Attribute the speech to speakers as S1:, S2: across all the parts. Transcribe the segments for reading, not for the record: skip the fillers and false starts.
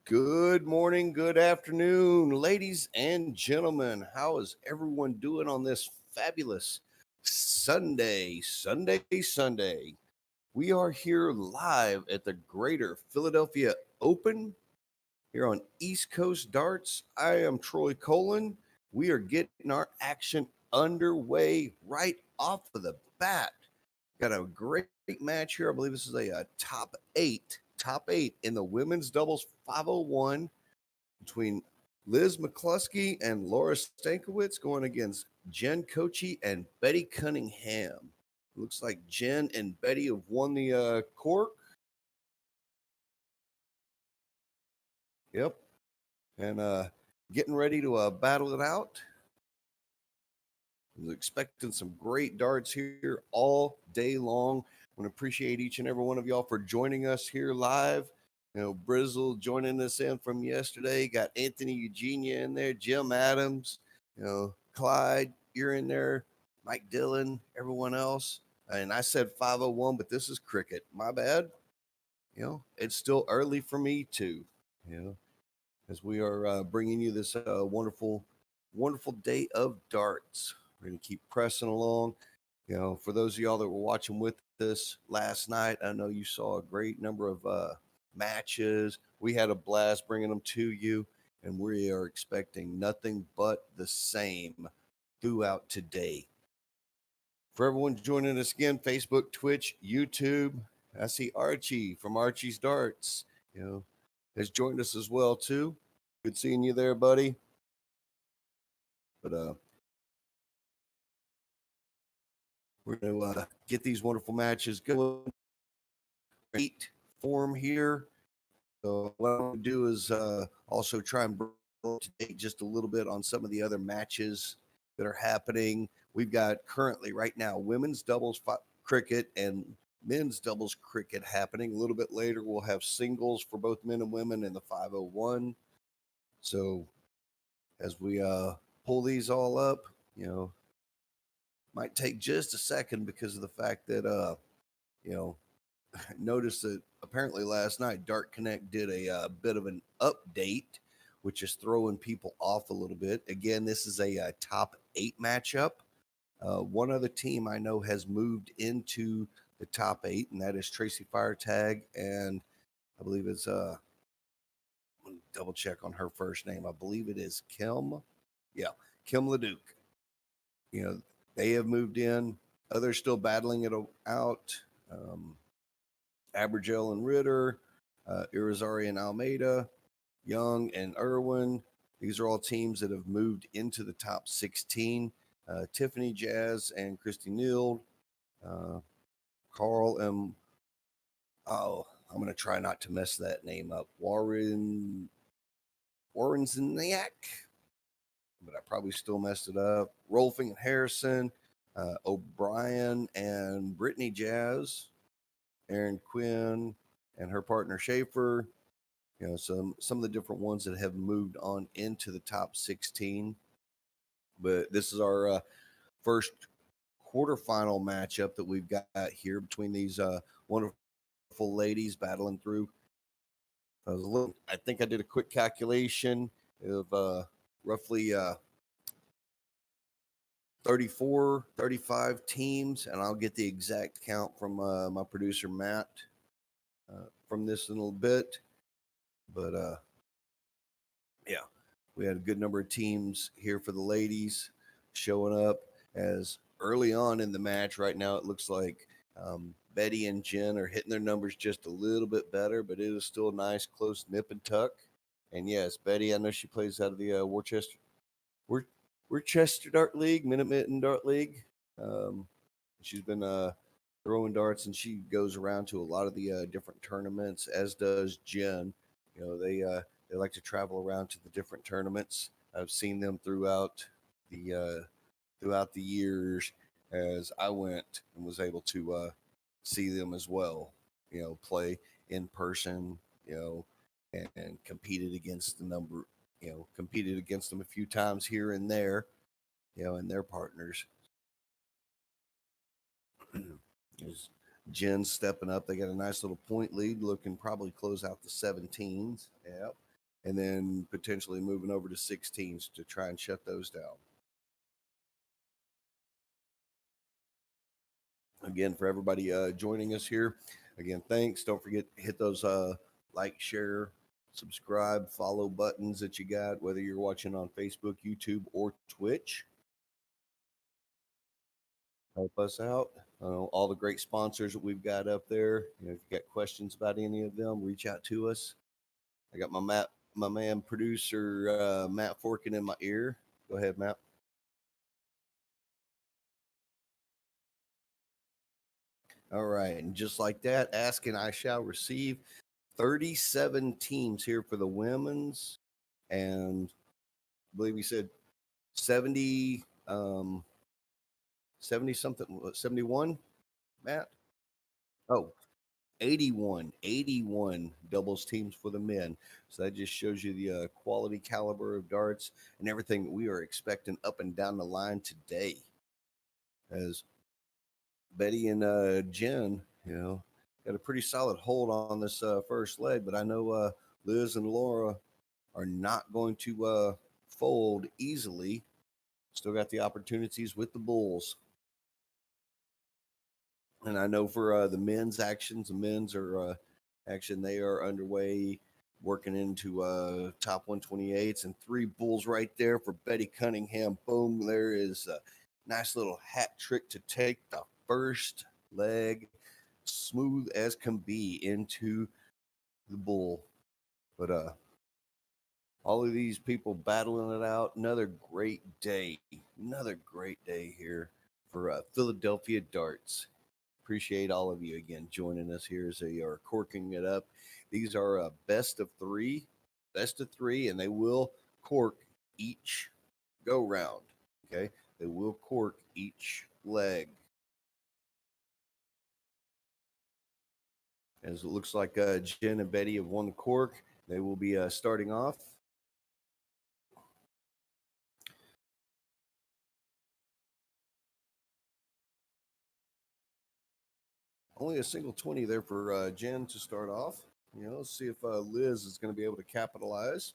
S1: Good morning, good afternoon, ladies and gentlemen. How is everyone doing on this fabulous Sunday? We are here live at the Greater Philadelphia Open here on East Coast Darts. I am Troy Colin. We are getting our action underway right off of the bat. Got a great match here. I believe this is a top eight in the women's doubles 501 between Liz McCluskey and Laura Stankiewicz going against Jen Kochi and Betty Cunningham. Looks like Jen and Betty have won the cork. Yep. And getting ready to battle it out. I'm expecting some great darts here all day long. I want to appreciate each and every one of y'all for joining us here live. Brizzle joining us in from yesterday. Got Anthony Eugenia in there, Jim Adams, Clyde, you're in there, Mike Dillon, everyone else. And I said 501, but this is cricket. My bad. It's still early for me too, as we are bringing you this wonderful day of darts. We're going to keep pressing along. For those of y'all that were watching with us last night, I know you saw a great number of matches. We had a blast bringing them to you, and we are expecting nothing but the same throughout today. For everyone joining us again, Facebook, Twitch, YouTube, I see Archie from Archie's Darts, has joined us as well too. Good seeing you there, buddy. But we're going to get these wonderful matches going. Great form here. So what I'm going to do is also try and bring up to date just a little bit on some of the other matches that are happening. We've got currently right now women's doubles cricket and men's doubles cricket happening. A little bit later, we'll have singles for both men and women in the 501. So as we pull these all up, might take just a second because of the fact that, noticed that apparently last night Dart Connect did a bit of an update, which is throwing people off a little bit. Again, this is a top 8 matchup. One other team I know has moved into the top 8, and that is Tracy Firetag, and I believe it's double check on her first name. I believe it is Kim. Yeah, Kim Leduc. They have moved in. Others still battling it out. Abergel and Ritter, Irizarry and Almeida, Young and Irwin. These are all teams that have moved into the top 16. Tiffany Jazz and Christy Neal, Carl M. Oh, I'm going to try not to mess that name up. Warren Zniak, but I probably still messed it up. Rolfing and Harrison, O'Brien and Brittany Jazz, Erin Quinn and her partner Schaefer. Some of the different ones that have moved on into the top 16. But this is our first quarterfinal matchup that we've got here between these wonderful ladies battling through. I think I did a quick calculation of roughly 34, 35 teams, and I'll get the exact count from my producer Matt from this in a little bit. But yeah, we had a good number of teams here for the ladies showing up as early on in the match. Right now, it looks like Betty and Jen are hitting their numbers just a little bit better, but it is still a nice, close nip and tuck. And yes, Betty, I know she plays out of the Worcester Dart League, Minute Mitten Dart League. She's been throwing darts, and she goes around to a lot of the different tournaments, as does Jen. They like to travel around to the different tournaments. I've seen them throughout the years as I went and was able to see them as well. Play in person. And competed against competed against them a few times here and there. And their partners. There's Jen stepping up. They got a nice little point lead, looking probably close out the 17s. Yep. and then potentially moving over to 16s to try and shut those down. Again, for everybody joining us here, again, thanks. Don't forget to hit those like, share, subscribe, follow buttons that you got, whether you're watching on Facebook, YouTube, or Twitch. Help us out. All the great sponsors that we've got up there. If you got questions about any of them, reach out to us. I got my man producer Matt Forkin in my ear. Go ahead, Matt. All right, and just like that, ask and I shall receive. 37 teams here for the women's, and I believe we said 70 70 something, 71, Matt. Oh, 81 doubles teams for the men. So that just shows you the quality caliber of darts and everything that we are expecting up and down the line today. As Betty and Jen, got a pretty solid hold on this first leg, but I know Liz and Laura are not going to fold easily. Still got the opportunities with the Bulls. And I know for the men's actions, the men's are action, they are underway, working into top 128s, and 3 Bulls right there for Betty Cunningham. Boom, there is a nice little hat trick to take the first leg smooth as can be into the Bull. But all of these people battling it out. Another great day here for Philadelphia Darts. Appreciate all of you again joining us here as they are corking it up. These are a best of three, and they will cork each go round. Okay, they will cork each leg. As it looks like Jen and Betty have won the cork, they will be starting off. Only a single 20 there for Jen to start off. Let's see if Liz is going to be able to capitalize.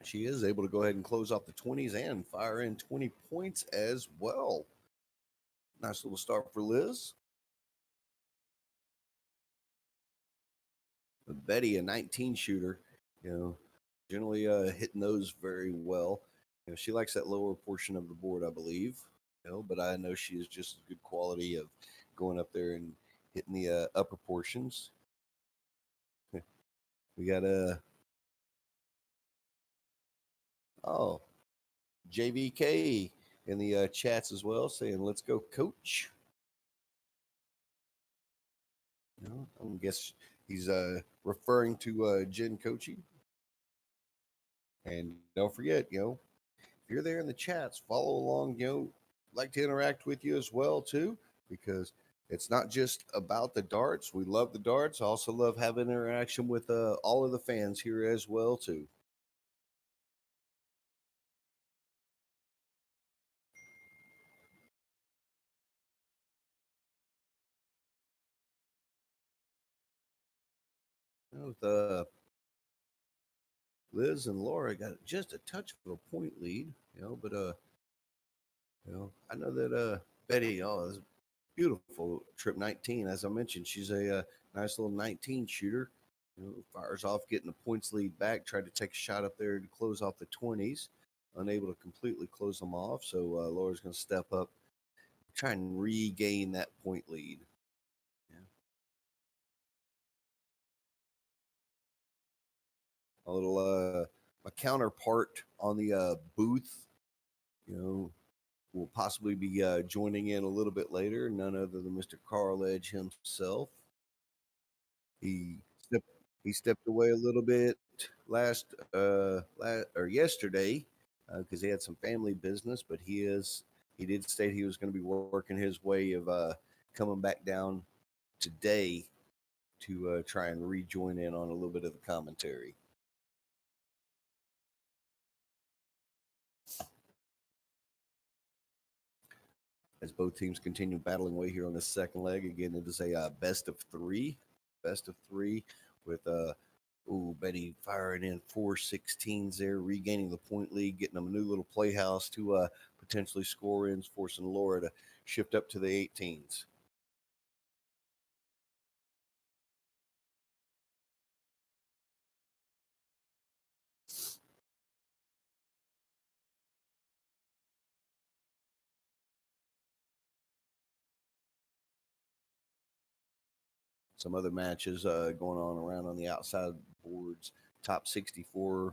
S1: She is able to go ahead and close off the 20s and fire in 20 points as well. Nice little start for Liz. But Betty, a 19 shooter, generally hitting those very well. She likes that lower portion of the board, I believe. But I know she is just as good quality of going up there and hitting the upper portions. We got JVK in the chats as well, saying, "Let's go, coach." I guess he's referring to Jen coaching. And don't forget, if you're there in the chats, follow along. Like to interact with you as well too, because it's not just about the darts. We love the darts. I also love having interaction with all of the fans here as well too. With Liz and Laura got just a touch of a point lead, but I know that Betty, is beautiful trip 19. As I mentioned, she's a nice little 19 shooter. Fires off, getting the points lead back, tried to take a shot up there to close off the 20s, unable to completely close them off. So Laura's going to step up, try and regain that point lead. A little my counterpart on the booth, will possibly be joining in a little bit later. None other than Mr. Carl Edge himself. He stepped away a little bit yesterday because he had some family business, but he did state he was going to be working his way of coming back down today to try and rejoin in on a little bit of the commentary. As both teams continue battling away here on the second leg, again, it is a best of three. best of three with Betty firing in 4 16s there, regaining the point lead, getting them a new little playhouse to potentially score in, forcing Laura to shift up to the 18s. Some other matches going on around on the outside boards. Top 64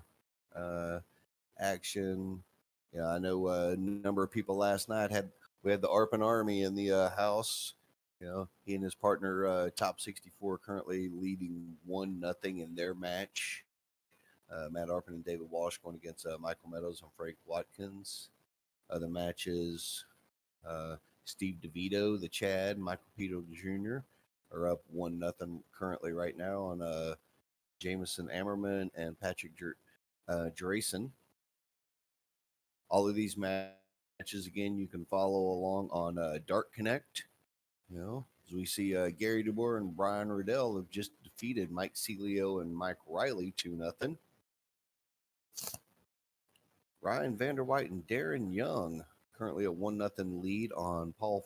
S1: action. Yeah, I know a number of people last night we had the Arpin Army in the house. You know, he and his partner, Top 64, currently leading 1-0 in their match. Matt Arpin and David Walsh going against Michael Meadows and Frank Watkins. Other matches, Steve DeVito, the Chad, Michael Pito Jr. are up 1-0 currently right now on Jameson Ammerman and Patrick Drason. All of these matches, again, you can follow along on Dark Connect. You know, as we see Gary DeBoer and Brian Riddell have just defeated Mike Celio and Mike Riley 2-0. Ryan Vanderwhite and Darren Young currently a 1-0 lead on Paul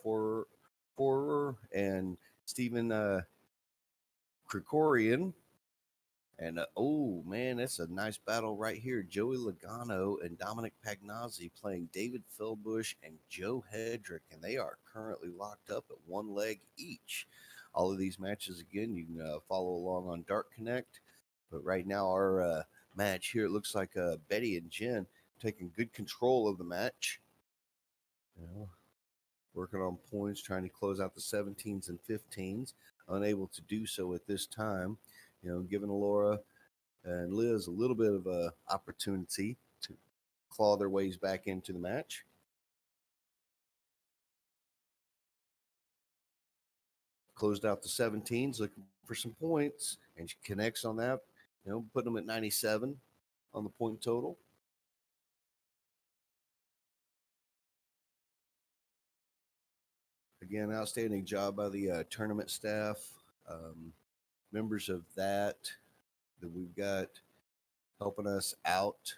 S1: Forer and Stephen Krikorian. And oh man, that's a nice battle right here. Joey Logano and Dominic Pagnozzi playing David Philbush and Joe Hedrick, and they are currently locked up at one leg each. All of these matches, again, you can follow along on Dark Connect. But right now, our match here, it looks like Betty and Jen taking good control of the match. You know, working on points, trying to close out the 17s and 15s. Unable to do so at this time. You know, giving Laura and Liz a little bit of a opportunity to claw their ways back into the match. Closed out the 17s, looking for some points, and she connects on that. You know, putting them at 97 on the point total. Again, outstanding job by the tournament staff, members of that we've got helping us out.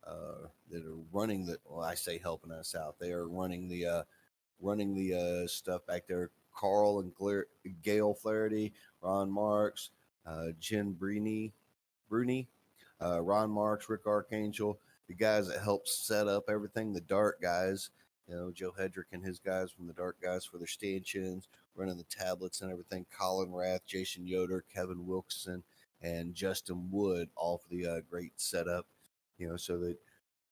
S1: That are running the. Well, I say helping us out. They are running the stuff back there. Carl and Gail Flaherty, Ron Marks, Jen Bruni, Ron Marks, Rick Archangel, the guys that help set up everything. The Dart guys, you know, Joe Hedrick and his guys from the Dart guys for their stanchions, running the tablets and everything. Colin Rath, Jason Yoder, Kevin Wilkson, and Justin Wood, all for the great setup. You know, so that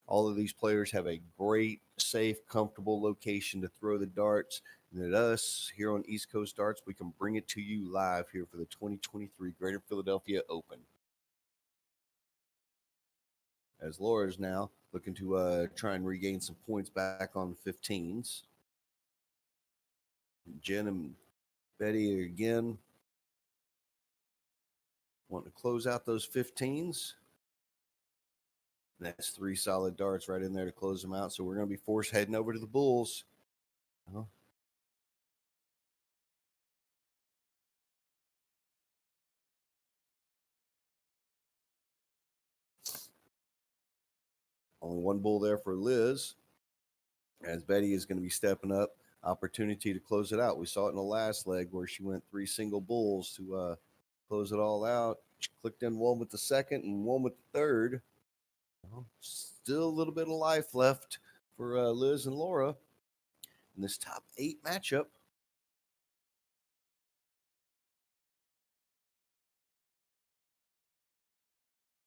S1: all of these players have a great, safe, comfortable location to throw the darts. And that us here on East Coast Darts, we can bring it to you live here for the 2023 Greater Philadelphia Open. As Laura's now looking to try and regain some points back on the 15s. Jen and Betty again wanting to close out those 15s. That's 3 solid darts right in there to close them out. So we're going to be forced heading over to the Bulls. Only one bull there for Liz. As Betty is going to be stepping up. Opportunity to close it out. We saw it in the last leg where she went 3 single bulls to close it all out. She clicked in one with the second and one with the third. Still a little bit of life left for Liz and Laura in this top 8 matchup.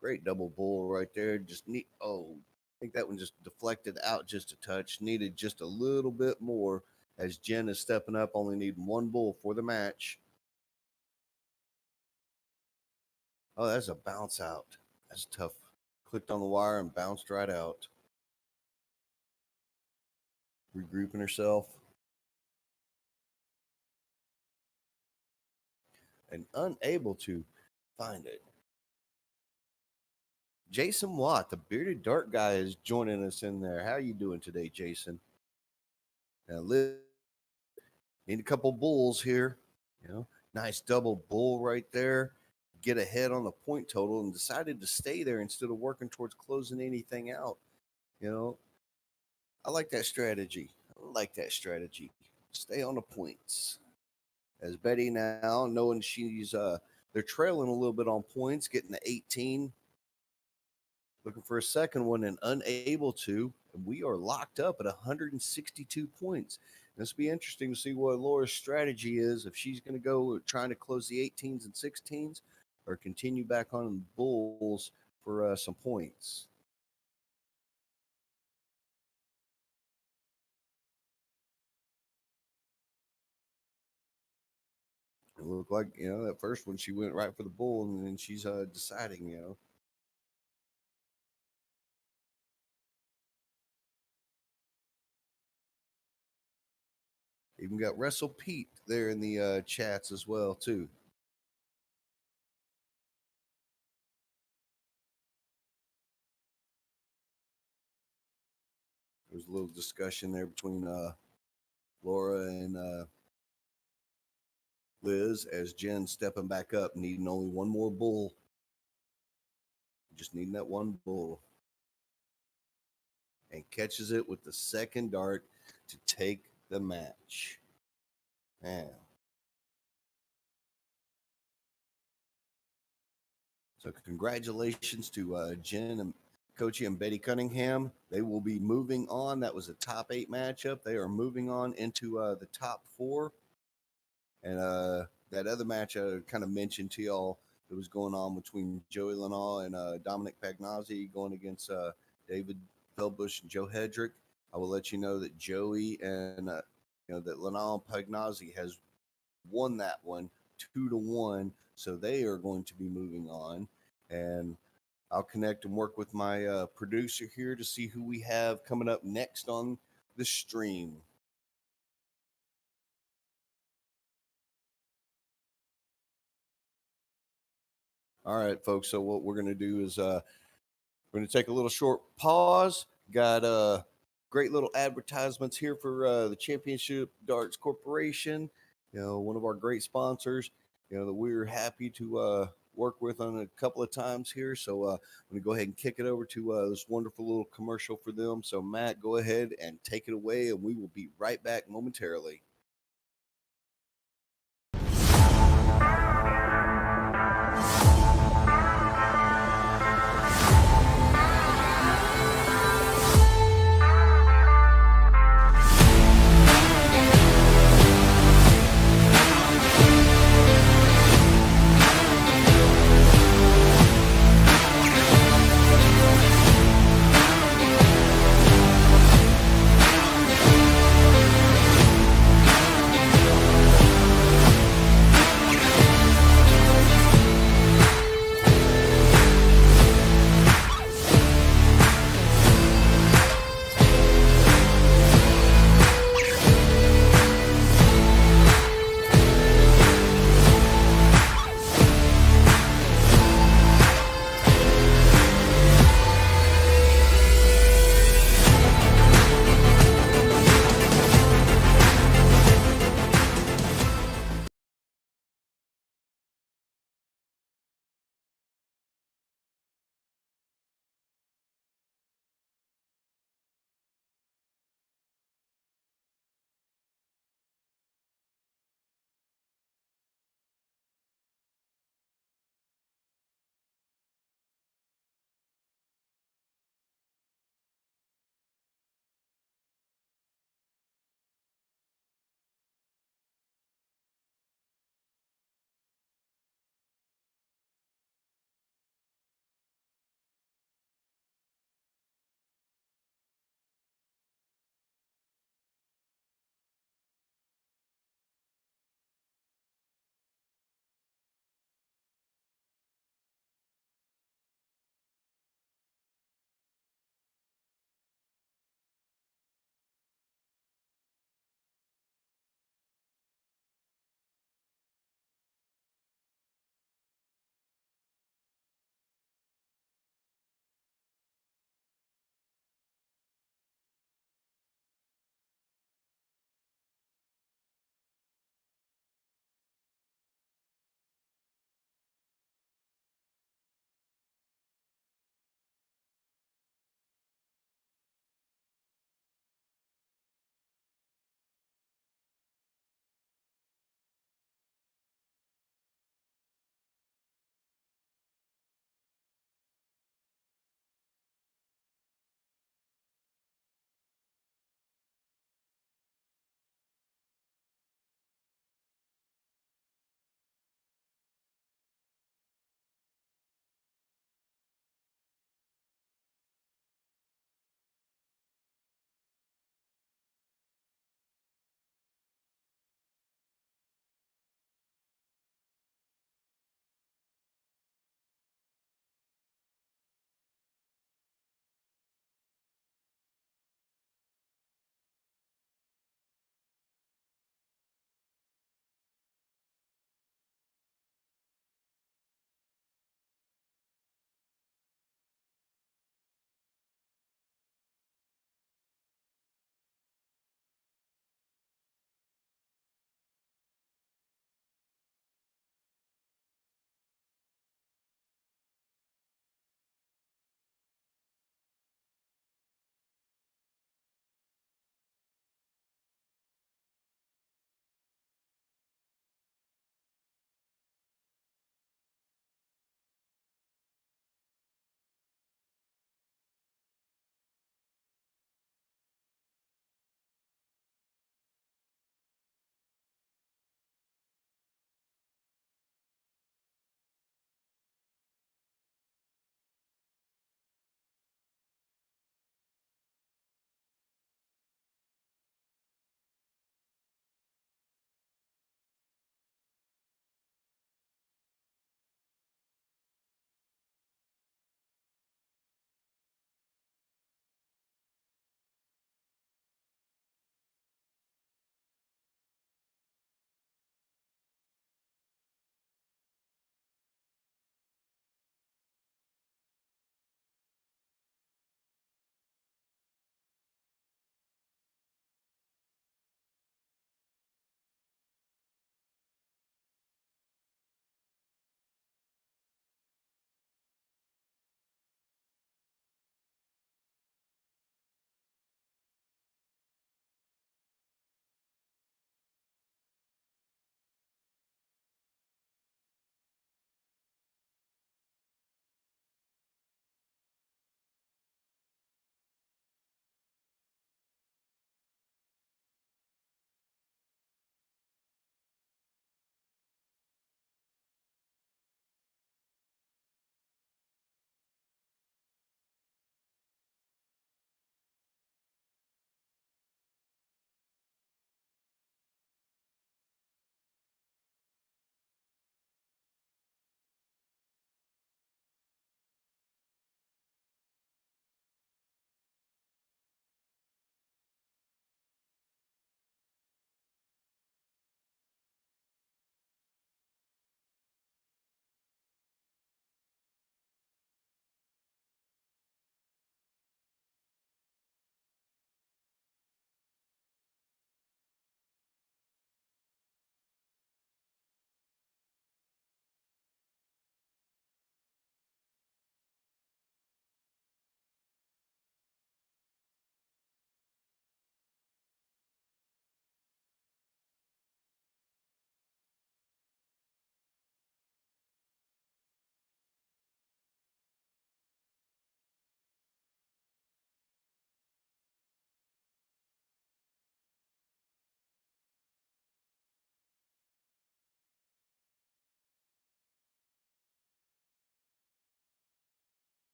S1: Great double bull right there. Just neat. Oh, I think that one just deflected out just a touch. Needed just a little bit more as Jen is stepping up, only needing 1 bull for the match. Oh, that's a bounce out. That's tough. Clicked on the wire and bounced right out. Regrouping herself. And unable to find it. Jason Watt, the bearded dart guy, is joining us in there. How you doing today, Jason? Now, Liz, need a couple bulls here. You know, Nice double bull right there. Get ahead on the point total and decided to stay there instead of working towards closing anything out. You know, I like that strategy. Stay on the points. As Betty now, knowing she's they're trailing a little bit on points, getting to 18. Looking for a second one and unable to. And we are locked up at 162 points. This will be interesting to see what Laura's strategy is, if she's going to go trying to close the 18s and 16s or continue back on the bulls for some points. It looked like, that first one she went right for the bull, and then she's deciding. Even got Wrestle Pete there in the chats as well, too. There's a little discussion there between Laura and Liz as Jen stepping back up, needing only one more bull. Just needing that one bull. And catches it with the second dart to take the match. Man. So congratulations to Jen and Kochi and Betty Cunningham. They will be moving on. That was a top 8 matchup. They are moving on into the top 4. And that other match I kind of mentioned to y'all that was going on between Joey Lanal and Dominic Pagnazzi going against David Feldbush and Joe Hedrick. I will let you know that Joey and that Lanal Pagnazzi has won that one 2-1. So they are going to be moving on. And I'll connect and work with my producer here to see who we have coming up next on the stream. All right, folks. So what we're going to do is we're going to take a little short pause. Got great little advertisements here for the Championship Darts Corporation. One of our great sponsors. That we're happy to work with on a couple of times here. So I'm going to go ahead and kick it over to this wonderful little commercial for them. So Matt, go ahead and take it away, and we will be right back momentarily.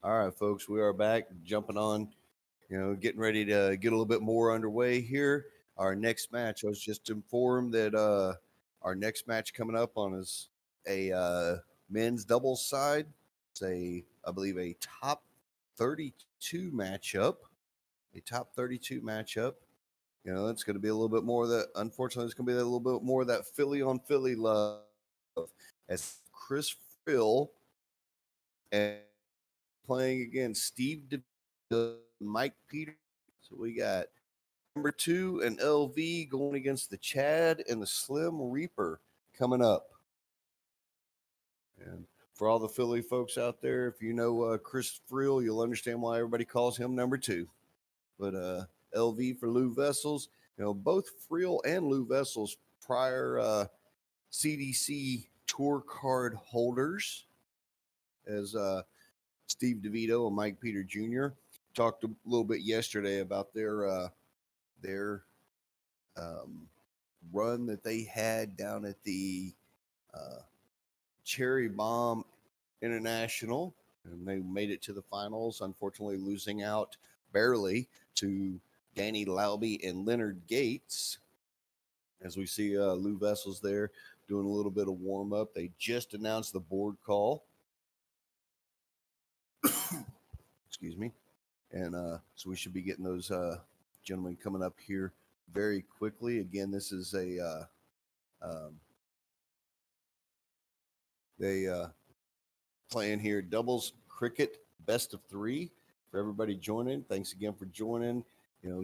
S1: All right, folks, we are back, jumping on, getting ready to get a little bit more underway here. Our next match, I was just informed that our next match coming up on is a men's doubles side. It's I believe, a top 32 matchup. A top 32 matchup. It's going to be a little bit more of that. Unfortunately, it's going to be a little bit more of that Philly on Philly love as Chris Phil and playing against Steve Mike Peter. So we got number 2 and LV going against the Chad and the Slim Reaper coming up. And for all the Philly folks out there, if you know Chris Frill, you'll understand why everybody calls him number 2. But LV for Lou Vessels, both Frill and Lou Vessels prior CDC tour card holders, as Steve DeVito and Mike Peter Jr. talked a little bit yesterday about their run that they had down at the Cherry Bomb International, and they made it to the finals, unfortunately losing out barely to Danny Lauby and Leonard Gates. As we see Lou Vessels there doing a little bit of warm up. They just announced the board call. Excuse me. And so we should be getting those gentlemen coming up here very quickly. Again, this is they playing here doubles cricket best of 3 for everybody joining. Thanks again for joining.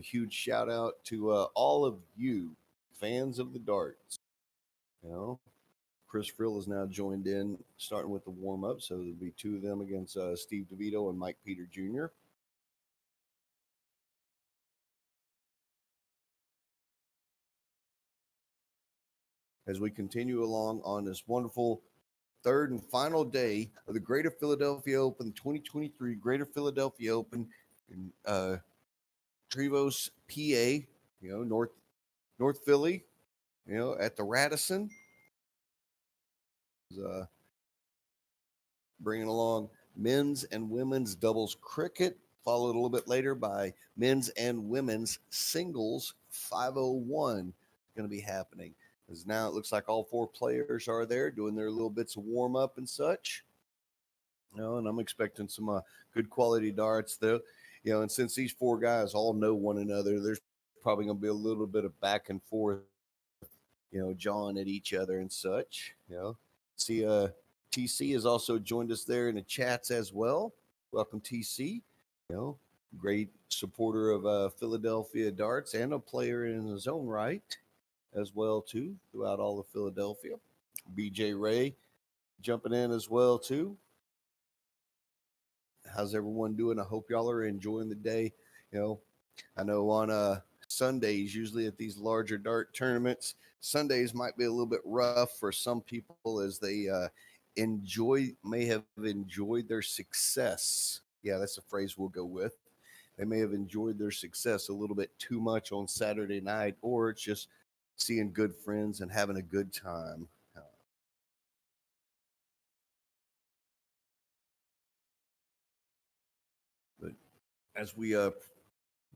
S1: Huge shout out to all of you fans of the darts. Chris Frill is now joined in, starting with the warm up. So there'll be 2 of them against Steve DeVito and Mike Peter Jr. As we continue along on this wonderful third and final day of the Greater Philadelphia Open 2023 Greater Philadelphia Open in Trevose, PA, North Philly, at the Radisson. Bringing along men's and women's doubles cricket, followed a little bit later by men's and women's singles 501 going to be happening. Because now it looks like all 4 players are there doing their little bits of warm up and such. And I'm expecting some good quality darts though. And since these 4 guys all know one another, there's probably going to be a little bit of back and forth, jawing at each other and such. See, TC has also joined us there in the chats as well. Welcome, TC. Great supporter of Philadelphia darts and a player in his own right as well too throughout all of Philadelphia. BJ Ray jumping in as well too. How's everyone doing? I hope y'all are enjoying the day. I know on Sundays, usually at these larger dart tournaments, Sundays might be a little bit rough for some people as they may have enjoyed their success. Yeah, that's a phrase we'll go with. They may have enjoyed their success a little bit too much on Saturday night, or it's just seeing good friends and having a good time. But as we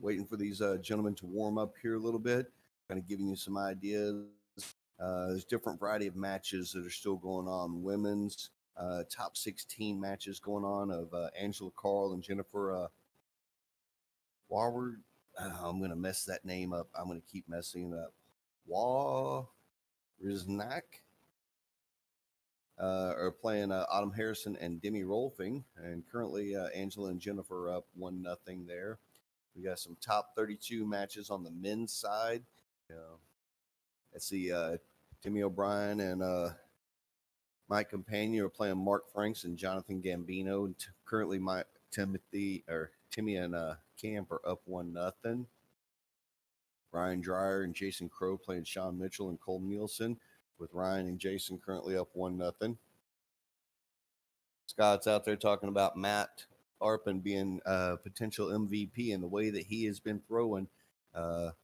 S1: waiting for these gentlemen to warm up here a little bit, kind of giving you some ideas. There's different variety of matches that are still going on. Women's top 16 matches going on of Angela Carl and Jennifer Warward. I'm going to mess that name up. I'm going to keep messing it up. Riznak are playing Autumn Harrison and Demi Rolfing. And currently, Angela and Jennifer are up 1-0 there. We got some top 32 matches on the men's side. Let's see, Timmy O'Brien and Mike Companion are playing Mark Franks and Jonathan Gambino. And currently, Timmy and Camp are up 1-0. Ryan Dreyer and Jason Crow playing Sean Mitchell and Cole Nielsen, with Ryan and Jason currently up 1-0. Scott's out there talking about Matt Arpin being a potential MVP, and the way that he has been throwing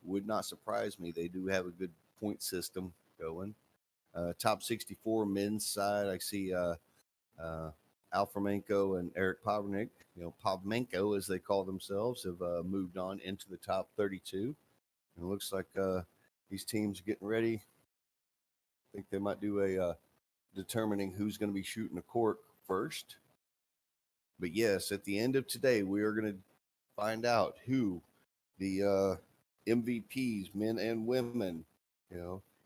S1: would not surprise me. They do have a good point system going. Top 64 men's side, I see Alfremenko and Eric Pavlik, Pavmenko as they call themselves, have moved on into the top 32. And it looks like these teams are getting ready. I think they might do a determining who's going to be shooting the cork first. But yes, at the end of today, we are going to find out who the MVPs, men and women,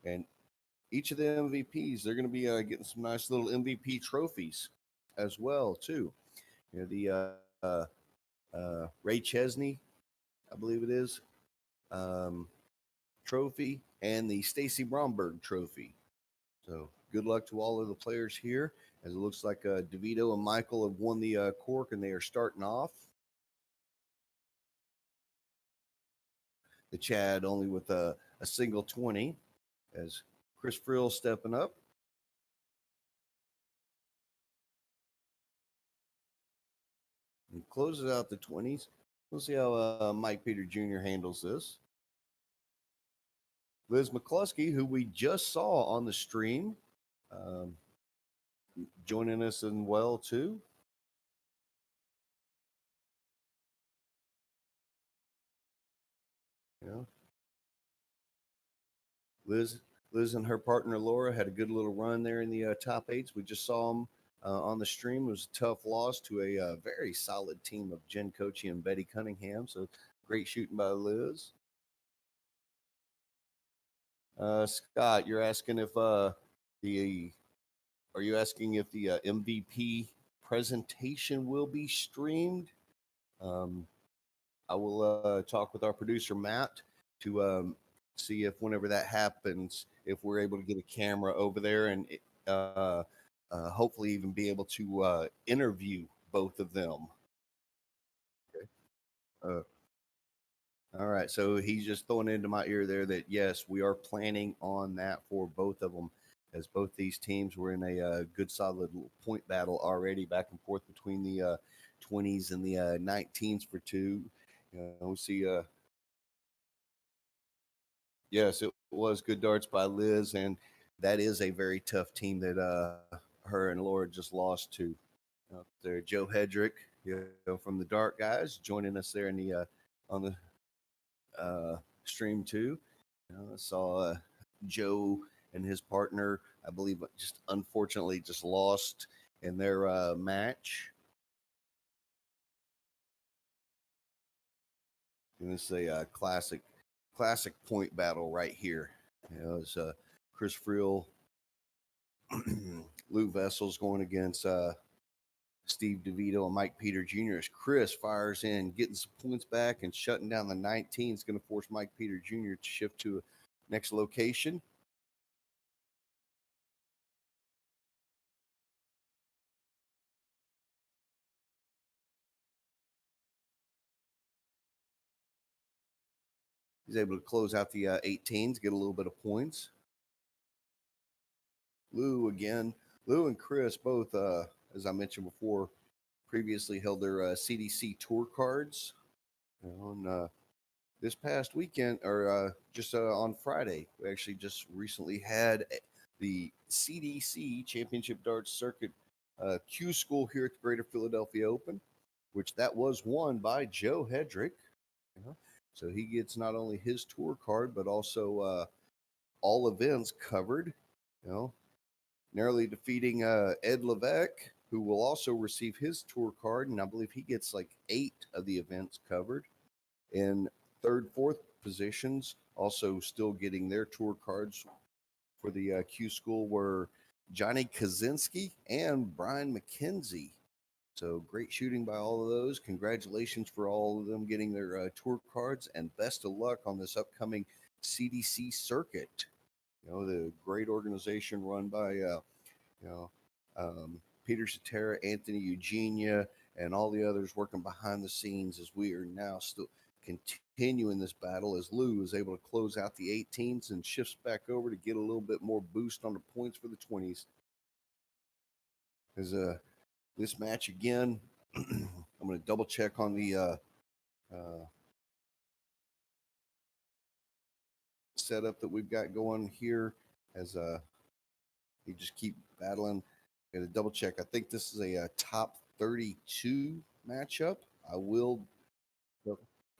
S1: and each of the MVPs, they're going to be getting some nice little MVP trophies as well, too. The Ray Chesney, I believe it is, trophy, and the Stacy Bromberg trophy. So good luck to all of the players here, as it looks like DeVito and Michael have won the cork, and they are starting off. The Chad only with a single 20, as Chris Frill stepping up. And closes out the 20s. We'll see how Mike Peter Jr. handles this. Liz McCluskey, who we just saw on the stream, joining us as well, too. Liz and her partner Laura had a good little run there in the top eights. We just saw them on the stream. It was a tough loss to a very solid team of Jen Kochi and Betty Cunningham. So great shooting by Liz. Scott, you're asking if are you asking if the MVP presentation will be streamed? I will talk with our producer Matt to see if whenever that happens, if we're able to get a camera over there and hopefully even be able to interview both of them. Okay. All right, so he's just throwing into my ear there that yes, we are planning on that for both of them, as both these teams were in a good solid point battle already, back and forth between the 20s and the 19s for two. We see. Yes, it was good darts by Liz, and that is a very tough team that her and Laura just lost to. There, Joe Hedrick, from the Dart Guys, joining us there in the on the stream too. I saw Joe and his partner, I believe, just unfortunately just lost in their match. And this is a classic point battle right here. It's Chris Frill, Lou Vessels going against Steve DeVito and Mike Peter Jr. as Chris fires in, getting some points back and shutting down the 19. Is going to force Mike Peter Jr. to shift to a next location. He's able to close out the 18s, get a little bit of points. Lou again. Lou and Chris both, as I mentioned before, previously held their CDC tour cards. On this past weekend, or just on Friday, we actually just recently had the CDC Championship Darts Circuit Q School here at the Greater Philadelphia Open, which that was won by Joe Hedrick. So he gets not only his tour card, but also all events covered. Narrowly defeating Ed Levesque, who will also receive his tour card, and I believe he gets like 8 of the events covered. In third, fourth positions, also still getting their tour cards for the Q School were Johnny Kaczynski and Brian McKenzie. So great shooting by all of those. Congratulations for all of them getting their tour cards, and best of luck on this upcoming CDC circuit. The great organization run by Peter Cetera, Anthony Eugenia, and all the others working behind the scenes, as we are now still continuing this battle, as Lou is able to close out the 18s and shifts back over to get a little bit more boost on the points for the 20s. As this match again, I'm going to double check on the setup that we've got going here, as you just keep battling. Got to double check. I think this is a top 32 matchup. I will.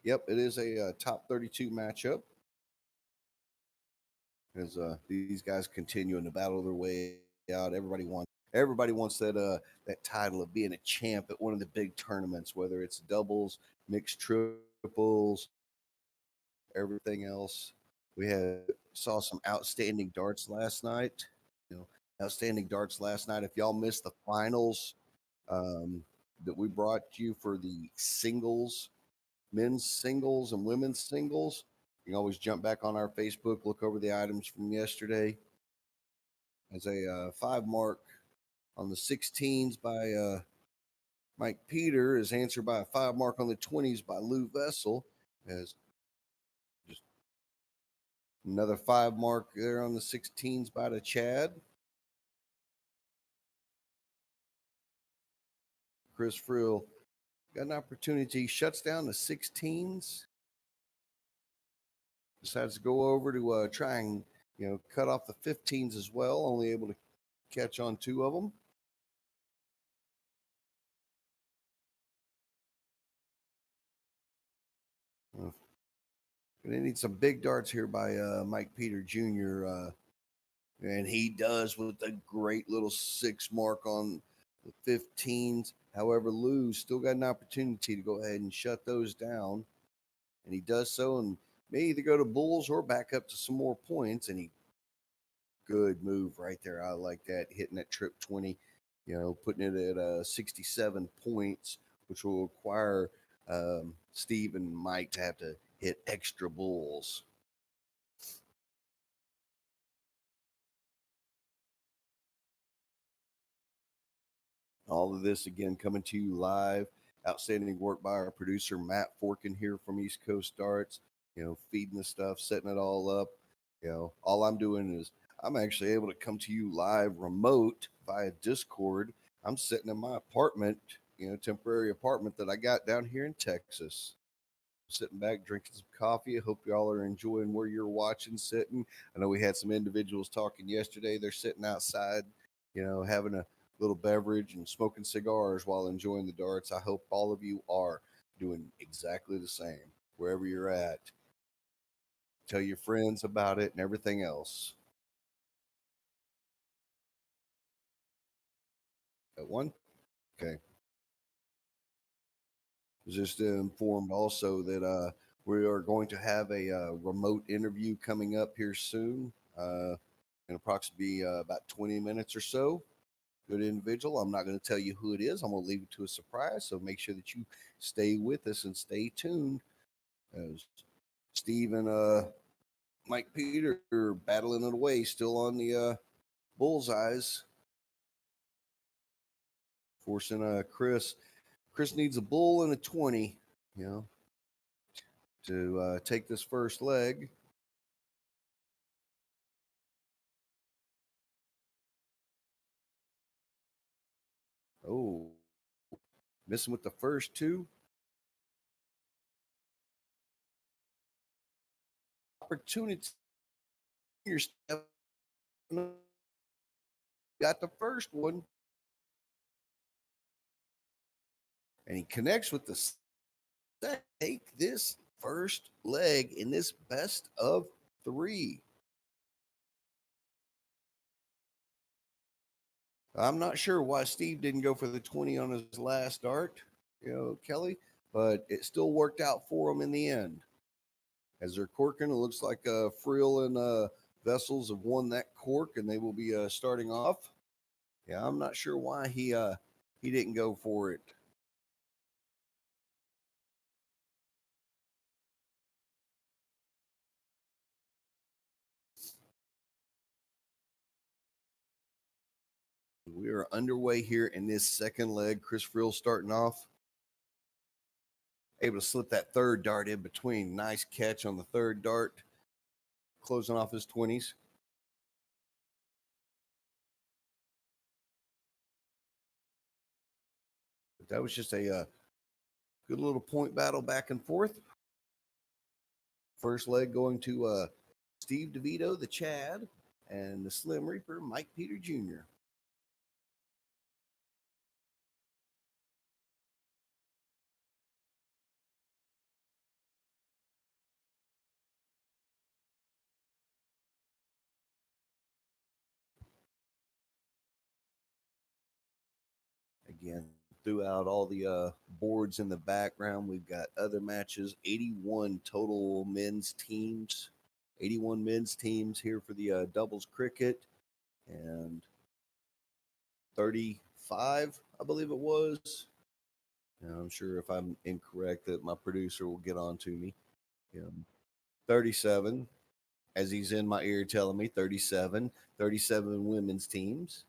S1: Yep, it is a top 32 matchup. As these guys continuing to battle their way out, everybody wants that title of being a champ at one of the big tournaments, whether it's doubles, mixed triples, everything else. We saw some outstanding darts last night. You know, outstanding darts last night. If y'all missed the finals um, that we brought you for the singles, men's singles and women's singles, you can always jump back on our Facebook, look over the items from yesterday. As a 5 mark on the 16s by Mike Peter is answered by a 5 mark on the 20s by Lou Vessel. As just another 5 mark there on the 16s by the Chad. Chris Frill got an opportunity, shuts down the 16s. Decides to go over to try and cut off the 15s as well. Only able to catch on 2 of them. Gonna need some big darts here by Mike Peter Jr. And he does with a great little 6 mark on the 15s. However, Lou still got an opportunity to go ahead and shut those down. And he does so and may either go to bulls or back up to some more points. And good move right there. I like that. Hitting that trip 20, putting it at 67 points, which will require Steve and Mike to have to hit extra bulls. All of this again coming to you live. Outstanding work by our producer Matt Forkin here from East Coast Darts. Feeding the stuff, setting it all up. All I'm doing is I'm actually able to come to you live remote via Discord. I'm sitting in my apartment, temporary apartment that I got down here in Texas. Sitting back, drinking some coffee. I hope y'all are enjoying where you're watching, sitting. I know we had some individuals talking yesterday. They're sitting outside, having a little beverage and smoking cigars while enjoying the darts. I hope all of you are doing exactly the same wherever you're at. Tell your friends about it and everything else. That one? Okay. Just informed also that we are going to have a remote interview coming up here soon, in approximately about 20 minutes or so. Good individual. I'm not going to tell you who it is. I'm going to leave it to a surprise. So make sure that you stay with us and stay tuned. As Steve and Mike Peter are battling it away, still on the bullseyes, forcing Chris. Chris needs a bull and a 20, to take this first leg. Oh, missing with the first 2. Opportunity. You're got the first one. And he connects with the second. Take this first leg in this best of 3. I'm not sure why Steve didn't go for the 20 on his last dart, Kelly, but it still worked out for him in the end. As they're corking, it looks like Frill and Vessels have won that cork, and they will be starting off. Yeah, I'm not sure why he didn't go for it. We are underway here in this second leg. Chris Frill starting off. Able to slip that third dart in between. Nice catch on the third dart. Closing off his 20s. But that was just a good little point battle back and forth. First leg going to Steve DeVito, the Chad, and the Slim Reaper, Mike Peter Jr. Again, throughout all the boards in the background, we've got other matches. 81 total men's teams. 81 men's teams here for the doubles cricket, and 35, I believe it was. I'm sure if I'm incorrect that my producer will get on to me. 37, as he's in my ear telling me 37 women's teams.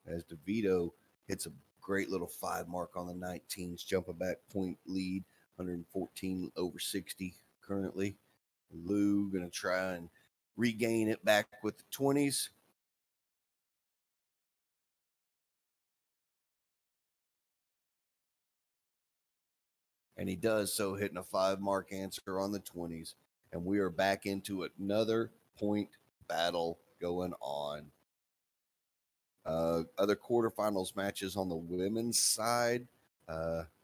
S1: As DeVito hits a great little 5 mark on the 19s, jumping back point lead, 114 over 60 currently. Lou going to try and regain it back with the 20s. And he does so, hitting a 5 mark answer on the 20s. And we are back into another point battle going on. Other quarterfinals matches on the women's side.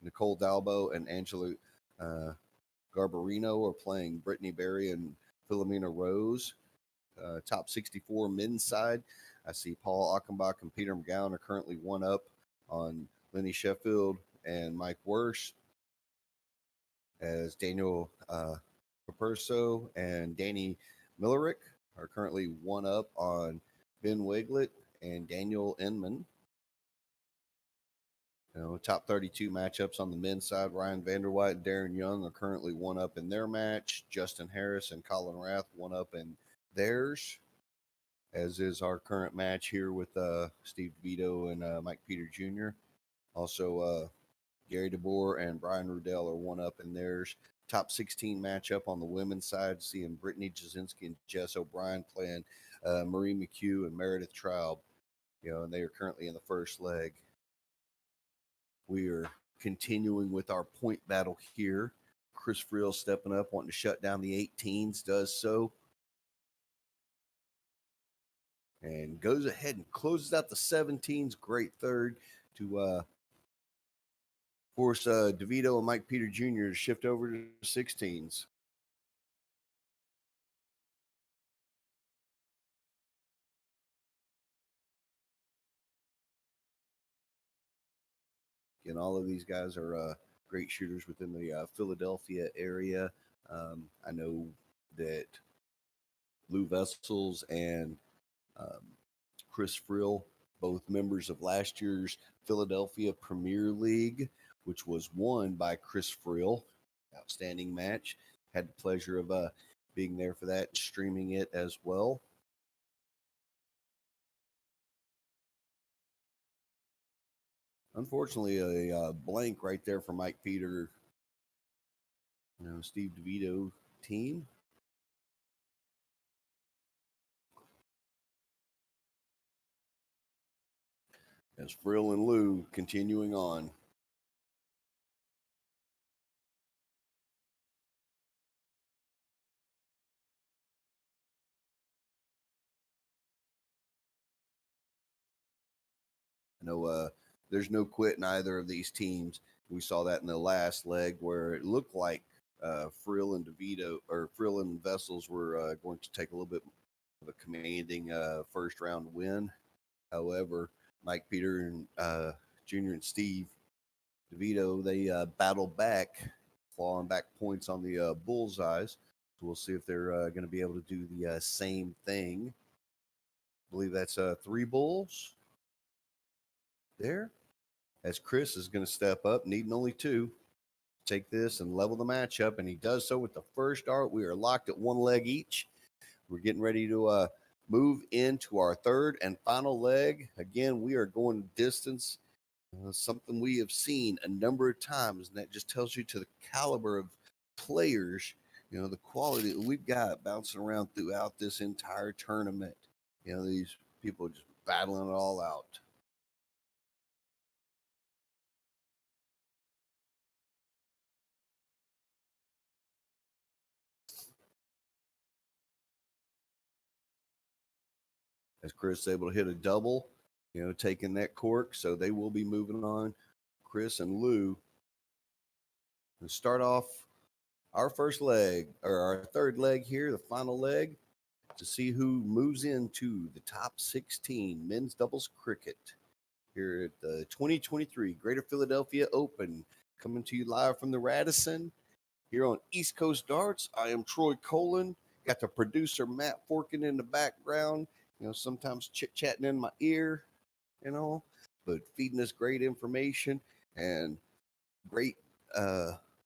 S1: Nicole Dalbo and Angela Garbarino are playing Brittany Berry and Philomena Rose. Top 64 men's side. I see Paul Achenbach and Peter McGowan are currently 1 up on Lenny Sheffield and Mike Wersch, as Daniel Paperso and Danny Millerick are currently 1 up on Ben Wiglet and Daniel Inman. Top 32 matchups on the men's side. Ryan Vanderwhite and Darren Young are currently 1 up in their match. Justin Harris and Colin Rath 1 up in theirs, as is our current match here with Steve DeVito and Mike Peter Jr. Also, Gary DeBoer and Brian Rudell are 1 up in theirs. Top 16 matchup on the women's side, seeing Brittany Jasinski and Jess O'Brien playing Marie McHugh and Meredith Traub. And they are currently in the first leg. We are continuing with our point battle here. Chris Friel stepping up, wanting to shut down the 18s, does so. And goes ahead and closes out the 17s. Great third to force DeVito and Mike Peter Jr. to shift over to 16s. And all of these guys are great shooters within the Philadelphia area. I know that Lou Vessels and Chris Friel, both members of last year's Philadelphia Premier League, which was won by Chris Friel. Outstanding match. Had the pleasure of being there for that, streaming it as well. Unfortunately, a blank right there for Mike Peter, Steve DeVito team. As Frill and Lou continuing on. I know there's no quit in either of these teams. We saw that in the last leg where it looked like Frill and DeVito, or Frill and Vessels, were going to take a little bit of a commanding first round win. However, Mike Peter and Junior and Steve DeVito, they battled back, clawing back points on the Bullseyes. So we'll see if they're going to be able to do the same thing. I believe that's 3 Bulls there, as Chris is going to step up, needing only 2. Take this and level the matchup, and he does so with the first dart. We are locked at 1 leg each. We're getting ready to move into our third and final leg. Again, we are going distance, something we have seen a number of times, and that just tells you to the caliber of players, the quality that we've got bouncing around throughout this entire tournament. These people just battling it all out. As Chris is able to hit a double, taking that cork. So they will be moving on. Chris and Lou. And start off our first leg, or our third leg here, the final leg, to see who moves into the top 16 men's doubles cricket. here at the 2023 Greater Philadelphia Open, coming to you live from the Radisson here on East Coast Darts. I am Troy Colin. Got the producer Matt Forkin in the background, sometimes chit-chatting in my ear, but feeding us great information and great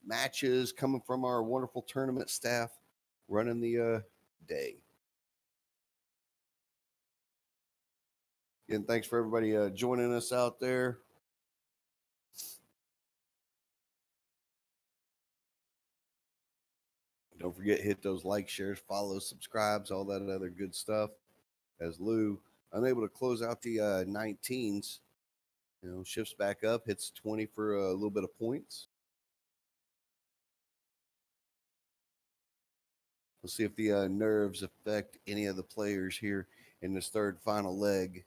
S1: matches coming from our wonderful tournament staff running the day. Again, thanks for everybody joining us out there. Don't forget, hit those likes, shares, follows, subscribes, all that other good stuff. As Lou, unable to close out the 19s, shifts back up, hits 20 for a little bit of points. We'll see if the nerves affect any of the players here in this third final leg.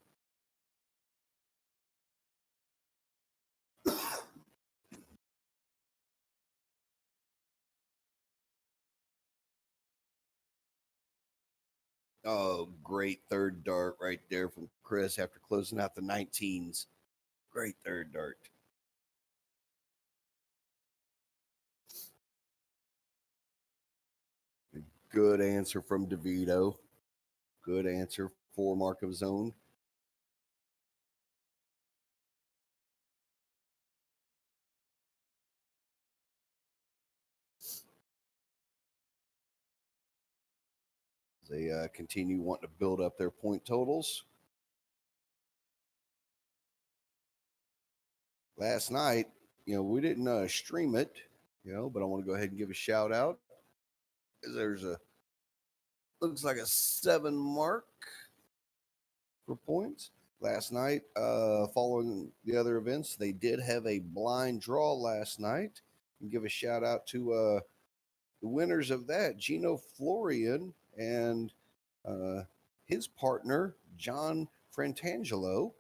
S1: Oh, great third dart right there from Chris after closing out the 19s. Great third dart. Good answer from DeVito. Good answer for mark of his own. They continue wanting to build up their point totals. Last night, we didn't stream it, but I want to go ahead and give a shout out. There's looks like a 7 mark for points. Last night, following the other events, they did have a blind draw last night. And give a shout out to the winners of that, Gino Florian and his partner, John Frantangelo,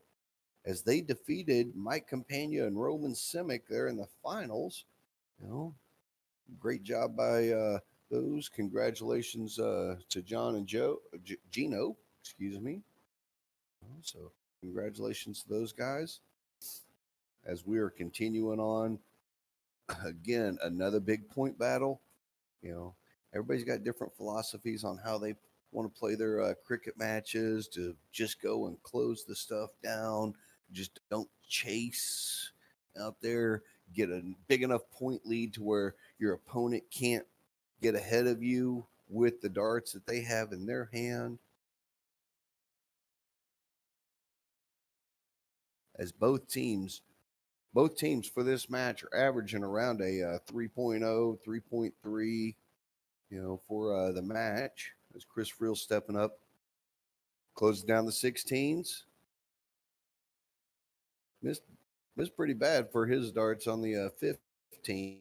S1: as they defeated Mike Campagna and Roman Simic there in the finals. Great job by those. Congratulations to John and Gino, excuse me. So congratulations to those guys. As we are continuing on, again, another big point battle. Everybody's got different philosophies on how they want to play their cricket matches, to just go and close the stuff down. Just don't chase out there. Get a big enough point lead to where your opponent can't get ahead of you with the darts that they have in their hand. As both teams for this match are averaging around a 3.0, 3.3, for the match. As Chris Friel stepping up, closes down the 16s. Missed pretty bad for his darts on the 15s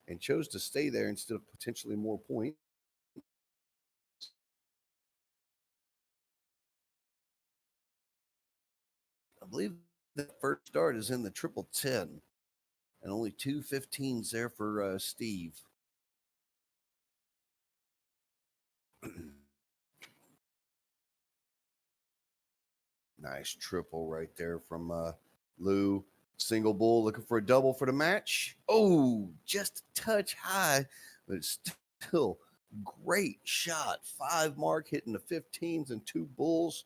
S1: and chose to stay there instead of potentially more points. I believe the first dart is in the 10-10 and only 2 15s there for Steve. Nice triple right there from Lou. Single bull looking for a double for the match. Oh, just a touch high, but it's still great shot. 5 mark hitting the 15s and 2 bulls.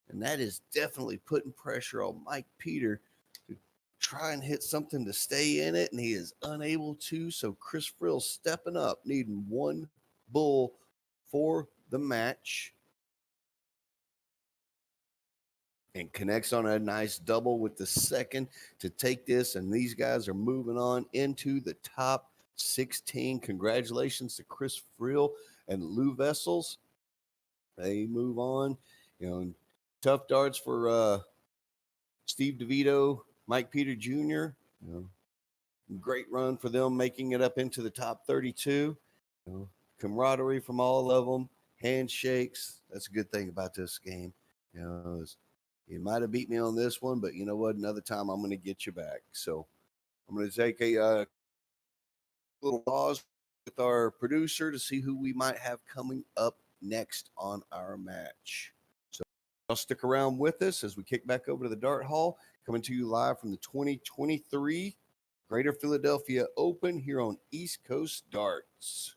S1: And that is definitely putting pressure on Mike Peter to try and hit something to stay in it, and he is unable to. So Chris Friel stepping up, needing 1 bull for the match. And connects on a nice double with the second to take this. And these guys are moving on into the top 16. Congratulations to Chris Friel and Lou Vessels. They move on. Tough darts for Steve DeVito, Mike Peter Jr. Great run for them, making it up into the top 32. Camaraderie from all of them. Handshakes. That's a good thing about this game. You might have beat me on this one, but you know what? Another time I'm going to get you back. So I'm going to take a little pause with our producer to see who we might have coming up next on our match. So I'll stick around with us as we kick back over to the Dart Hall. coming to you live from the 2023 Greater Philadelphia Open here on East Coast Darts.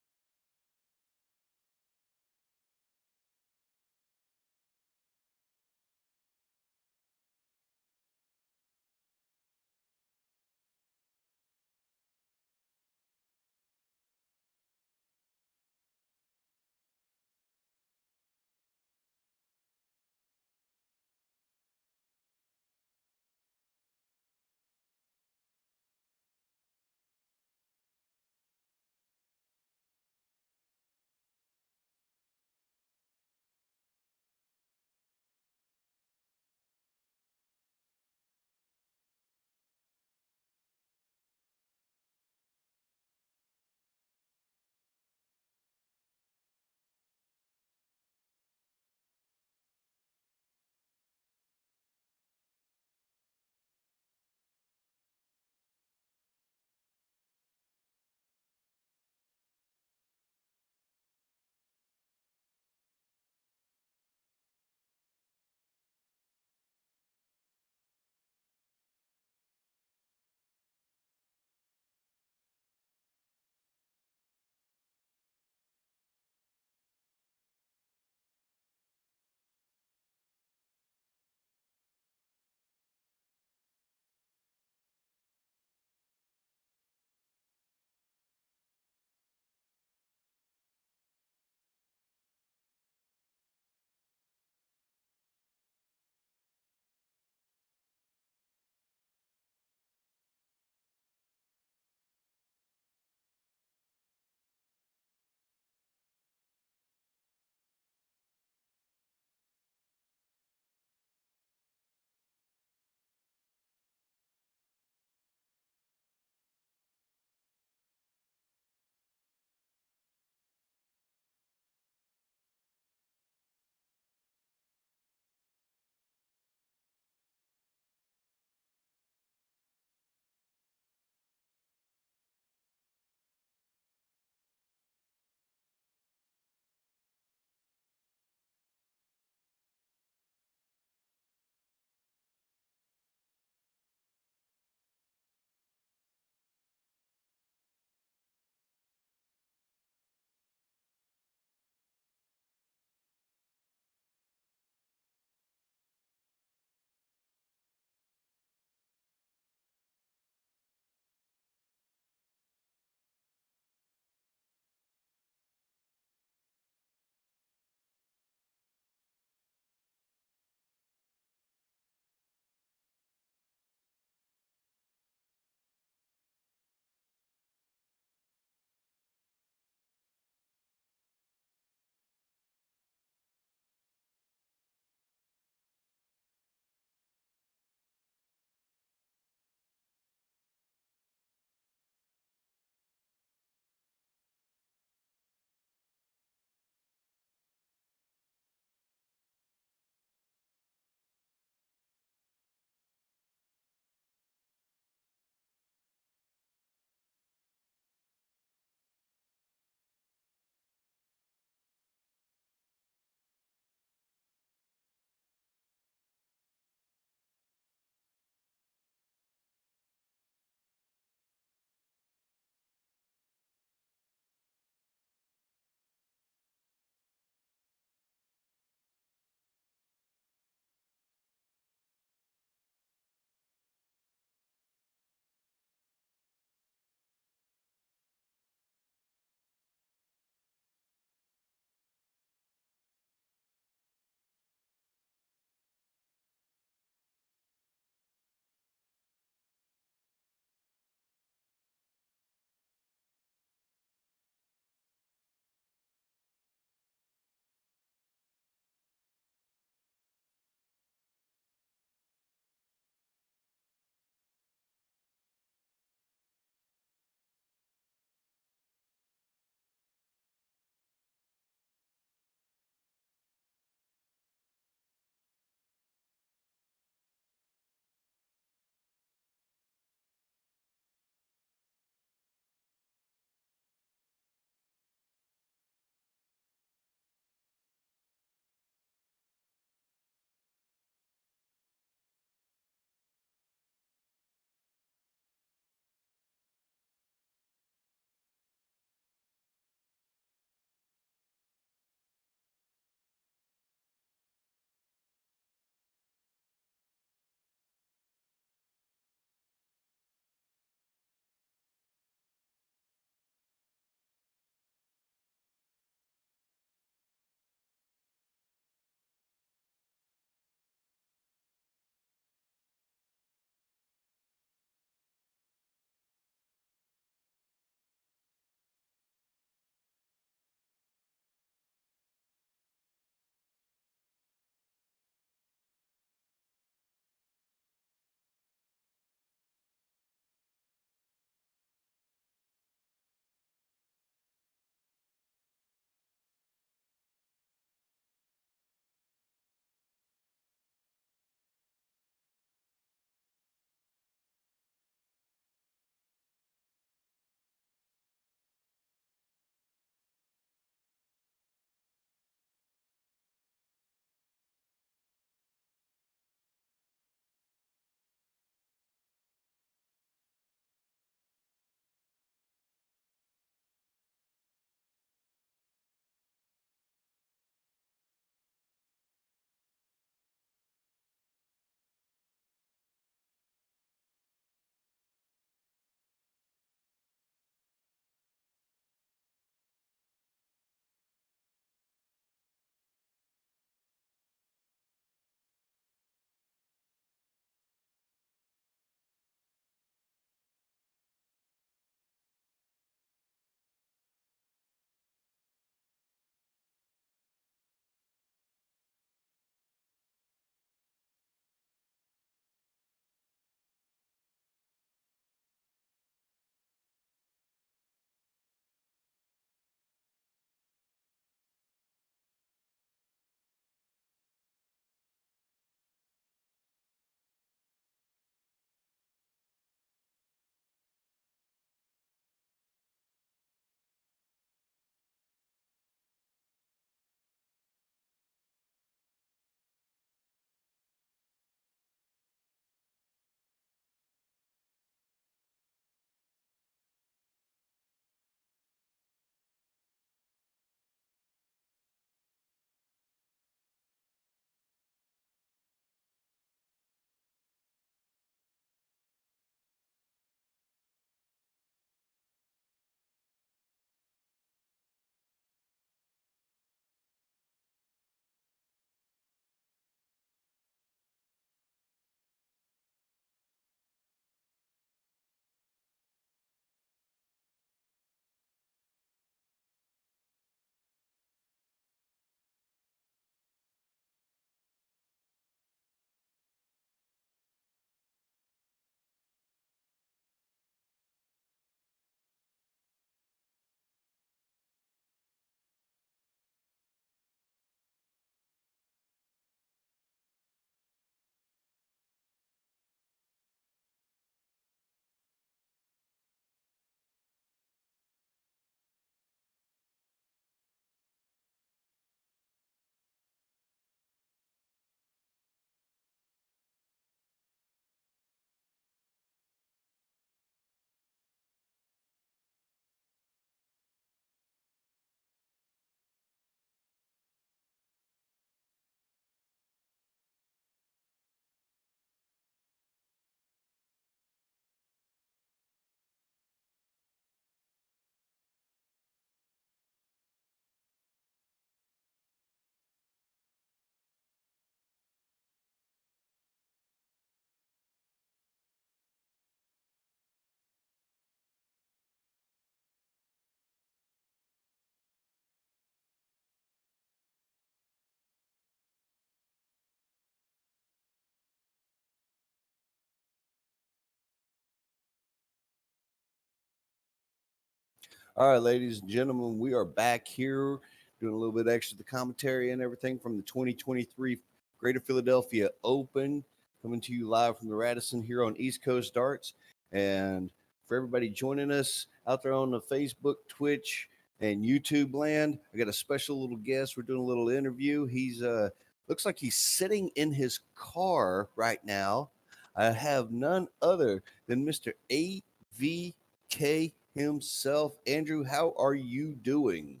S1: All right, ladies and gentlemen, we are back here doing a little bit extra the commentary and everything from the 2023 Greater Philadelphia Open, coming to you live from the Radisson here on East Coast Darts. And for everybody joining us out there on the Facebook, Twitch, and YouTube land, I got a special little guest. We're doing a little interview. He's looks like he's sitting in his car right now. I have none other than Mr. AVK himself. Andrew, how are you doing?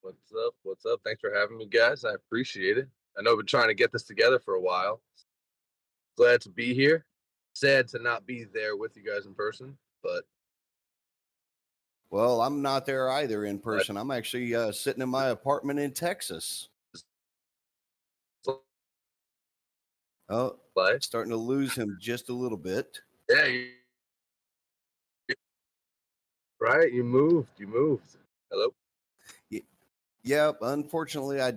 S2: What's up? What's up? Thanks for having me, guys. I appreciate it. I know we've been trying to get this together for a while. Glad to be here. Sad to not be there with you guys in person, but
S1: Well, I'm not there either in person. I'm actually sitting in my apartment in Texas. Oh,
S2: life.
S1: starting to lose him just a little bit.
S2: Yeah, right. You moved. Hello.
S1: Yeah, unfortunately, I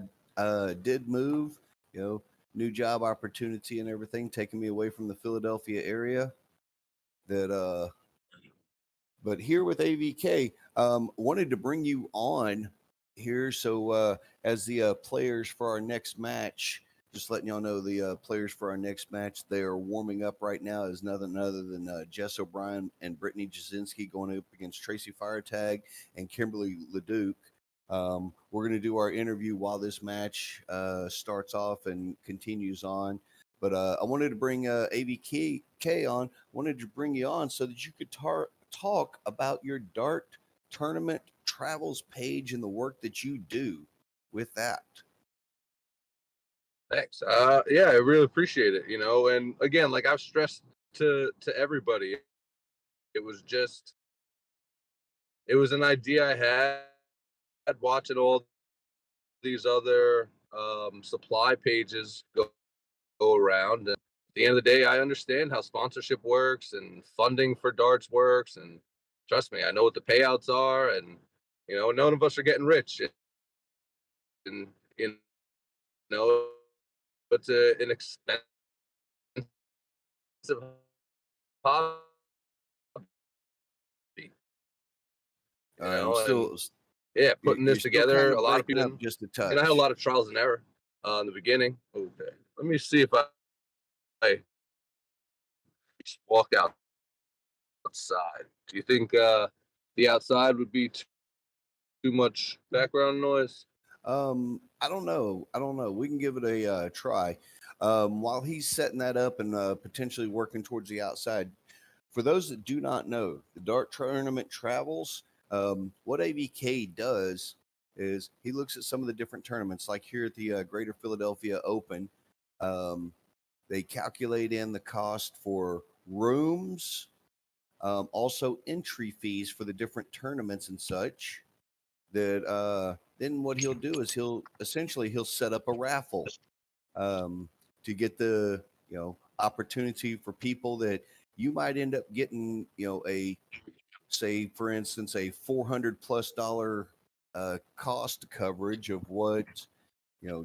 S1: did move. You know, new job opportunity and everything, taking me away from the Philadelphia area. But here with AVK, wanted to bring you on here. So as the players for our next match, just letting y'all know the players for our next match, they are warming up right now is nothing other than Jess O'Brien and Brittany Jasinski going up against Tracy Firetag and Kimberly Leduc. We're going to do our interview while this match starts off and continues on. But I wanted to bring AVK on. Wanted to bring you on so that you could talk about your dart tournament travels page and the work that you do with that.
S2: Thanks. Yeah, I really appreciate it. And again, like I've stressed to everybody, it was an idea I had watching all these other supply pages go around. And at the end of the day, I understand how sponsorship works and funding for darts works. And trust me, I know what the payouts are. And, none of us are getting rich. And, it's an expensive hobby.
S1: You still,
S2: And yeah, putting
S1: you're
S2: this
S1: still kind
S2: together, a
S1: of
S2: lot of
S1: breaking
S2: people,
S1: up just a
S2: and I had a
S1: touch.
S2: lot of trials and error in the beginning. Okay, let me see if I walk outside. Do you think the outside would be too much background noise?
S1: I don't know. We can give it a try. While he's setting that up and potentially working towards the outside, for those that do not know, the dart tournament travels. What AVK does is he looks at some of the different tournaments, like here at the Greater Philadelphia Open. They calculate in the cost for rooms, also entry fees for the different tournaments and such. Then what he'll do is he'll set up a raffle to get the opportunity for people that you might end up getting a, say for instance, a $400+ cost coverage of what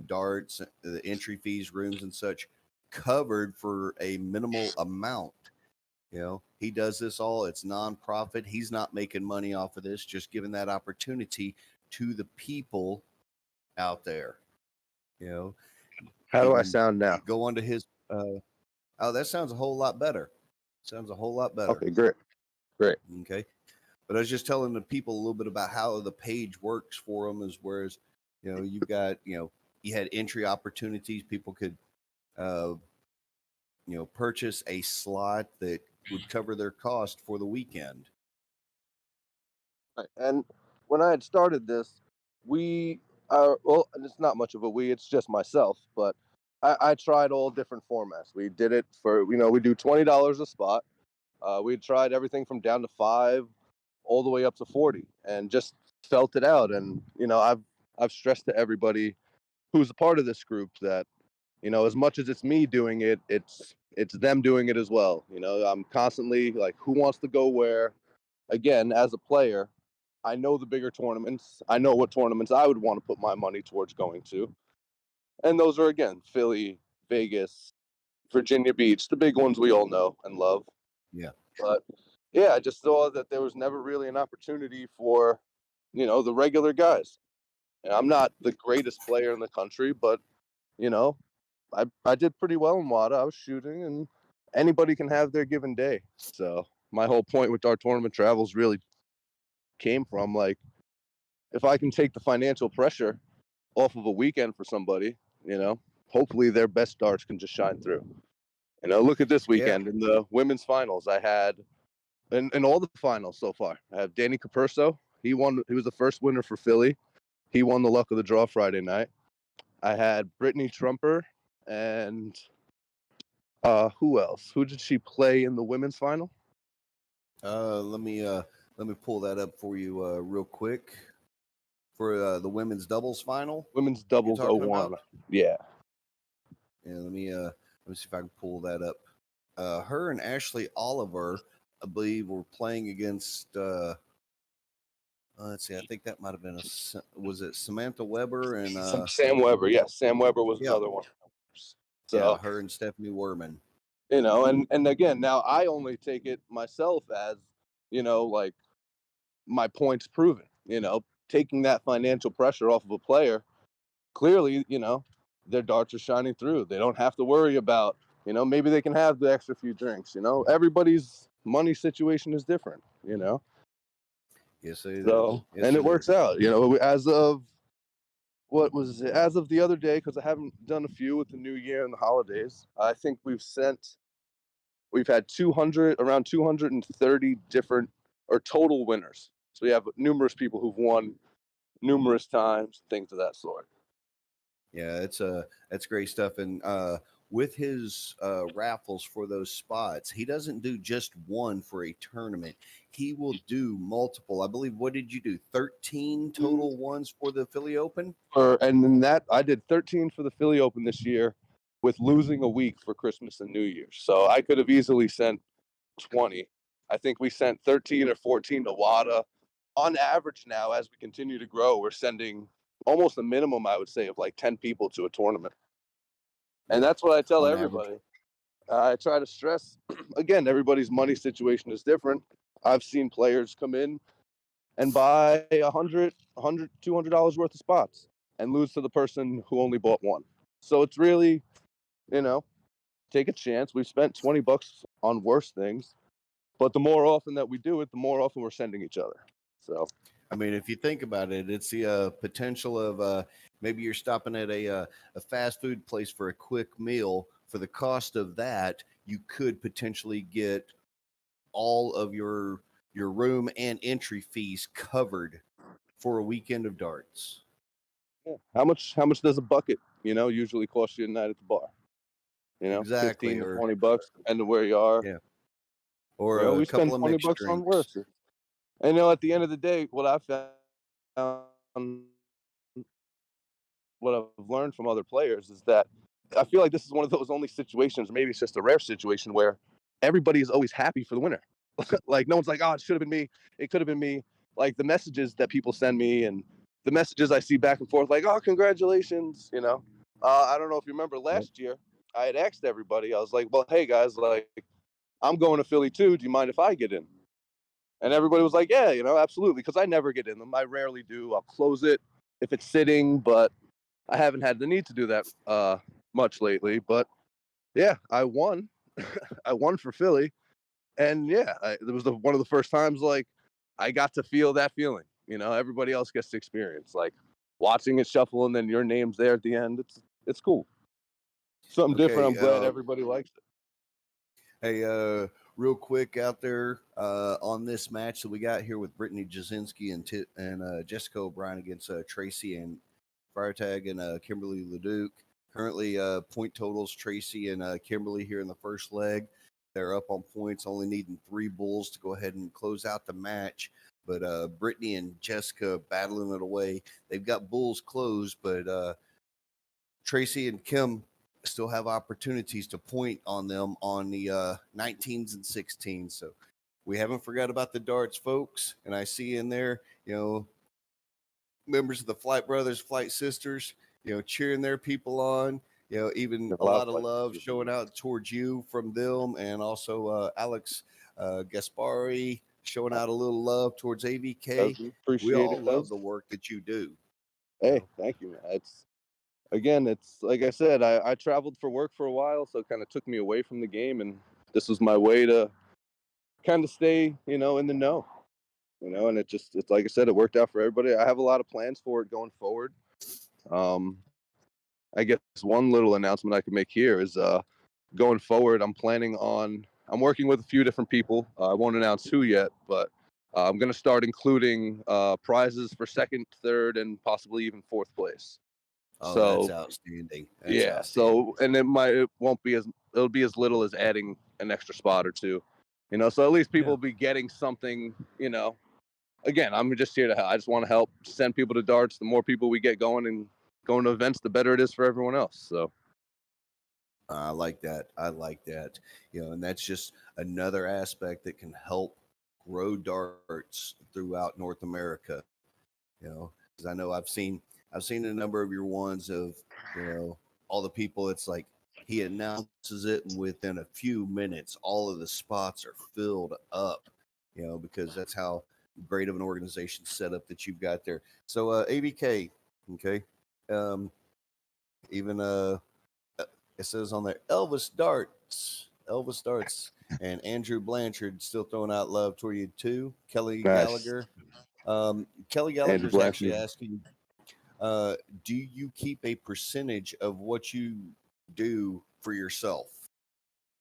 S1: darts, the entry fees, rooms and such covered for a minimal amount. He does this all. It's nonprofit. He's not making money off of this, just giving that opportunity to the people out there.
S2: How do I sound now?
S1: Go onto his. Oh, that sounds a whole lot better. Sounds a whole lot better.
S2: Okay, great.
S1: Okay, but I was just telling the people a little bit about how the page works for them. As whereas, you've got you had entry opportunities. People could, purchase a slot that would cover their cost for the weekend.
S3: And when I had started this, we well, it's not much of a we, it's just myself, but I tried all different formats. We did it for, we do $20 a spot. We tried everything from down to 5 all the way up to 40 and just felt it out. And, I've stressed to everybody who's a part of this group that, as much as it's me doing it, it's them doing it as well. I'm constantly like, who wants to go where? Again, as a player, I know the bigger tournaments. I know what tournaments I would want to put my money towards going to. And those are, again, Philly, Vegas, Virginia Beach, the big ones we all know and love.
S1: Yeah.
S3: But yeah, I just saw that there was never really an opportunity for the regular guys. And I'm not the greatest player in the country, but I did pretty well in WADA. I was shooting, and anybody can have their given day. So my whole point with our tournament travels really came from, like, if I can take the financial pressure off of a weekend for somebody, hopefully their best darts can just shine through. Look at this weekend in the women's finals. I had in all the finals so far, I have Danny Capurso. He won. He was the first winner for Philly. He won the luck of the draw Friday night. I had Brittany Trumper and who else? Who did she play in the women's final?
S1: Let me pull that up for you real quick for the women's doubles final.
S3: Women's doubles 01. Yeah.
S1: Yeah, let me see if I can pull that up. Her and Ashley Oliver, I believe, were playing against let's see, I think that might have been was it Samantha Weber and
S3: Sam Weber? Yes, Sam Weber was another one.
S1: So her and Stephanie Werman.
S3: And again, now I only take it myself as, like, my points proven, taking that financial pressure off of a player. Clearly, their darts are shining through. They don't have to worry about, maybe they can have the extra few drinks. Everybody's money situation is different,
S1: Yes, it
S3: so,
S1: is.
S3: And it works out, as of as of the other day, because I haven't done a few with the new year and the holidays. I think we've had around 230 different or total winners. So we have numerous people who've won numerous times, things of that sort.
S1: Yeah, that's great stuff. And with his raffles for those spots, he doesn't do just one for a tournament. He will do multiple. I believe. What did you do? 13 total ones for the Philly Open?
S3: And then that I did 13 for the Philly Open this year, with losing a week for Christmas and New Year's. So I could have easily sent 20. I think we sent 13 or 14 to WADA. On average now, as we continue to grow, we're sending almost a minimum, I would say, of like 10 people to a tournament. And that's what I tell everybody. I try to stress, again, everybody's money situation is different. I've seen players come in and buy $100, $200 worth of spots and lose to the person who only bought one. So it's really, take a chance. We've spent $20 on worse things, but the more often that we do it, the more often we're sending each other. So,
S1: I mean, if you think about it, it's the potential of maybe you're stopping at a fast food place for a quick meal. For the cost of that, you could potentially get all of your room and entry fees covered for a weekend of darts.
S3: Yeah. How much does a bucket, usually cost you a night at the bar?
S1: Exactly,
S3: 15 to $20, depending on where you are.
S1: Yeah. Or
S3: we
S1: couple
S3: spend
S1: of
S3: $20
S1: mixed
S3: on
S1: drinks.
S3: worse. And at the end of the day, what I found, what I've learned from other players is that I feel like this is one of those only situations, maybe it's just a rare situation, where everybody is always happy for the winner. Like, no one's like, oh, it should have been me. It could have been me. Like, the messages that people send me and the messages I see back and forth, like, oh, congratulations. I don't know if you remember last year, I had asked everybody, I was like, well, hey guys, like, I'm going to Philly too. Do you mind if I get in? And everybody was like, yeah, absolutely. Because I never get in them. I rarely do. I'll close it if it's sitting, but I haven't had the need to do that much lately. But yeah, I won. I won for Philly. And yeah, it was one of the first times, like, I got to feel that feeling. Everybody else gets to experience, like, watching it shuffle and then your name's there at the end. It's cool. Something different. I'm glad everybody likes it.
S1: Hey, real quick out there on this match that we got here with Brittany Jasinski and Jessica O'Brien against Tracy and Freitag and Kimberly Leduc. Currently, point totals, Tracy and Kimberly here in the first leg. They're up on points, only needing 3 bulls to go ahead and close out the match. But Brittany and Jessica battling it away. They've got bulls closed, but Tracy and Kim still have opportunities to point on them on the 19s and 16s. So we haven't forgot about the darts, folks. And I see in there, members of the Flight Brothers, Flight Sisters, cheering their people on. Even a lot of love showing out towards you from them, and also Alex Gaspari, showing out a little love towards AVK. We
S3: Appreciate
S1: all
S3: it,
S1: love
S3: Buzz.
S1: the work that you do.
S3: Hey, thank you, man. It's like I said, I traveled for work for a while, so it kind of took me away from the game, and this was my way to kind of stay, in the know, and it's like I said, it worked out for everybody. I have a lot of plans for it going forward. I guess one little announcement I can make here is going forward, I'm working with a few different people. I won't announce who yet, but I'm going to start including prizes for second, third, and possibly even fourth place.
S1: Oh,
S3: So
S1: that's outstanding. That's
S3: yeah,
S1: outstanding.
S3: so and it'll be as little as adding an extra spot or two, so at least people will be getting something, again, I'm just here to help. I just want to help send people to darts. The more people we get going and going to events, the better it is for everyone else. So
S1: I like that. I like that. And that's just another aspect that can help grow darts throughout North America. Because I know I've seen a number of your ones of, all the people. It's like he announces it, and within a few minutes, all of the spots are filled up. Because that's how great of an organization setup that you've got there. So ABK, okay, even it says on there Elvis Darts, and Andrew Blanchard still throwing out love toward you too. Kelly
S3: nice.
S1: Gallagher. Kelly
S3: Andrew
S1: Gallagher's actually
S3: Blanchard.
S1: asking, do you keep a percentage of what you do for yourself?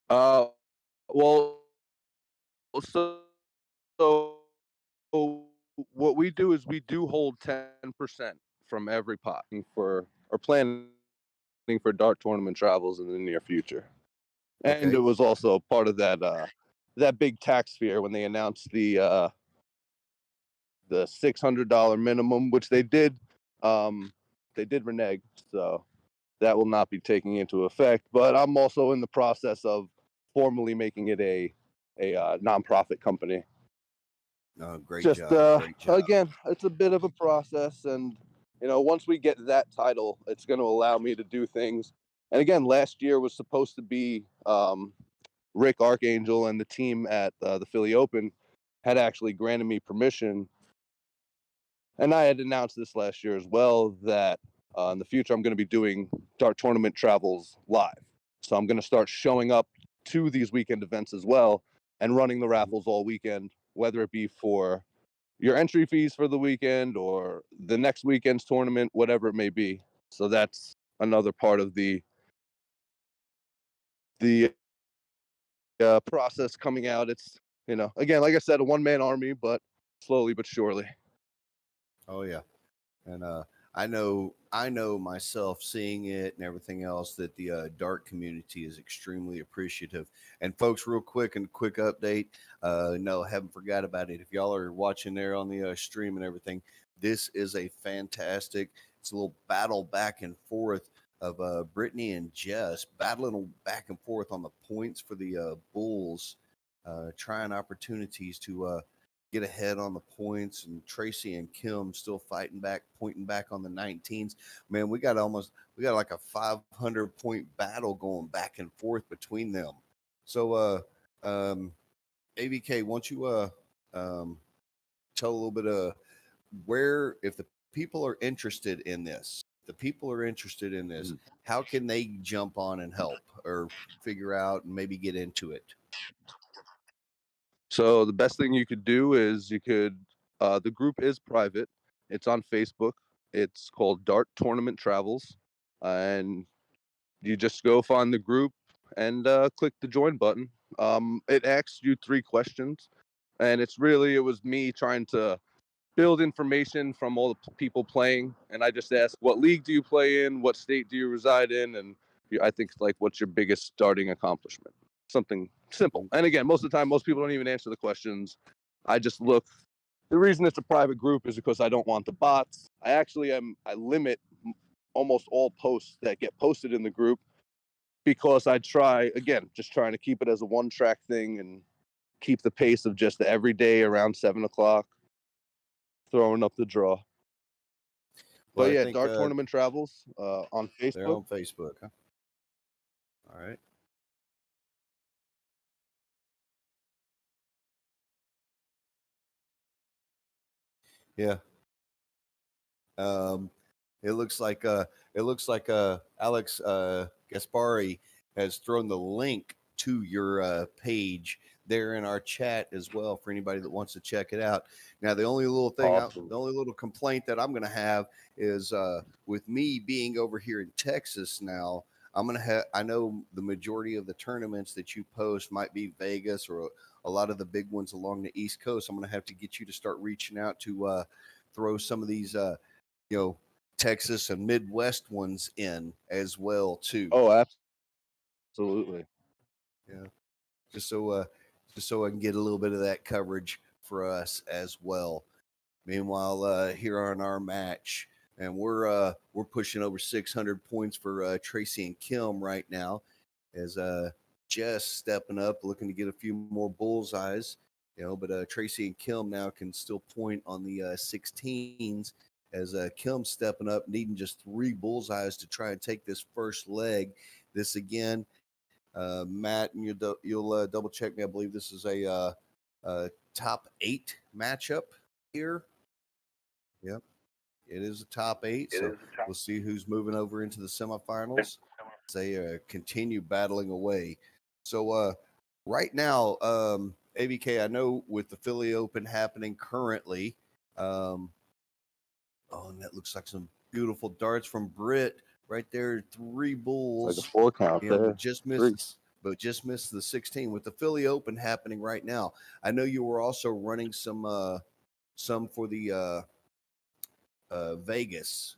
S3: Well, so what we do is we do hold 10% from every pot for or planning for dart tournament travels in the near future. And
S1: Okay.
S3: it was also part of that big tax fear when they announced the $600 minimum, which they did renege. So that will not be taking into effect. But I'm also in the process of formally making it a nonprofit company.
S1: Great
S3: Just
S1: job. Great job.
S3: again, it's a bit of a process, and once we get that title, it's going to allow me to do things. And again, last year was supposed to be Rick Archangel and the team at the Philly Open had actually granted me permission, and I had announced this last year as well that in the future I'm going to be doing dart tournament travels live. So I'm going to start showing up to these weekend events as well and running the raffles all weekend, whether it be for your entry fees for the weekend or the next weekend's tournament, whatever it may be. So that's another part of the process coming out. It's again, like I said, a one-man army, but slowly but surely.
S1: Oh yeah, and I know myself seeing it and everything else that the dart community is extremely appreciative. And folks, real quick update. No, haven't forgot about it. If y'all are watching there on the stream and everything, this is a fantastic. It's a little battle back and forth of Brittany and Jess battling back and forth on the points for the Bulls, trying opportunities to get ahead on the points, and Tracy and Kim still fighting back, pointing back on the 19s. Man, we got like a 500 point battle going back and forth between them. So, AVK, won't you tell a little bit of where, if the people are interested in this, how can they jump on and help or figure out and maybe get into it?
S3: So the best thing you could do is the group is private. It's on Facebook. It's called Dart Tournament Travels, and you just go find the group and click the join button. It asks you 3 questions, and it was me trying to build information from all the people playing, and I just asked, what league do you play in, what state do you reside in, and I think like, what's your biggest starting accomplishment? Something simple. And again, most of the time, most people don't even answer the questions. I just look. The reason it's a private group is because I don't want the bots. I limit almost all posts that get posted in the group, because I just trying to keep it as a one-track thing and keep the pace of just the everyday around 7:00 throwing up the draw.
S1: Well,
S3: But
S1: I
S3: yeah,
S1: think
S3: Dart Tournament Travels on Facebook.
S1: they're on Facebook. Huh? All right. Yeah. Um, it looks like Alex Gaspari has thrown the link to your page there in our chat as well for anybody that wants to check it out. Now, the only little thing,
S3: Awesome.
S1: the only little complaint that I'm going to have is with me being over here in Texas now. I'm going to have, I know the majority of the tournaments that you post might be Vegas or a lot of the big ones along the East Coast. I'm going to have to get you to start reaching out to throw some of these, Texas and Midwest ones in as well too.
S3: Oh, absolutely.
S1: Yeah, just so I can get a little bit of that coverage for us as well. Meanwhile, here on our match, and we're pushing over 600 points for Tracy and Kim right now, as Jess stepping up, looking to get a few more bullseyes. But Tracy and Kim now can still point on the 16s, as Kim stepping up, needing just 3 bullseyes to try and take this first leg. This again, Matt, and you'll double check me. I believe this is a top 8 matchup here. Yep, it is a top 8. So we'll see who's moving over into the semifinals. They continue battling away. So right now, ABK, I know with the Philly Open happening currently, and that looks like some beautiful darts from Britt right there. 3 bulls.
S3: Like a 4 count there.
S1: But just missed the 16 with the Philly Open happening right now. I know you were also running some for the Vegas.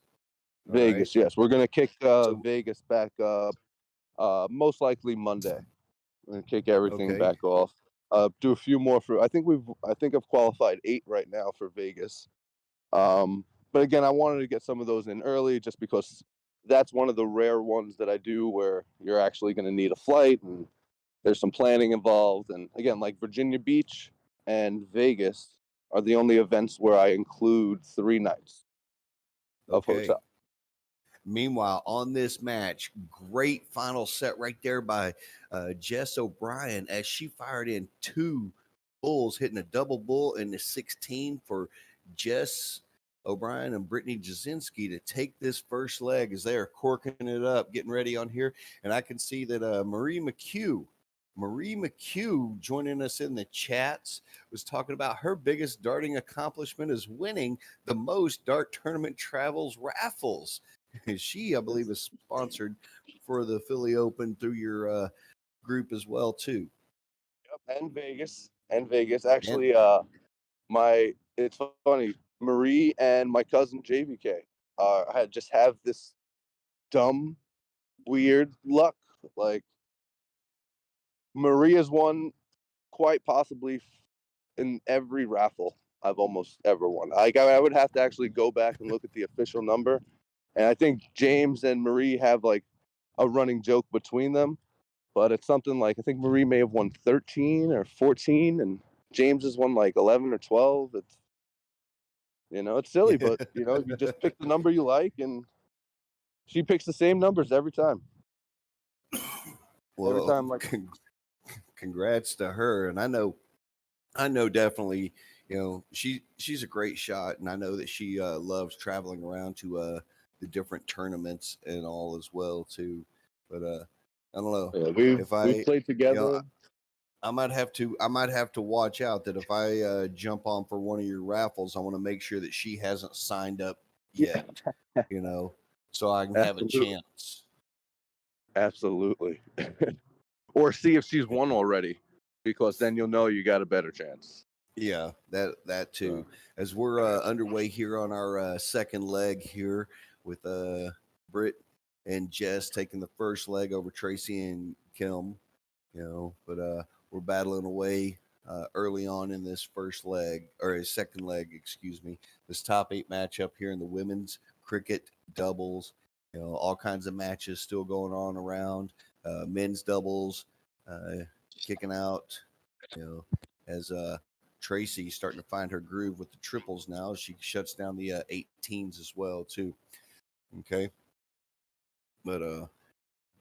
S3: Vegas, yes. We're gonna kick Vegas back up. Most likely Monday. We're gonna kick everything back off. Do a few more for. I think I've qualified 8 right now for Vegas. But again, I wanted to get some of those in early, just because that's one of the rare ones that I do where you're actually going to need a flight and there's some planning involved. And again, like Virginia Beach and Vegas are the only events where I include 3 nights of hotel.
S1: Meanwhile, on this match, great final set right there by Jess O'Brien, as she fired in 2 bulls, hitting a double bull in the 16 for Jess O'Brien and Brittany Jasinski to take this first leg, as they are corking it up, getting ready on here. And I can see that Marie McHugh joining us in the chats was talking about her biggest darting accomplishment is winning the most dart tournament travels raffles. She, I believe, is sponsored for the Philly Open through your group as well too.
S3: Yep, and Vegas. Actually, it's funny. Marie and my cousin JVK have this dumb, weird luck. Like, Marie has won quite possibly in every raffle I've almost ever won. Like, I would have to actually go back and look at the official number, and I think James and Marie have like a running joke between them, but it's something like, I think Marie may have won 13 or 14, and James has won like 11 or 12. It's silly, but you just pick the number you like, and she picks the same numbers every time.
S1: Well,
S3: every time, like,
S1: congrats to her. And I know definitely, she's a great shot, and I know that she loves traveling around to the different tournaments and all as well too. But I don't know.
S3: Yeah, we played together.
S1: I might have to watch out that if I jump on for one of your raffles, I want to make sure that she hasn't signed up yet, so I can have a chance.
S3: Absolutely. Or see if she's won already, because then you'll know you got a better chance.
S1: Yeah, that too. As we're underway here on our second leg here with Britt and Jess taking the first leg over Tracy and Kim, but we're battling away early on in this first leg, or second leg, excuse me. This top 8 matchup here in the women's cricket doubles, all kinds of matches still going on around. Men's doubles kicking out, as Tracy starting to find her groove with the triples now. She shuts down the 18s as well too. Okay, but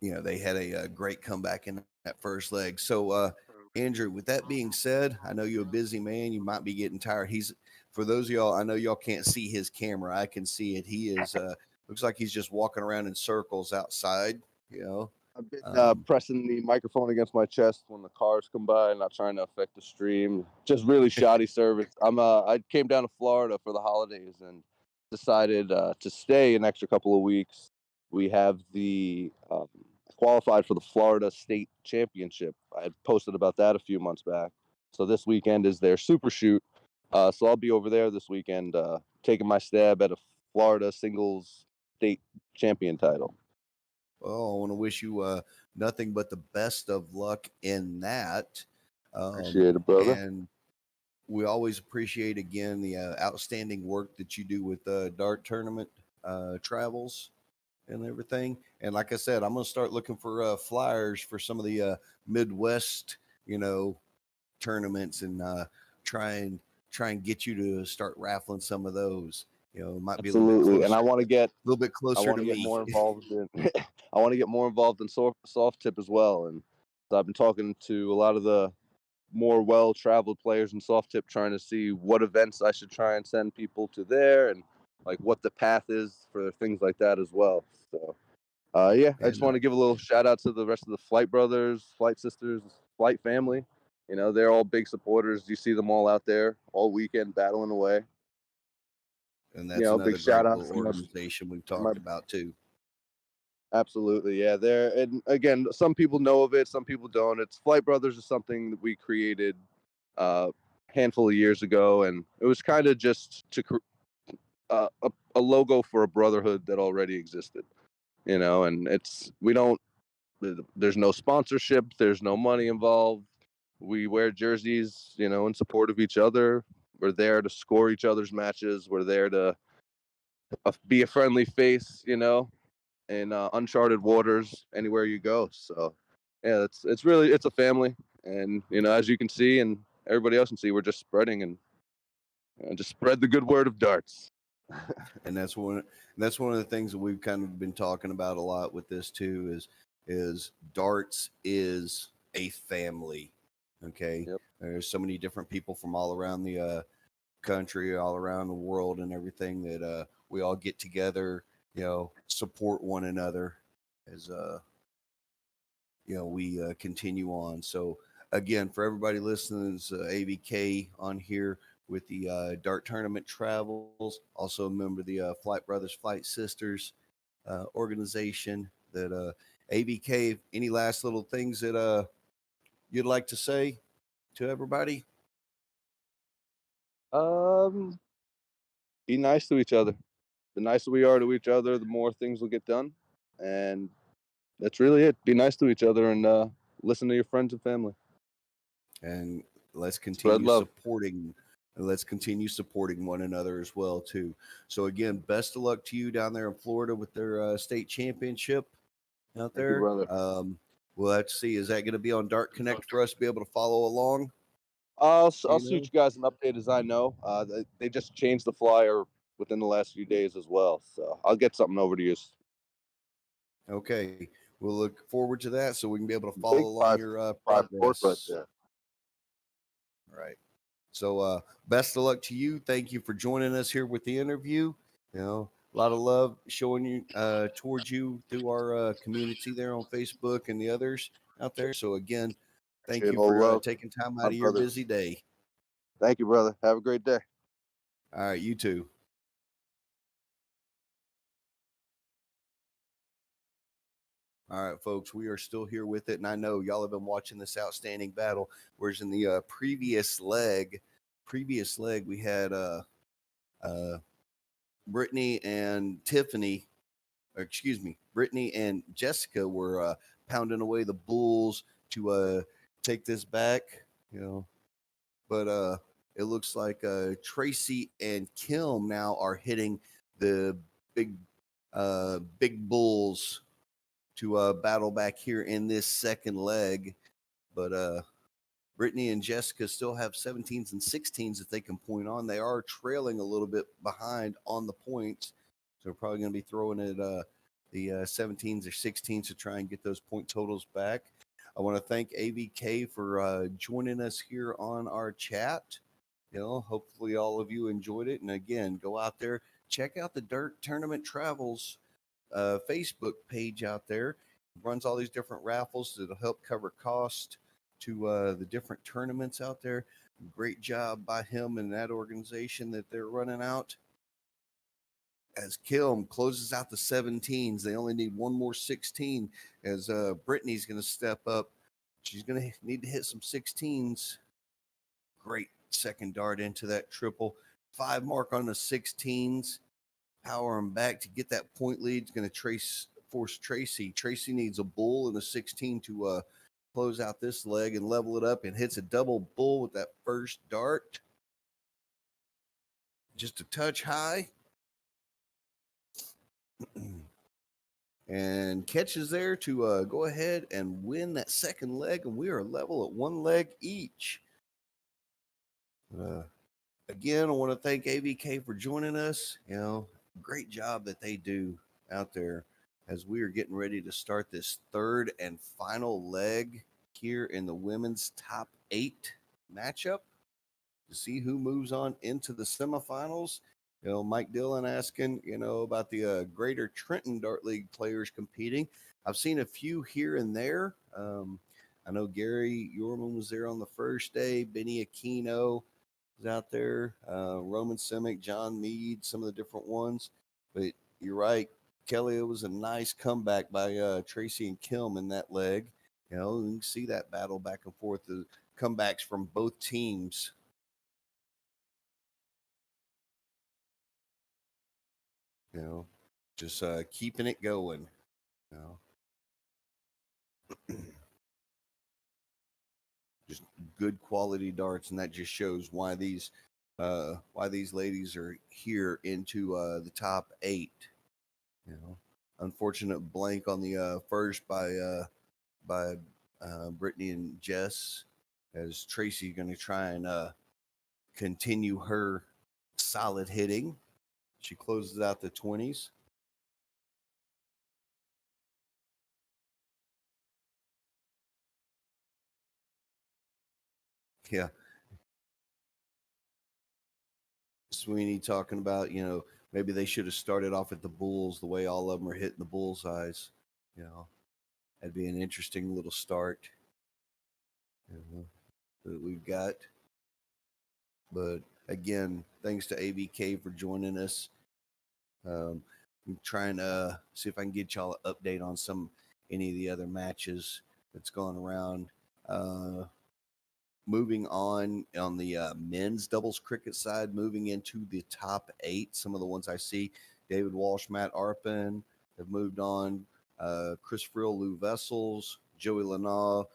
S1: they had a great comeback in that first leg. So Andrew, with that being said, I know you're a busy man. You might be getting tired. He's for those of y'all. I know y'all can't see his camera. I can see it. He is looks like he's just walking around in circles outside. You know,
S3: I've been pressing the microphone against my chest when the cars come by, not trying to affect the stream. Just really shoddy service. I came down to Florida for the holidays and decided to stay an extra couple of weeks. We have the qualified for the Florida State Championship. I had posted about that a few months back. So this weekend is their super shoot. So I'll be over there this weekend, taking my stab at a Florida singles state champion title.
S1: well, I want to wish you nothing but the best of luck in that.
S3: Appreciate it, brother.
S1: And we always appreciate again the outstanding work that you do with dart tournament travels and everything. And like I said, I'm going to start looking for flyers for some of the Midwest, tournaments and try and get you to start raffling some of those. It might be a little bit
S3: Absolutely,
S1: closer,
S3: and I want to get
S1: a little bit closer to
S3: get
S1: me.
S3: more involved in. I want to get more involved in soft tip as well, and so I've been talking to a lot of the more well-traveled players in soft tip, trying to see what events I should try and send people to there, and like what the path is for things like that as well. So, yeah, I just want to give a little shout out to the rest of the Flight Brothers, Flight Sisters, Flight family. They're all big supporters. You see them all out there all weekend battling away.
S1: And that's another
S3: big
S1: great
S3: shout out
S1: little
S3: to
S1: organization we've talked about too.
S3: Absolutely, yeah. And again, some people know of it, some people don't. It's Flight Brothers is something that we created a handful of years ago, and it was kind of just to a logo for a brotherhood that already existed. And there's no sponsorship, there's no money involved. We wear jerseys, in support of each other. We're there to score each other's matches. We're there to be a friendly face, in uncharted waters anywhere you go. So, yeah, it's a family, and as you can see, and everybody else can see, we're just spreading and just spread the good word of darts.
S1: And that's one of the things that we've kind of been talking about a lot with this too is darts is a family. Okay.
S3: Yep.
S1: There's so many different people from all around the country, all around the world and everything that we all get together, support one another as we continue on. So again, for everybody listening, it's AVK on here with the dart tournament travels. Also a member of the Flight Brothers, Flight Sisters organization. That AVK. Any last little things that you'd like to say to everybody?
S3: Be nice to each other. The nicer we are to each other, the more things will get done, and that's really it. Be nice to each other and listen to your friends and family.
S1: And let's continue
S3: love.
S1: supporting. Let's continue supporting one another as well too. So again, best of luck to you down there in Florida with their state championship out there.
S3: Thank you, brother.
S1: We'll have to see. Is that going to be on Dart Connect for us to be able to follow along?
S3: I'll shoot you guys an update as I know. They just changed the flyer within the last few days as well, so I'll get something over to you.
S1: Okay, we'll look forward to that so we can be able to follow along your progress. All right. So best of luck to you. Thank you for joining us here with the interview. A lot of love showing you towards you through our community there on Facebook and the others out there. So again, thank you for taking time out of your busy day.
S3: Thank you, brother. Have a great day.
S1: All right, you too. All right, folks, we are still here with it. And I know y'all have been watching this outstanding battle. Whereas in the previous leg, we had Brittany and Tiffany, or excuse me, Brittany and Jessica were pounding away the bulls to take this back, but it looks like Tracy and Kim now are hitting the big bulls to battle back here in this second leg. But Brittany and Jessica still have 17s and 16s that they can point on. They are trailing a little bit behind on the points. So we're probably going to be throwing it the 17s or 16s to try and get those point totals back. I want to thank AVK for joining us here on our chat. Hopefully all of you enjoyed it. And again, go out there, check out the Dirt Tournament Travels Facebook page out there. It runs all these different raffles that'll help cover cost to the different tournaments out there. Great job by him and that organization that they're running out. As Kilm closes out the 17s, they only need one more 16 as Brittany's going to step up. She's going to need to hit some 16s. Great second dart into that triple. 5 mark on the 16s. Power him back to get that point lead. It's going to force Tracy. Tracy needs a bull and a 16 to close out this leg and level it up, and hits a double bull with that first dart. Just a touch high. And catches there to go ahead and win that second leg, and we are level at 1 leg each. Again, I want to thank AVK for joining us. Great job that they do out there as we are getting ready to start this third and final leg here in the women's top 8 matchup to see who moves on into the semifinals. Mike Dillon asking, about the Greater Trenton Dart League players competing. I've seen a few here and there. I know Gary Yorman was there on the first day. Benny Aquino was out there. Roman Simic, John Mead, some of the different ones. But you're right, Kelly, it was a nice comeback by Tracy and Kilm in that leg. You can see that battle back and forth, the comebacks from both teams. Just keeping it going. Just good quality darts, and that just shows why these ladies are here into the top 8. Unfortunate blank on the first by Brittany and Jess, as Tracy going to try and continue her solid hitting. She closes out the 20s. Yeah. Sweeney talking about, maybe they should have started off at the bulls the way all of them are hitting the bullseyes. That'd be an interesting little start that we've got. But again, thanks to AVK for joining us. I'm trying to see if I can get y'all an update on any of the other matches that's going around. Moving on the men's doubles cricket side, moving into the top 8. Some of the ones I see: David Walsh, Matt Arpin have moved on. Chris Frill, Lou Vessels, Joey Lanau,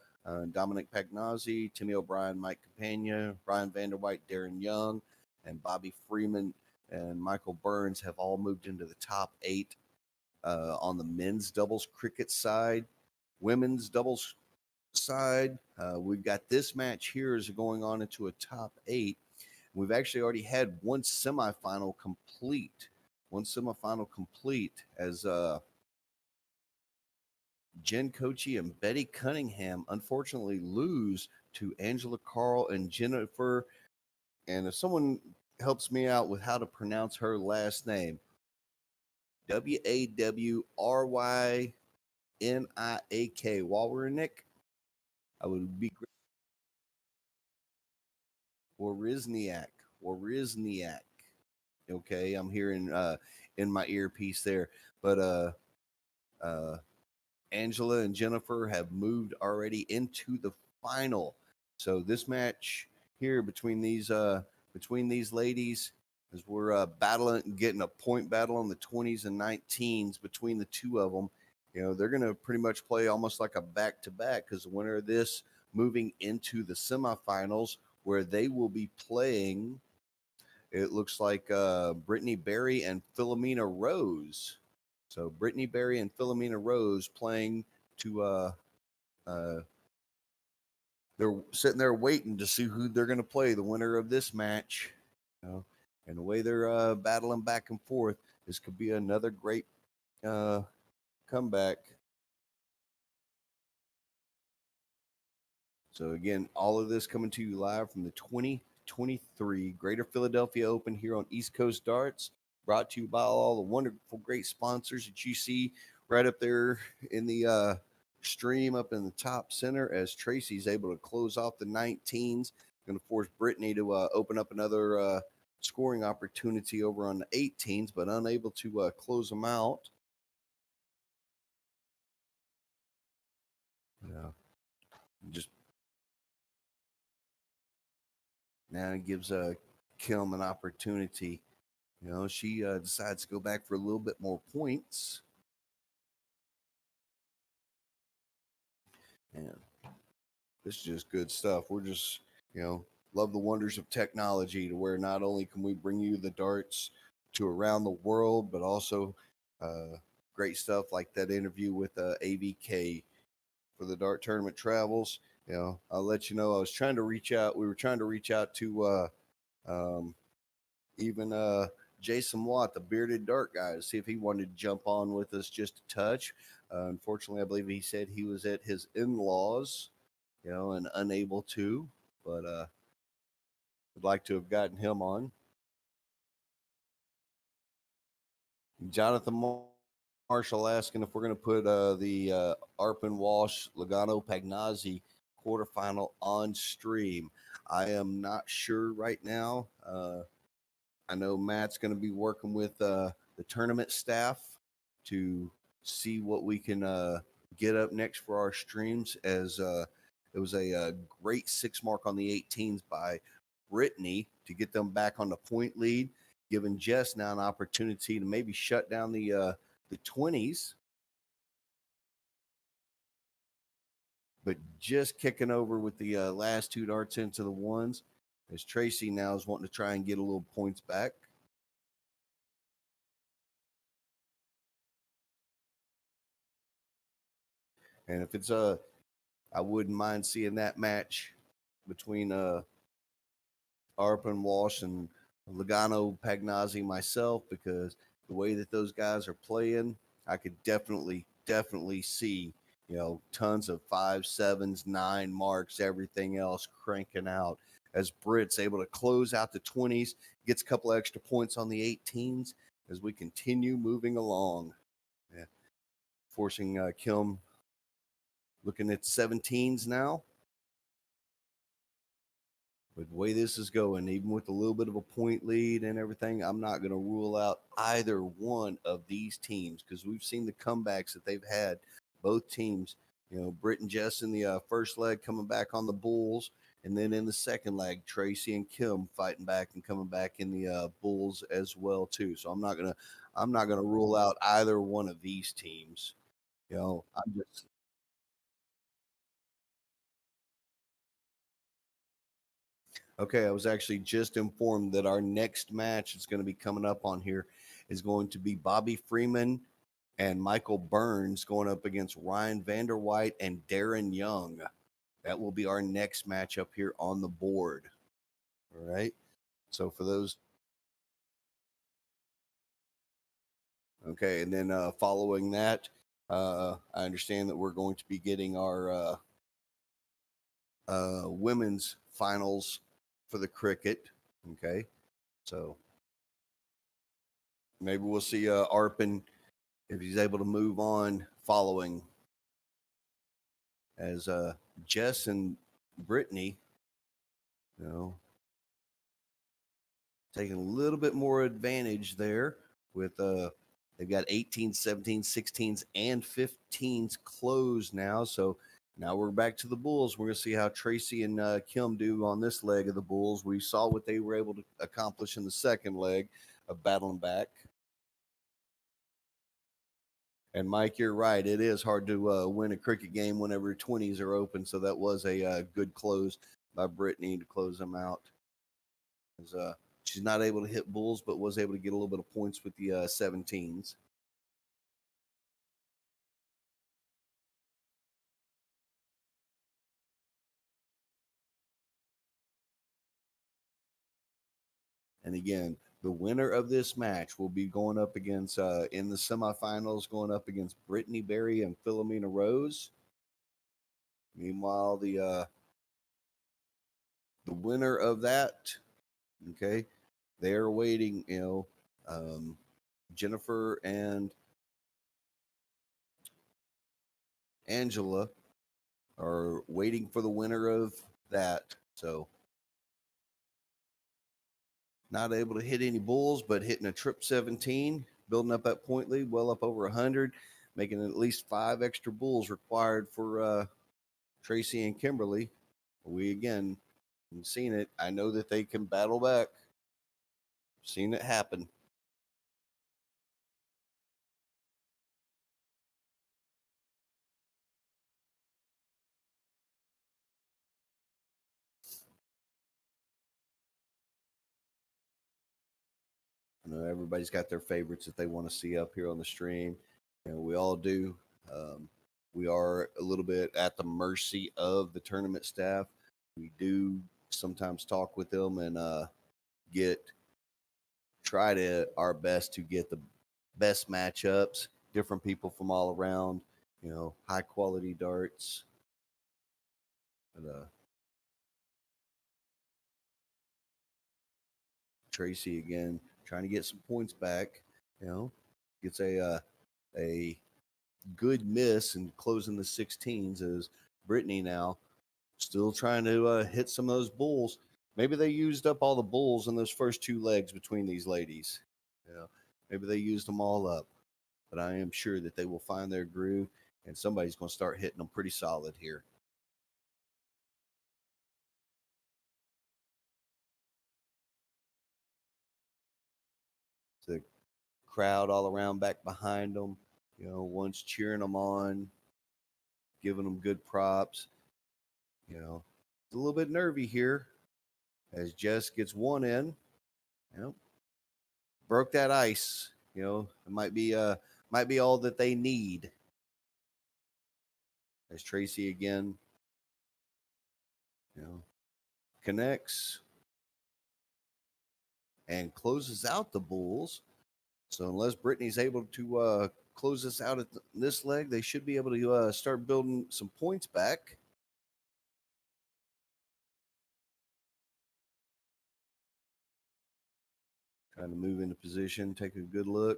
S1: Dominic Pagnazzi, Timmy O'Brien, Mike Campagna, Ryan Vanderwhite, Darren Young, and Bobby Freeman and Michael Burns have all moved into the top 8 on the men's doubles cricket side. Women's doubles side, we've got this match here is going on into a top 8. We've actually already had one semifinal complete as Jen Kochi and Betty Cunningham unfortunately lose to Angela Carl and Jennifer. And if someone helps me out with how to pronounce her last name, Wawryniak, Wawryniak, I would be great. Wawryniak. Okay, I'm hearing in my earpiece there. But Angela and Jennifer have moved already into the final. So this match here between these ladies, as we're battling and getting a point battle on the 20s and 19s between the two of them, they're going to pretty much play almost like a back-to-back, because the winner of this moving into the semifinals, where they will be playing, it looks like Brittany Berry and Philomena Rose. So Brittany Berry and Philomena Rose playing to they're sitting there waiting to see who they're going to play, the winner of this match. And the way they're battling back and forth, this could be another great comeback. So again, all of this coming to you live from the 2023 Greater Philadelphia Open here on East Coast Darts, brought to you by all the wonderful, great sponsors that you see right up there in the stream up in the top center as Tracy's able to close off the 19s. Going to force Brittany to open up another scoring opportunity over on the 18s, but unable to close them out. Yeah. Just now it gives Kim an opportunity. You know, she decides to go back for a little bit more points. And this is just good stuff. We're just, love the wonders of technology to where not only can we bring you the darts to around the world, but also great stuff like that interview with AVK for the Dart Tournament Travels. I'll let you know, I was trying to reach out. We were trying to reach out to even Jason Watt, the bearded dart guy, to see if he wanted to jump on with us just a touch. Unfortunately, I believe he said he was at his in-laws, and unable to, but would like to have gotten him on. Jonathan Marshall asking if we're going to put the Arpin Walsh Logano Pagnazzi quarterfinal on stream. I am not sure right now. I know Matt's going to be working with the tournament staff to see what we can get up next for our streams, as it was a great 6 mark on the 18s by Brittany to get them back on the point lead, giving Jess now an opportunity to maybe shut down the 20s. But just kicking over with the last 2 darts into the ones, as Tracy now is wanting to try and get a little points back. And if it's I wouldn't mind seeing that match between Arpin Walsh and Logano Pagnazzi myself, because the way that those guys are playing, I could definitely see, tons of 5, 7s, 9 marks, everything else cranking out, as Britt's able to close out the 20s, gets a couple of extra points on the 18s as we continue moving along. Yeah. Forcing Kim looking at 17s now. But the way this is going, even with a little bit of a point lead and everything, I'm not going to rule out either one of these teams, because we've seen the comebacks that they've had. Both teams, Britt and Jess in the first leg coming back on the Bulls, and then in the second leg, Tracy and Kim fighting back and coming back in the Bulls as well too. So I'm not gonna rule out either one of these teams. I'm just. Okay, I was actually just informed that our next match that's going to be coming up on here is going to be Bobby Freeman and Michael Burns going up against Ryan Vanderwhite and Darren Young. That will be our next match up here on the board. All right. So for those. Okay, and then following that, I understand that we're going to be getting our women's finals for the cricket. Okay, so maybe we'll see Arpin if he's able to move on following, as Jess and Brittany, taking a little bit more advantage there with they've got 18s, 17s, 16s, and 15s closed now. So now we're back to the Bulls. We're going to see how Tracy and Kim do on this leg of the Bulls. We saw what they were able to accomplish in the second leg of battling back. And Mike, you're right. It is hard to win a cricket game whenever 20s are open. So that was a good close by Brittany to close them out. She's not able to hit Bulls, but was able to get a little bit of points with the 17s. And again, the winner of this match will be going up against, in the semifinals, going up against Brittany Berry and Philomena Rose. Meanwhile, the the winner of that, okay, they're waiting, Jennifer and Angela are waiting for the winner of that. So not able to hit any bulls, but hitting a trip 17, building up that point lead, well up over 100, making at least 5 extra bulls required for Tracy and Kimberly. We again seen it. I know that they can battle back. Seen it happen. I know everybody's got their favorites that they want to see up here on the stream. We all do. We are a little bit at the mercy of the tournament staff. We do sometimes talk with them and try to our best to get the best matchups, different people from all around, high quality darts. But Tracy again trying to get some points back, gets a good miss and closing the 16s as Brittany now still trying to hit some of those bulls. Maybe they used up all the bulls in those first 2 legs between these ladies. Maybe they used them all up, but I am sure that they will find their groove and somebody's going to start hitting them pretty solid here. The crowd all around back behind them, one's cheering them on, giving them good props. It's a little bit nervy here as Jess gets one in. Broke that ice. It might be all that they need. As Tracy again, connects and closes out the bulls. So unless Brittany's able to close this out at this leg, they should be able to start building some points back. Trying to move into position, take a good look.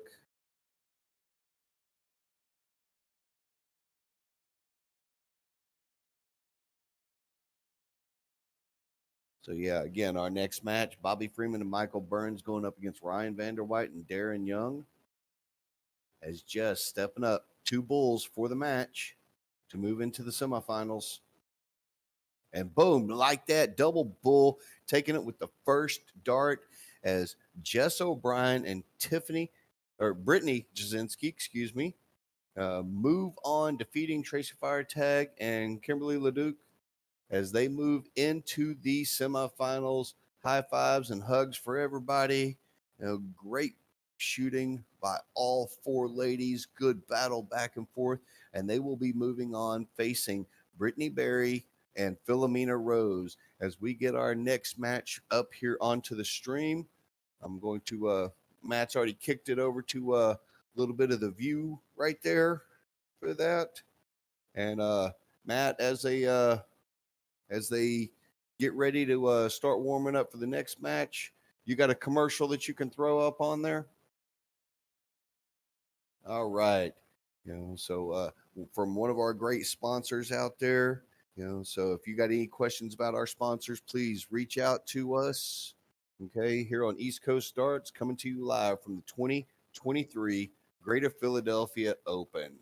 S1: So, yeah, again, our next match, Bobby Freeman and Michael Burns going up against Ryan Vanderwhite and Darren Young. As Jess stepping up 2 bulls for the match to move into the semifinals. And boom, like that, double bull, taking it with the first dart as Jess O'Brien and Brittany Jasinski, move on, defeating Tracy Firetag and Kimberly Leduc as they move into the semifinals. High fives and hugs for everybody. Great shooting by all 4 ladies. Good battle back and forth. And they will be moving on facing Brittany Berry and Philomena Rose as we get our next match up here onto the stream. I'm going to, Matt's already kicked it over to a little bit of the view right there for that. And Matt, as they get ready to start warming up for the next match, you got a commercial that you can throw up on there? All right. So from one of our great sponsors out there, so if you got any questions about our sponsors, please reach out to us. Okay, here on East Coast Darts, coming to you live from the 2023 Greater Philadelphia Open.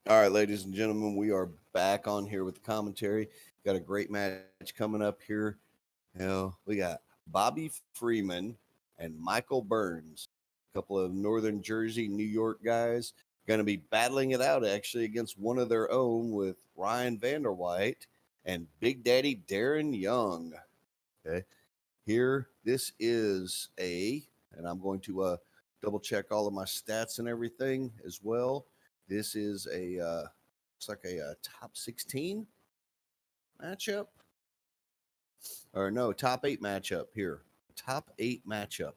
S1: All right, ladies and gentlemen, we are back on here with the commentary. Got a great match coming up here. We got Bobby Freeman and Michael Burns, a couple of Northern Jersey, New York guys, going to be battling it out actually against one of their own with Ryan Vanderwhite and Big Daddy Darren Young. Okay, here this is and I'm going to double check all of my stats and everything as well. This is looks like a top 16 matchup. Or no, top 8 matchup here. Top 8 matchup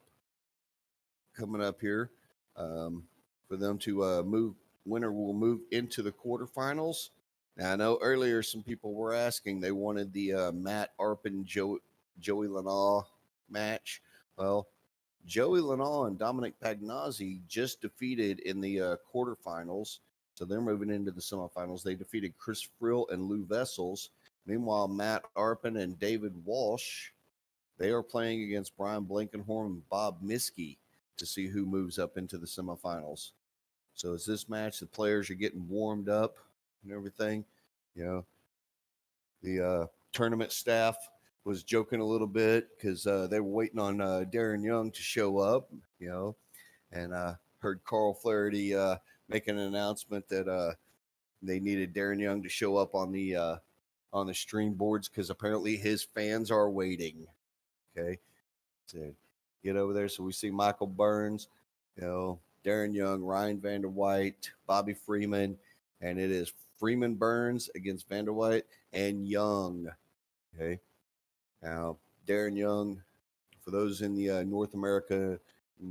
S1: coming up here for them to move. Winner will move into the quarterfinals. Now, I know earlier some people were asking, they wanted the Matt Arpin, Joey Lanau match. Well, Joey Lanau and Dominic Pagnozzi just defeated in the quarterfinals. So they're moving into the semifinals. They defeated Chris Frill and Lou Vessels. Meanwhile, Matt Arpin and David Walsh, they are playing against Brian Blankenhorn and Bob Miskey to see who moves up into the semifinals. So as this match, the players are getting warmed up and everything. The tournament staff was joking a little bit because they were waiting on Darren Young to show up, and heard Carl Flaherty make an announcement that they needed Darren Young to show up on the stream boards because apparently his fans are waiting. Okay, to get over there. So we see Michael Burns, Darren Young, Ryan Vanderwhite, Bobby Freeman, and it is Freeman Burns against Vanderwhite and Young. Okay. Now, Darren Young, for those in the North America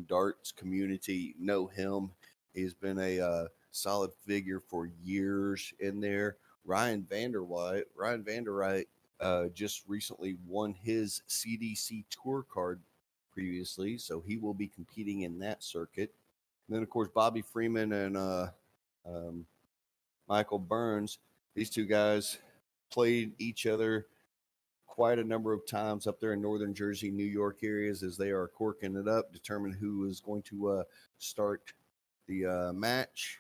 S1: darts community, know him. He's been a solid figure for years in there. Ryan Vanderwhite just recently won his CDC tour card previously, so he will be competing in that circuit. And then, of course, Bobby Freeman and Michael Burns, these two guys played each other quite a number of times up there in Northern Jersey, New York areas as they are corking it up, determine who is going to start the match,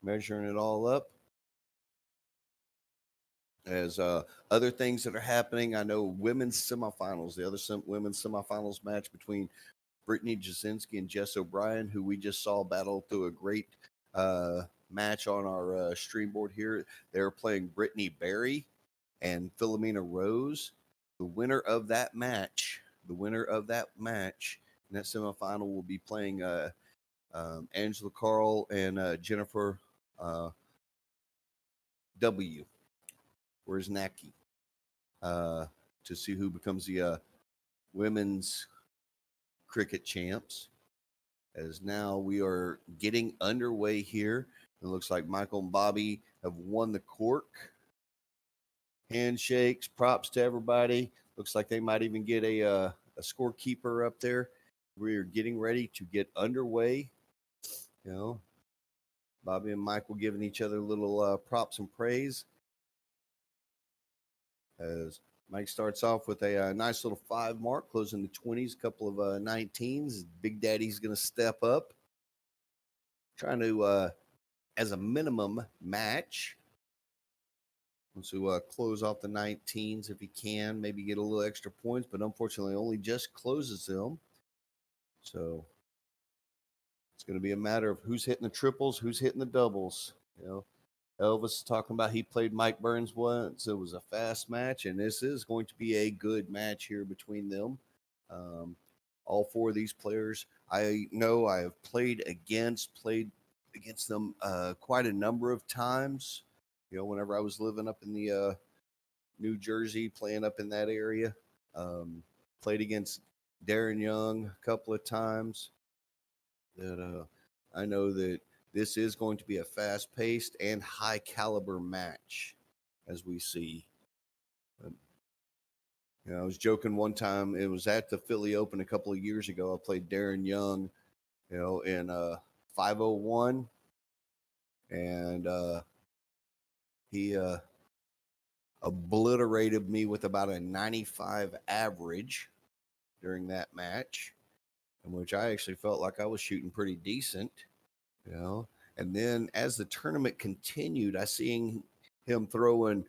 S1: measuring it all up. As other things that are happening, I know women's semifinals, the other women's semifinals match between Brittany Jasinski and Jess O'Brien, who we just saw battle through a great match on our stream board here. They're playing Brittany Berry and Philomena Rose. The winner of that match in that semifinal will be playing Angela Carl and Jennifer W. Where's Naki? To see who becomes the women's cricket champs. As now we are getting underway here. It looks like Michael and Bobby have won the cork. Handshakes, props to everybody. Looks like they might even get a scorekeeper up there. We are getting ready to get underway. Bobby and Michael giving each other little props and praise. As Mike starts off with a nice little 5 mark, closing the 20s, a couple of 19s. Big Daddy's going to step up. Trying to, as a minimum, match. Wants to close off the 19s if he can, maybe get a little extra points, but unfortunately only just closes them. So it's going to be a matter of who's hitting the triples, who's hitting the doubles. Elvis is talking about he played Mike Burns once. It was a fast match, and this is going to be a good match here between them. All 4 of these players, I know I have played against them quite a number of times. Whenever I was living up in the New Jersey, playing up in that area, played against Darren Young a couple of times. That I know that this is going to be a fast-paced and high-caliber match, as we see. I was joking one time. It was at the Philly Open a couple of years ago. I played Darren Young, in 501, and he obliterated me with about a 95 average during that match, in which I actually felt like I was shooting pretty decent. And then as the tournament continued, I seen him throwing,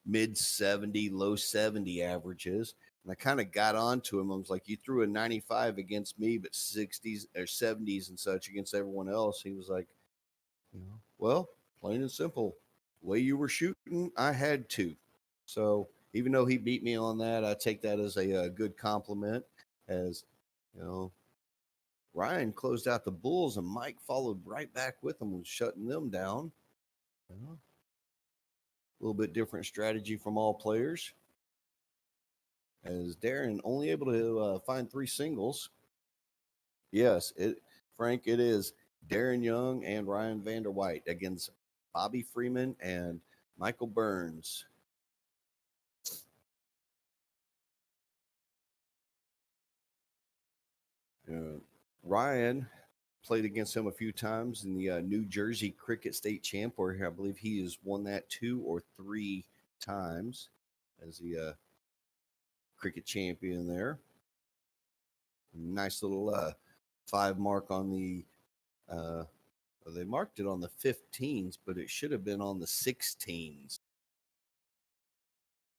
S1: mid 70, low 70 averages. And I kind of got onto him. I was like, you threw a 95 against me, but 60s or 70s and such against everyone else. He was like, well, plain and simple, the way you were shooting, I had to. So even though he beat me on that, I take that as a good compliment. As Ryan closed out the Bulls, and Mike followed right back with them and shutting them down. A little bit different strategy from all players. As Darren only able to find 3 singles. Yes, Frank, it is Darren Young and Ryan Vanderwhite against Bobby Freeman and Michael Burns. Ryan played against him a few times in the New Jersey Cricket State Champ, where I believe he has won that 2 or 3 times as the cricket champion there. Nice little 5 mark on the they marked it on the 15s, but it should have been on the 16s.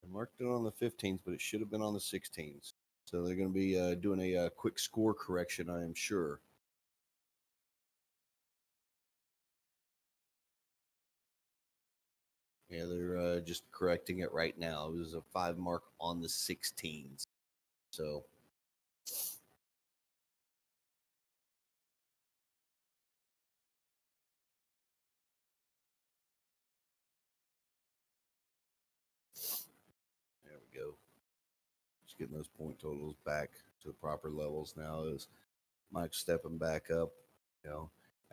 S1: They marked it on the 15s, but it should have been on the 16s. So they're going to be doing a quick score correction, I am sure. Yeah, they're just correcting it right now. It was a 5 mark on the 16s. So there we go. Just getting those point totals back to the proper levels now as Mike's stepping back up,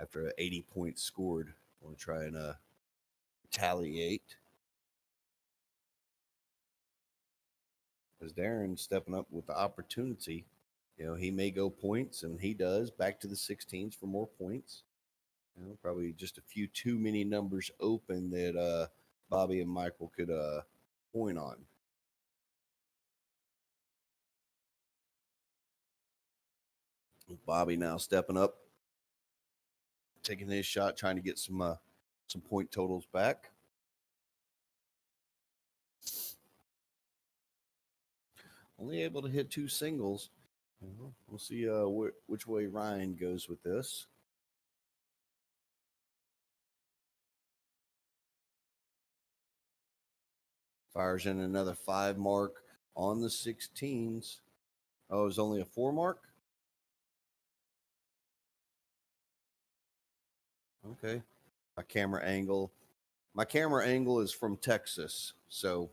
S1: after 80 points scored. I want to try and retaliate. As Darren stepping up with the opportunity, he may go points, and he does, back to the 16s for more points. Probably just a few too many numbers open that Bobby and Michael could point on. Bobby now stepping up, taking his shot, trying to get some point totals back. Only able to hit 2 singles. We'll see which way Ryan goes with this. Fires in another 5 mark on the 16s. Oh, it was only a 4 mark? Okay. My camera angle is from Texas. So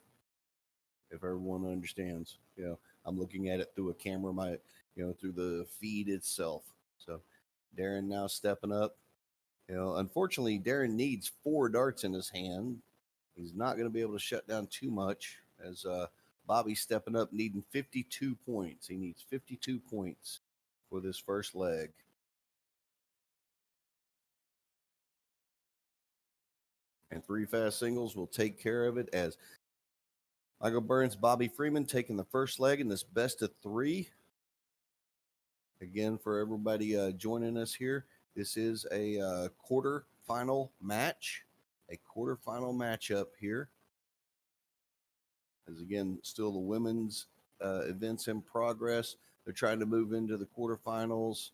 S1: if everyone understands, I'm looking at it through a camera, through the feed itself. So Darren now stepping up. Unfortunately, Darren needs 4 darts in his hand. He's not going to be able to shut down too much as Bobby's stepping up, needing 52 points. He needs 52 points for this first leg. And 3 fast singles will take care of it as Michael Burns, Bobby Freeman taking the first leg in this best of 3. Again, for everybody joining us here, this is a quarterfinal match, a quarterfinal matchup here. As again, still the women's events in progress. They're trying to move into the quarterfinals.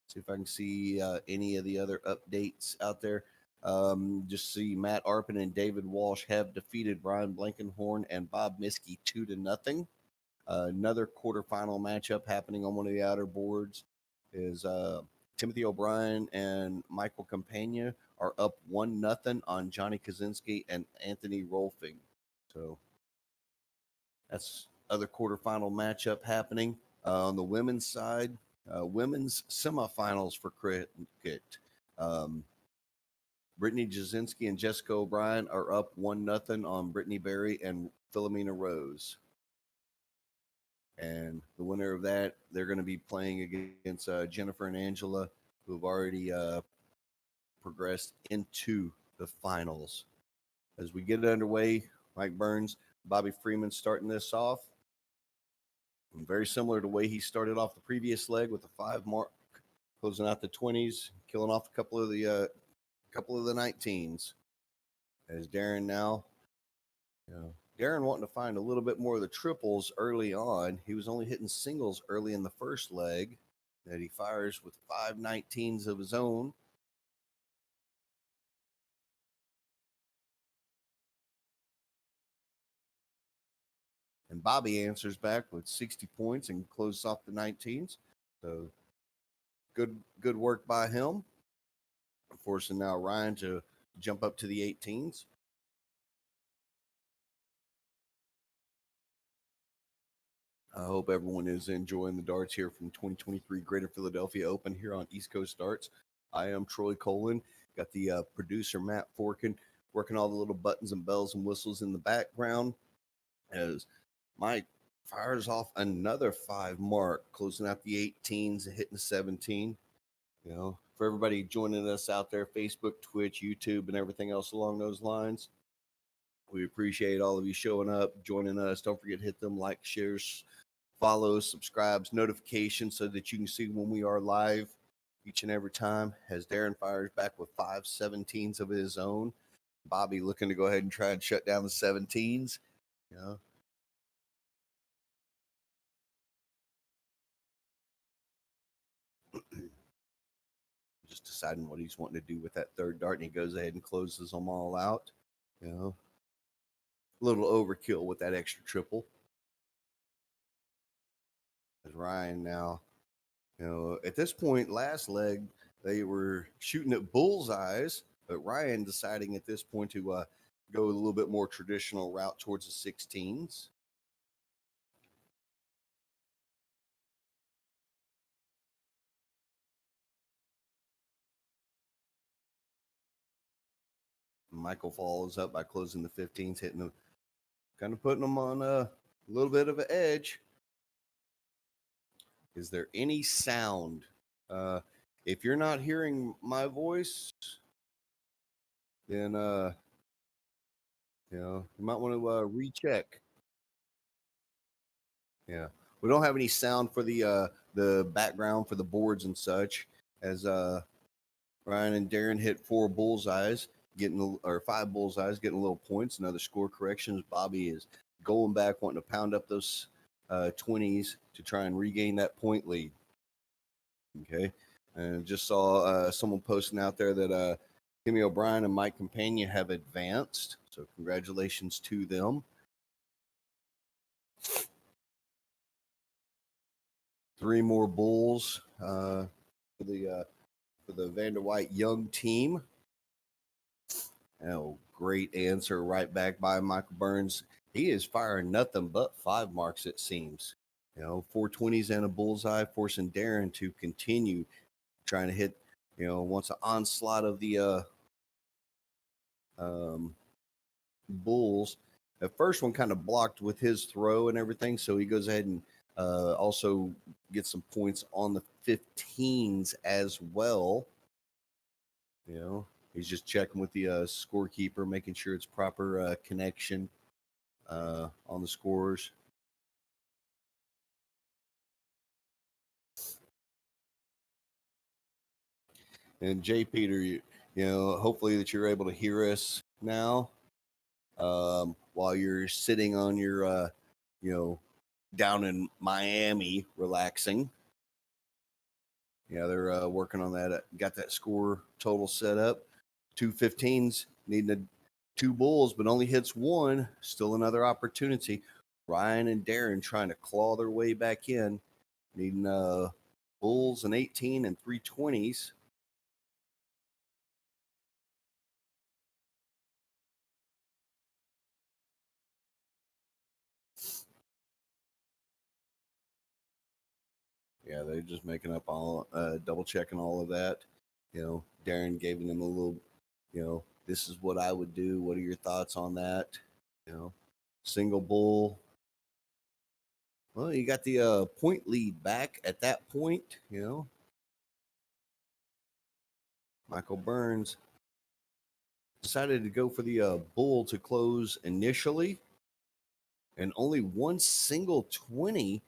S1: See if I can see any of the other updates out there. Just see Matt Arpin and David Walsh have defeated Brian Blankenhorn and Bob Miskey 2-0. Another quarterfinal matchup happening on one of the outer boards is Timothy O'Brien and Michael Campagna are up 1-0 on Johnny Kaczynski and Anthony Rolfing. So that's other quarterfinal matchup happening. On the women's side, women's semifinals for cricket. Brittany Jasinski and Jessica O'Brien are up 1-0 on Brittany Berry and Philomena Rose. And the winner of that, they're going to be playing against Jennifer and Angela, who have already progressed into the finals. As we get it underway, Mike Burns, Bobby Freeman starting this off. And very similar to the way he started off the previous leg with a 5 mark closing out the 20s, killing off a couple of the 19s. As Darren now, Darren wanting to find a little bit more of the triples early on. He was only hitting singles early in the first leg that he fires with 5 19s of his own. And Bobby answers back with 60 points and closes off the 19s. So good work by him. Forcing now Ryan to jump up to the 18s. I hope everyone is enjoying the darts here from 2023 Greater Philadelphia Open here on East Coast Darts. I am Troy Colin. Got the producer Matt Forkin working all the little buttons and bells and whistles in the background as Mike fires off another 5 mark, closing out the 18s and hitting the 17. For everybody joining us out there, Facebook, Twitch, YouTube, and everything else along those lines, we appreciate all of you showing up, joining us. Don't forget to hit them like, shares, follows, subscribes, notifications so that you can see when we are live each and every time. As Darren fires back with 5 17s of his own. Bobby looking to go ahead and try and shut down the 17s. Just deciding what he's wanting to do with that third dart, and he goes ahead and closes them all out. A little overkill with that extra triple. As Ryan now, at this point, last leg, they were shooting at bullseyes, but Ryan deciding at this point to go a little bit more traditional route towards the 16s. Michael follows up by closing the 15s, hitting them, kind of putting them on a little bit of an edge. Is there any sound? If you're not hearing my voice, then you might want to recheck. Yeah, we don't have any sound for the background for the boards and such. As Ryan and Darren hit 4 bullseyes, or 5 bullseyes, getting a little points. Another score corrections. Bobby is going back, wanting to pound up those 20s to try and regain that point lead. Okay, and just saw someone posting out there that Timmy O'Brien and Mike Campagna have advanced, so congratulations to them. 3 more bulls for the Vander White Young team. Great answer right back by Michael Burns. He is firing nothing but 5 marks, it seems. 4 20s and a bullseye, forcing Darren to continue trying to hit, once an onslaught of the bulls. The first one kind of blocked with his throw and everything, so he goes ahead and also gets some points on the 15s as well. He's just checking with the scorekeeper, making sure it's proper connection on the scores. And Jay Peter, hopefully that you're able to hear us now while you're sitting on your, down in Miami relaxing. Yeah, they're working on that. Got that score total set up. 2 15s, needing 2 bulls, but only hits 1. Still another opportunity. Ryan and Darren trying to claw their way back in, needing bulls an 18 and 3 20s. Yeah, they're just making up all, double checking all of that. Darren gave them a little, this is what I would do. What are your thoughts on that? Single bull. Well, you got the point lead back at that point, Michael Burns decided to go for the bull to close initially, and only 1 single 20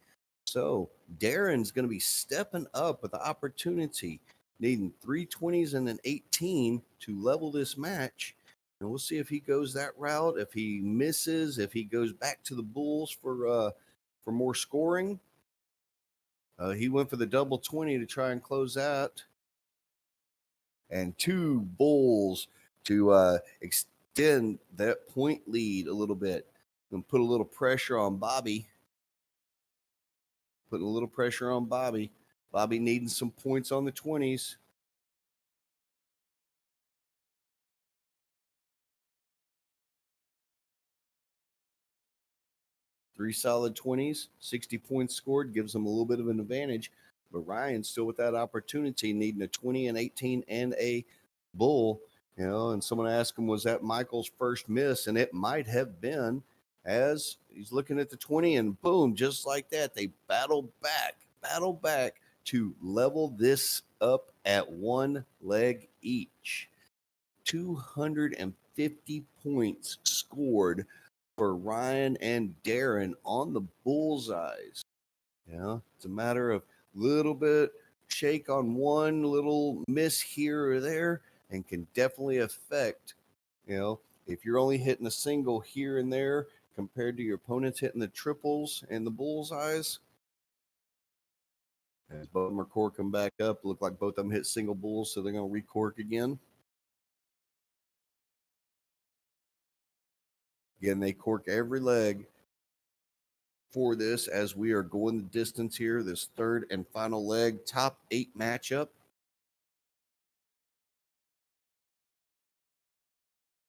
S1: So Darren's going to be stepping up with the opportunity, needing 3 20s and an 18 to level this match. And we'll see if he goes that route, if he misses, if he goes back to the Bulls for more scoring. He went for the double 20 to try and close that. And 2 Bulls to extend that point lead a little bit and put a little pressure on Bobby. Putting a little pressure on Bobby. Bobby needing some points on the 20s. Three solid 20s, 60 points scored, gives them a little bit of an advantage. But Ryan's still with that opportunity, needing a 20 and 18 and a bull. You know, and someone asked him, was that Michael's first miss? And it might have been, as he's looking at the 20, and boom, just like that, they battle back to level this up at 1 leg each. 250 points scored for Ryan and Darren on the bullseyes. Yeah, it's a matter of little bit shake on one little miss here or there, and can definitely affect, if you're only hitting a single here and there compared to your opponents hitting the triples and the bullseyes. As both of them are corking back up, look like both of them hit single bulls, so they're going to recork again. Again, they cork every leg for this as we are going the distance here, this third and final leg, top 8 matchup.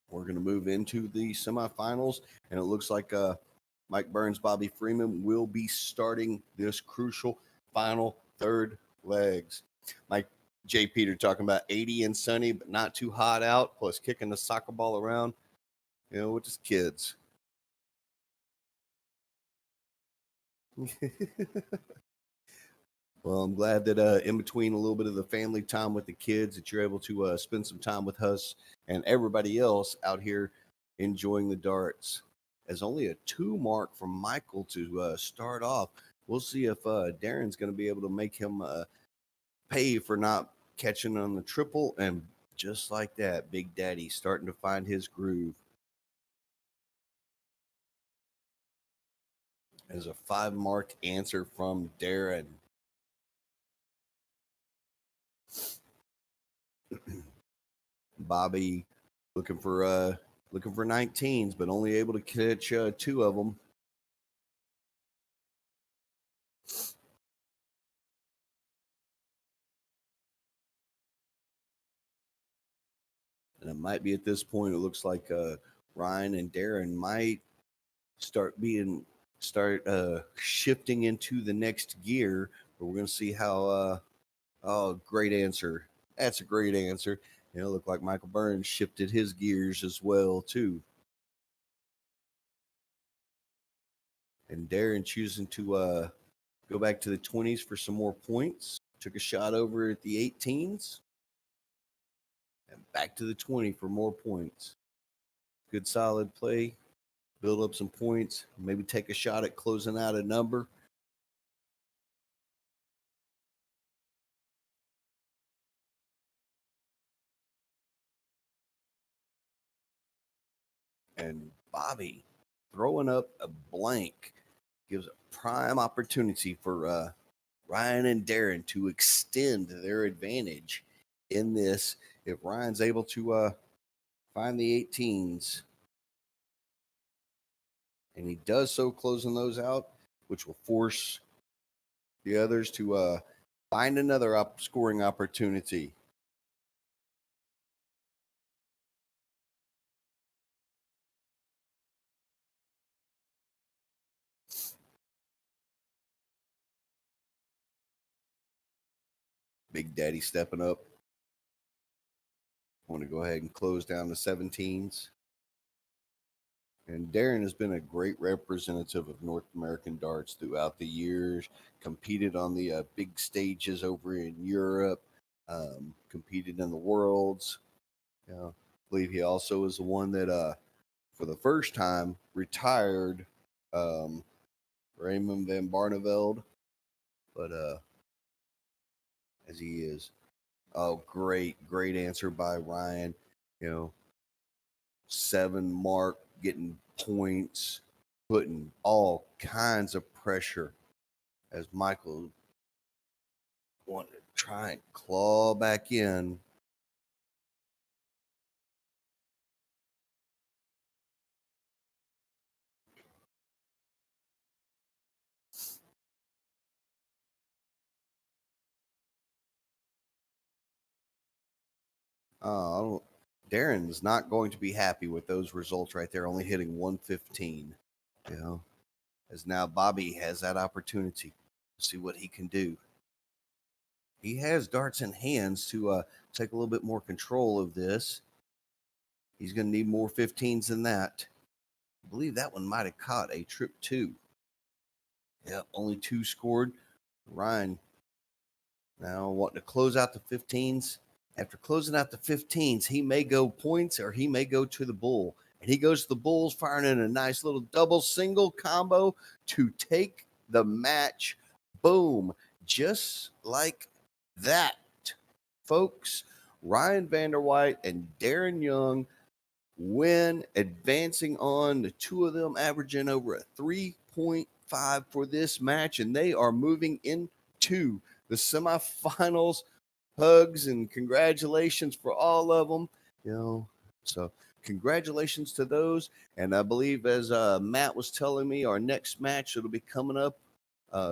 S1: We're going to move into the semifinals, and it looks like Mike Burns, Bobby Freeman will be starting this crucial final third legs. Mike J. Peter talking about 80 and sunny, but not too hot out, plus kicking the soccer ball around, with his kids. Well, I'm glad that in between a little bit of the family time with the kids, that you're able to spend some time with us and everybody else out here enjoying the darts. As only a 2 mark from Michael to start off, we'll see if Darren's going to be able to make him pay for not catching on the triple. And just like that, Big Daddy starting to find his groove. As a 5 mark answer from Darren. Bobby looking for 19s, but only able to catch 2 of them. And it might be at this point, it looks like Ryan and Darren might start shifting into the next gear. But we're going to see how. Great answer. That's a great answer. Look like Michael Burns shifted his gears as well too. And Darren choosing to go back to the 20s for some more points. Took a shot over at the 18s. And back to the 20 for more points. Good solid play. Build up some points. Maybe take a shot at closing out a number. And Bobby throwing up a blank gives a prime opportunity for Ryan and Darren to extend their advantage in this. If Ryan's able to find the 18s, and he does so, closing those out, which will force the others to find another scoring opportunity. Big Daddy stepping up. I want to go ahead and close down the 17s. And Darren has been a great representative of North American darts throughout the years, competed on the big stages over in Europe, competed in the Worlds. I believe he also is the one that, for the first time, retired Raymond van Barneveld but as he is. Oh, great answer by Ryan. 7 mark, getting points, putting all kinds of pressure as Michael wanted to try and claw back in. Darren's not going to be happy with those results right there, only hitting 115. As now Bobby has that opportunity to see what he can do. He has darts in hands to take a little bit more control of this. He's going to need more 15s than that. I believe that one might have caught a trip 2. Yep, only 2 scored. Ryan now wanting to close out the 15s. After closing out the 15s, he may go points or he may go to the bull. And he goes to the bulls, firing in a nice little double single combo to take the match. Boom. Just like that, folks. Ryan Vanderwhite and Darren Young win, advancing on, the two of them averaging over a 3.5 for this match. And they are moving into the semifinals. Hugs and congratulations for all of them. So congratulations to those. And I believe, as Matt was telling me, our next match that'll be coming up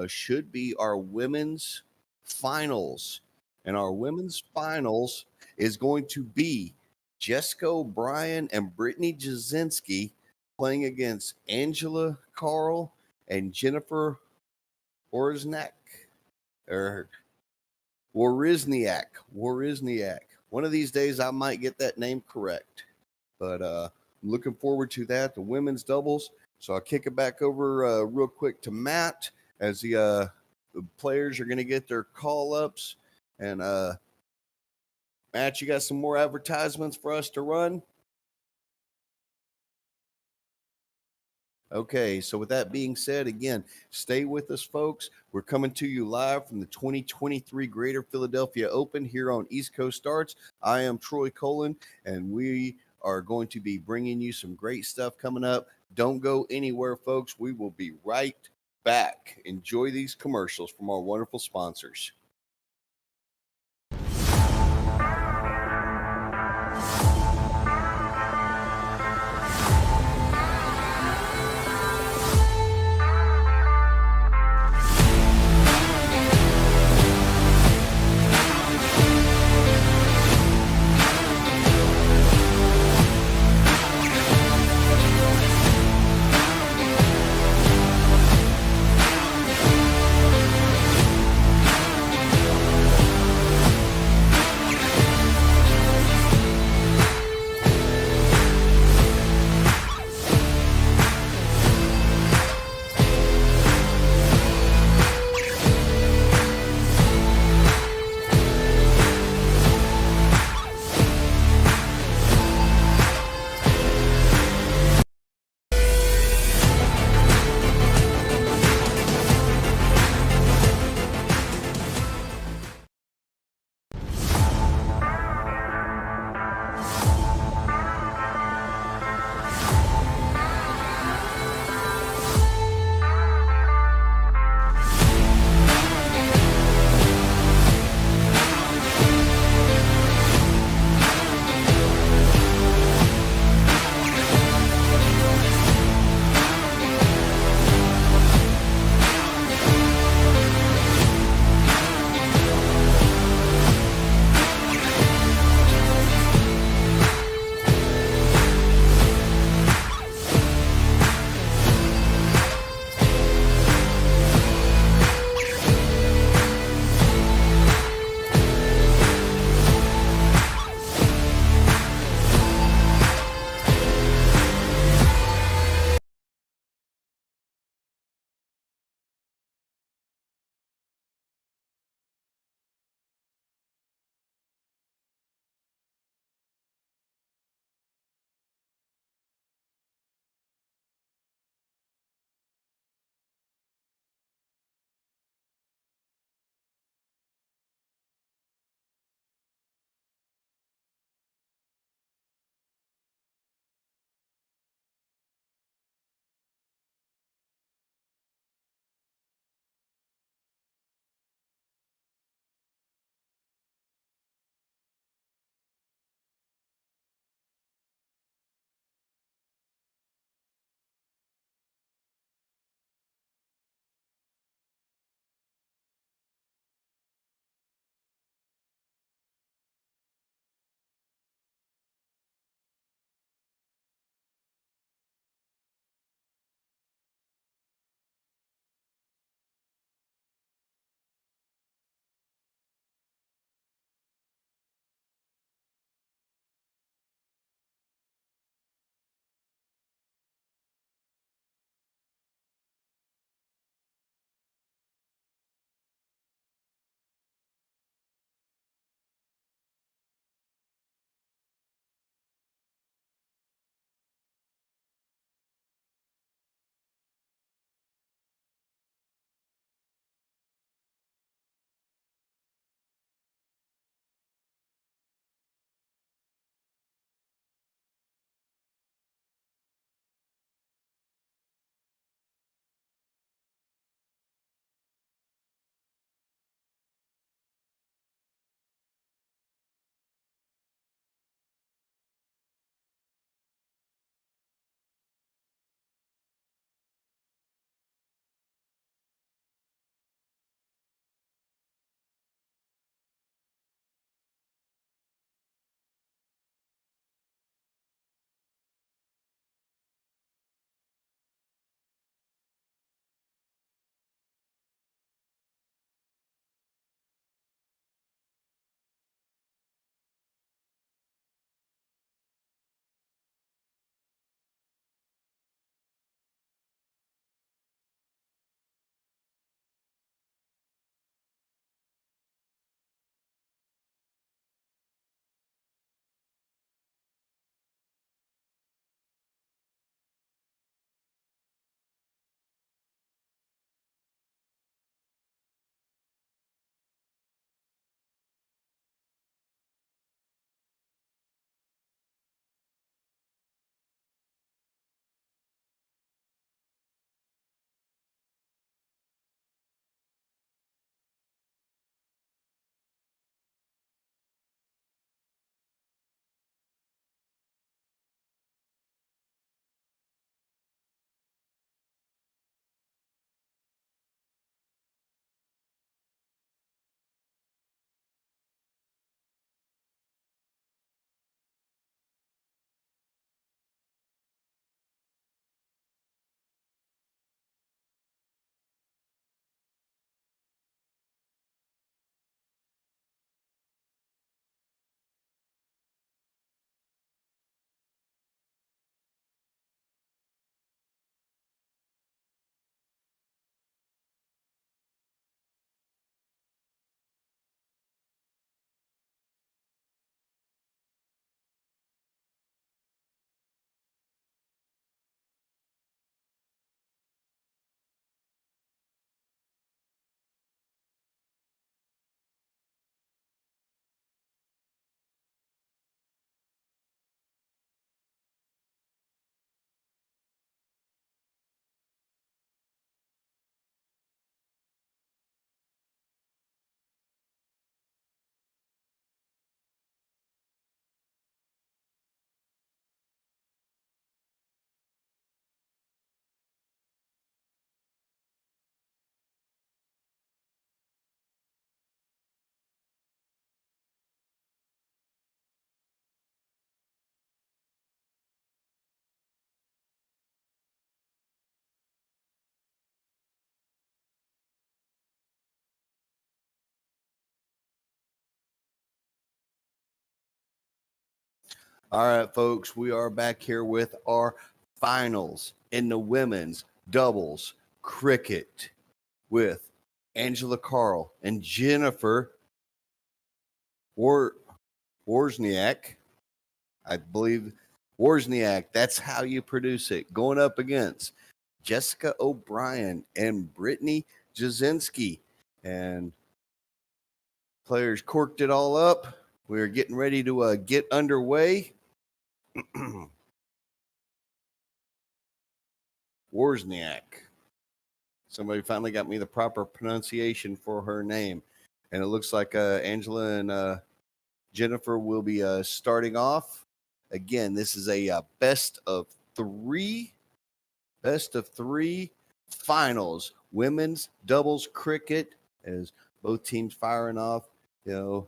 S1: should be our women's finals. And our women's finals is going to be Jessica O'Brien and Brittany Jasinski playing against Angela Carl and Jennifer Orznak. Worizniak. One of these days I might get that name correct. But I'm looking forward to that, the women's doubles. So I'll kick it back over real quick to Matt as the players are going to get their call-ups. And Matt, you got some more advertisements for us to run? Okay, so with that being said, again, stay with us, folks. We're coming to you live from the 2023 Greater Philadelphia Open here on East Coast Darts. I am Troy Colin, and we are going to be bringing you some great stuff coming up. Don't go anywhere, folks. We will be right back. Enjoy these commercials from our wonderful sponsors. All right, folks, we are back here with our finals in the women's doubles cricket with Angela Carl and Jennifer Wozniak. I believe Wozniak, that's how you produce it. Going up against Jessica O'Brien and Brittany Jasinski. And players corked it all up. We're getting ready to get underway. Wozniak. Somebody finally got me the proper pronunciation for her name. And it looks like Angela and Jennifer will be starting off. Again, this is a best of three finals. Women's doubles cricket, as both teams firing off. You know,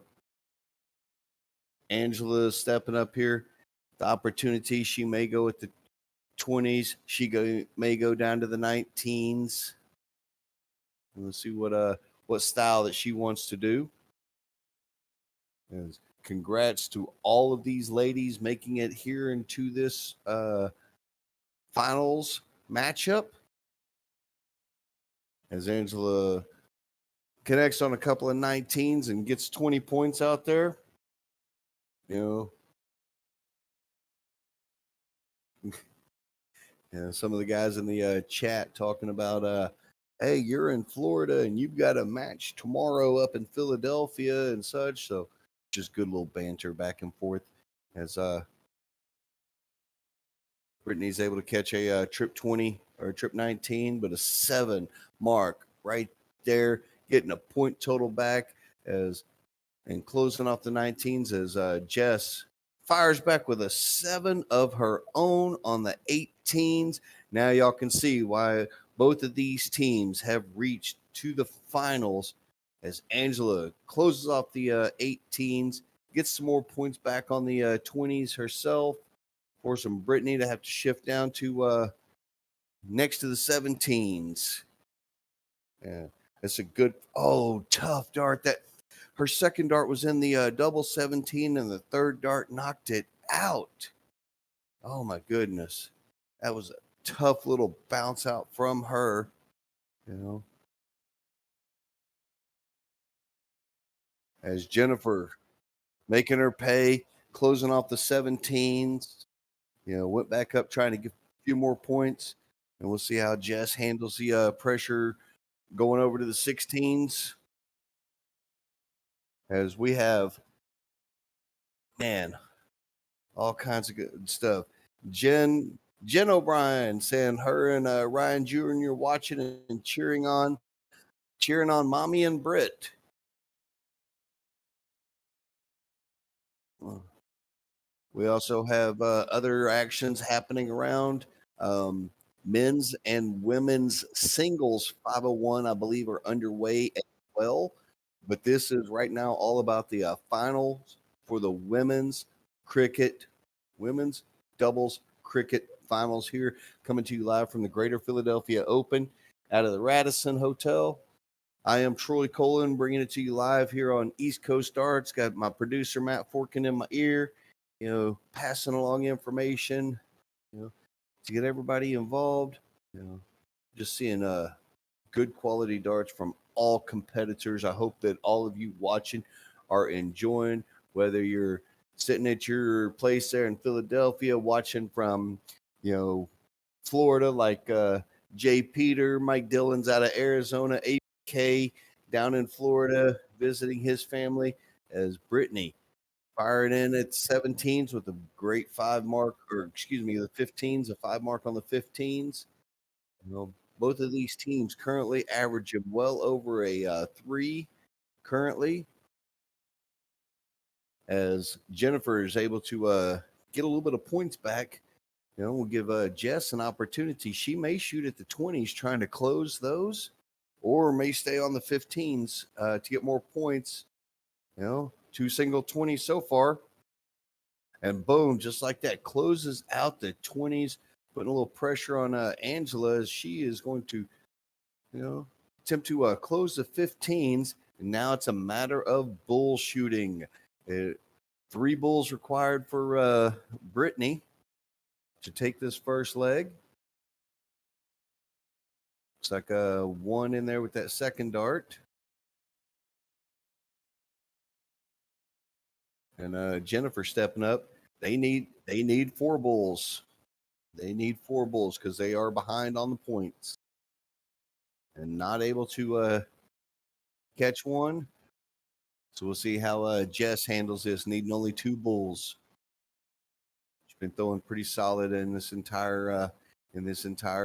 S1: Angela stepping up here. The opportunity, she may go with the 20s. May go down to the 19s. Let's see what style that she wants to do. And congrats to all of these ladies making it here into this finals matchup. As Angela connects on a couple of 19s and gets 20 points out there. You know, some of the guys in the chat talking about, hey, you're in Florida and you've got a match tomorrow up in Philadelphia and such. So just good little banter back and forth as Brittany's able to catch a trip 20 or trip 19, but a 7 mark right there, getting a point total back and closing off the 19s as Jess fires back with a 7 of her own on the 18s. Now y'all can see why both of these teams have reached to the finals as Angela closes off the 18s, gets some more points back on the 20s herself, forcing Brittany to have to shift down to next to the 17s. Yeah, that's a good, tough dart. That her second dart was in the double 17 and the third dart knocked it out. Oh my goodness. That was a tough little bounce out from her, you know. As Jennifer making her pay, closing off the 17s, you know, went back up trying to get a few more points. And we'll see how Jess handles the pressure going over to the 16s. As we have, man, all kinds of good stuff. Jen O'Brien saying her and Ryan Jr. watching and cheering on Mommy and Britt. We also have other actions happening around. Men's and women's singles 501, I believe, are underway as well. But this is right now all about the finals for the women's doubles cricket finals here, coming to you live from the Greater Philadelphia Open out of the Radisson Hotel. I am Troy Colin, bringing it to you live here on East Coast Darts. Got my producer Matt Forkin in my ear, you know, passing along information, you know, to get everybody involved. You know, just seeing good quality darts from all competitors. I hope that all of you watching are enjoying, whether you're sitting at your place there in Philadelphia watching from, you know, Florida, like Jay Peter, Mike Dillon's out of Arizona, AK down in Florida visiting his family, as Brittany firing in at 17s with a great 5 mark, or excuse me, the 15s, a 5 mark on the 15s. You know, both of these teams currently averaging well over a 3 currently, as Jennifer is able to get a little bit of points back. You know, we'll give Jess an opportunity. She may shoot at the 20s trying to close those, or may stay on the 15s to get more points. You know, 2 single 20s so far. And boom, just like that, closes out the 20s, putting a little pressure on Angela, as she is going to, you know, attempt to close the 15s. And now it's a matter of bull shooting. 3 bulls required for Brittany to take this first leg. Looks like a 1 in there with that second dart. And Jennifer stepping up. They need 4 bulls. They need 4 bulls because they are behind on the points and not able to catch one. So we'll see how Jess handles this, needing only 2 bulls. She's been throwing pretty solid in this entire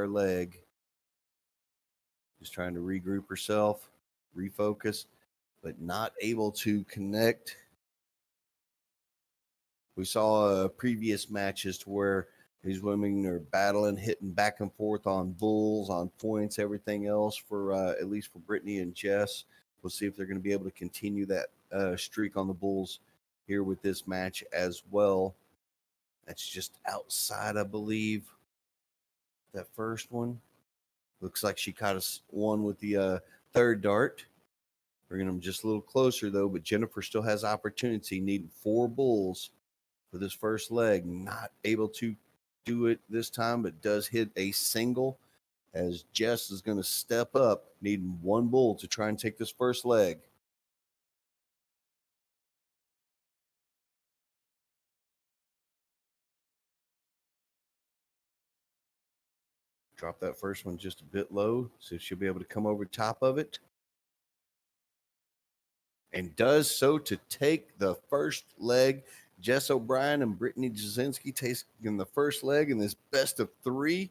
S1: leg. Just trying to regroup herself, refocus, but not able to connect. We saw previous matches to where these women are battling, hitting back and forth on bulls, on points, everything else for at least for Brittany and Jess. We'll see if they're going to be able to continue that streak on the bulls here with this match as well. That's just outside, I believe, that first one. Looks like she caught us one with the third dart. Bringing them just a little closer, though, but Jennifer still has opportunity, needing 4 bulls for this first leg. Not able to do it this time, but does hit a single as Jess is going to step up, needing 1 bull to try and take this first leg. Drop that first one just a bit low, so she'll be able to come over top of it. And does so to take the first leg. Jess O'Brien and Brittany Jasinski taking the first leg in this best of 3.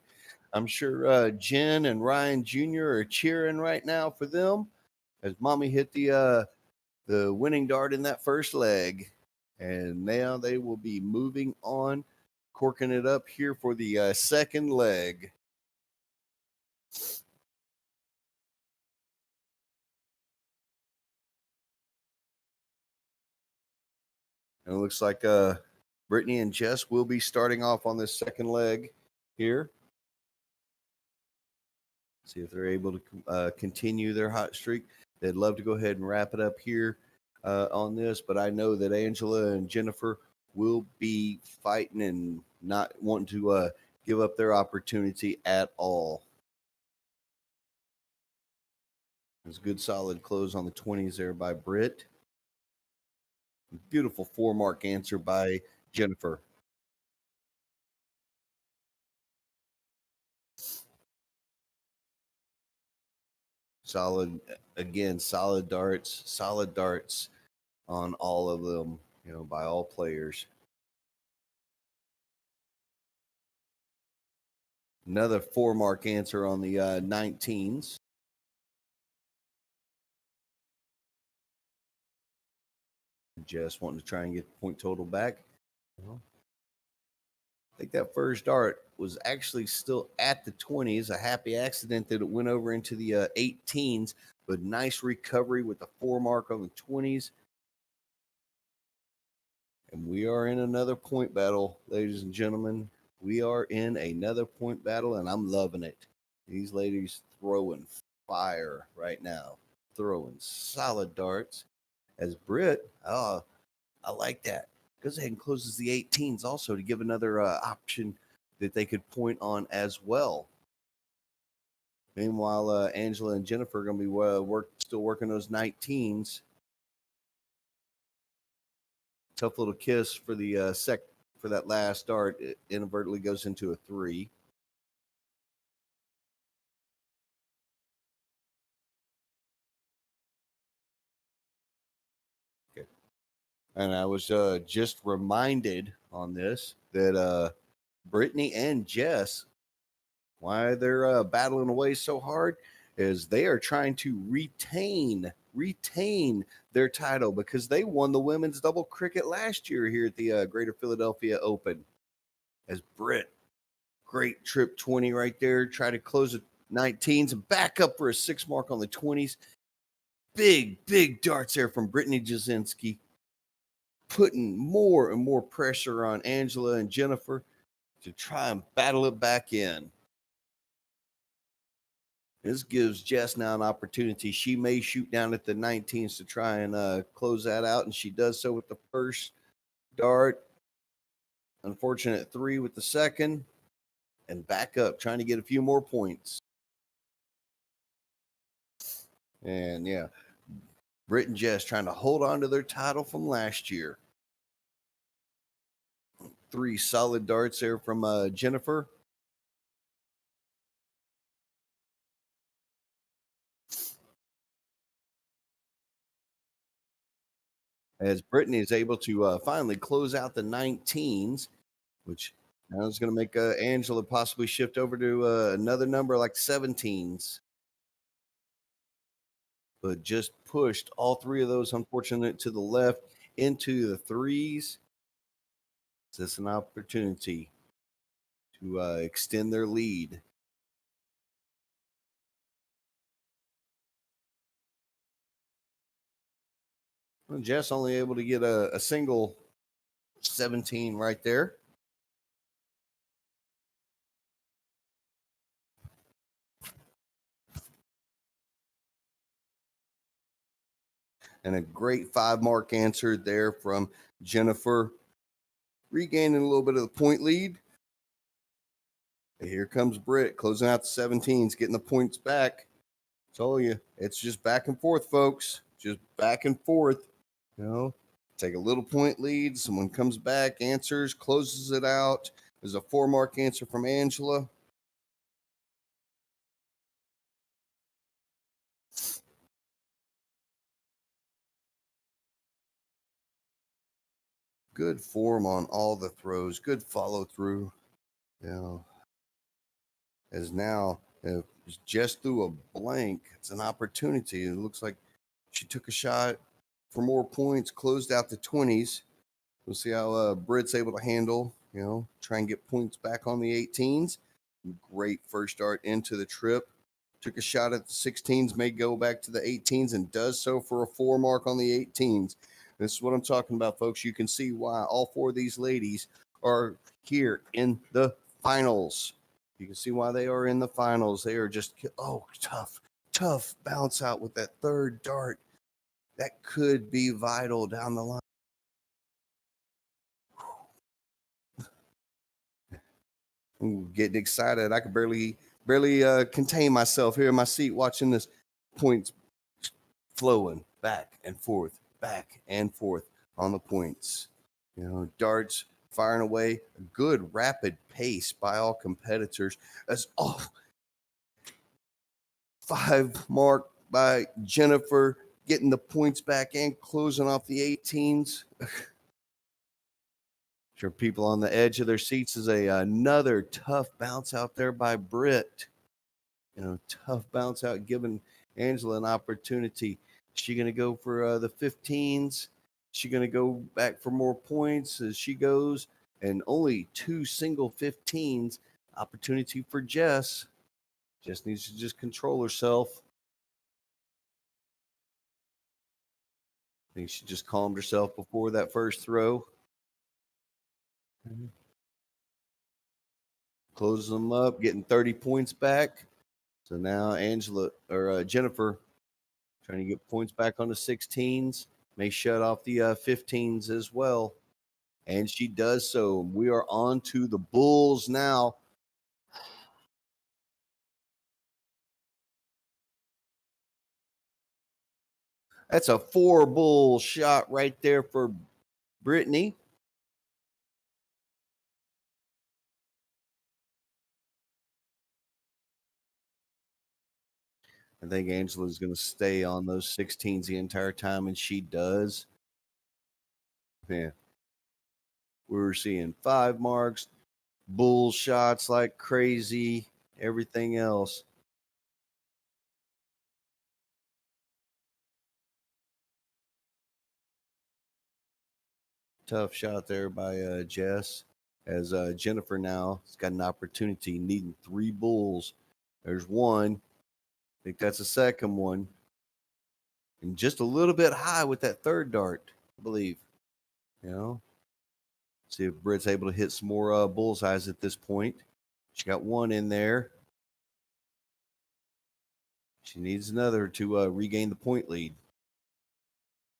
S1: I'm sure Jen and Ryan Jr. are cheering right now for them as Mommy hit the winning dart in that first leg. And now they will be moving on, corking it up here for the second leg. And it looks like Brittany and Jess will be starting off on this second leg here. See if they're able to continue their hot streak. They'd love to go ahead and wrap it up here on this, but I know that Angela and Jennifer will be fighting and not wanting to give up their opportunity at all. There's a good solid close on the 20s there by Britt. Beautiful 4-mark answer by Jennifer. Solid, again, solid darts on all of them, by all players. Another 4-mark answer on the 19s. Just wanting to try and get the point total back. I think that first dart was actually still at the 20s. A happy accident that it went over into the 18s, but nice recovery with the 4-mark on the 20s. And we are in another point battle, ladies and gentlemen. We are in another point battle, and I'm loving it. These ladies throwing fire right now, throwing solid darts. As Britt, I like that. Goes ahead and closes the 18s also to give another option that they could point on as well. Meanwhile, Angela and Jennifer are going to be still working those 19s. Tough little kiss for the for that last dart. It inadvertently goes into a 3. And I was just reminded on this that Brittany and Jess, why they're battling away so hard, is they are trying to retain their title because they won the women's double cricket last year here at the Greater Philadelphia Open. As Britt, great trip 20 right there, try to close the 19s and back up for a 6-mark on the 20s. Big darts there from Brittany Jasinski, putting more and more pressure on Angela and Jennifer to try and battle it back in. This gives Jess now an opportunity. She may shoot down at the 19s to try and close that out, and she does so with the first dart. Unfortunate 3 with the second. And back up, trying to get a few more points. And yeah, Britt and Jess trying to hold on to their title from last year. 3 solid darts there from Jennifer. As Brittany is able to finally close out the 19s, which now is going to make Angela possibly shift over to another number like 17s. But just pushed all 3 of those, unfortunate, to the left into the 3s. Is this an opportunity to extend their lead? Well, Jess only able to get a single 17 right there. And a great 5 mark answer there from Jennifer, regaining a little bit of the point lead. And here comes Britt closing out the 17s, getting the points back. Told you, it's just back and forth, folks. Just back and forth. You know, take a little point lead. Someone comes back, answers, closes it out. There's a 4 mark answer from Angela. Good form on all the throws. Good follow through. You know, as now just through a blank, it's an opportunity. It looks like she took a shot for more points, closed out the 20s. We'll see how Britt's able to handle, try and get points back on the 18s. Great first start into the trip. Took a shot at the 16s, may go back to the 18s, and does so for a 4 mark on the 18s. This is what I'm talking about, folks. You can see why all 4 of these ladies are here in the finals. You can see why they are in the finals. They are just, tough bounce out with that third dart. That could be vital down the line. I'm getting excited. I could barely contain myself here in my seat watching this points flowing back and forth on the points. Darts firing away, a good rapid pace by all competitors. As 5 mark by Jennifer, getting the points back and closing off the 18s. Sure, people on the edge of their seats is another tough bounce out there by Britt. Tough bounce out, giving Angela an opportunity. Is she going to go for the 15s? Is she going to go back for more points as she goes? And only 2 single 15s. Opportunity for Jess. Jess needs to just control herself. I think she just calmed herself before that first throw. Closes them up, getting 30 points back. So now Jennifer trying to get points back on the 16s, may shut off the 15s as well. And she does so. We are on to the Bulls now. That's a 4 bull shot right there for Brittany. I think Angela's going to stay on those 16s the entire time, and she does. Yeah. We're seeing 5 marks, bull shots like crazy, everything else. Tough shot there by Jess, as Jennifer now has got an opportunity, needing 3 bulls. There's one. I think that's the second one. And just a little bit high with that third dart, I believe. See if Britt's able to hit some more bullseyes at this point. She got 1 in there. She needs another to regain the point lead.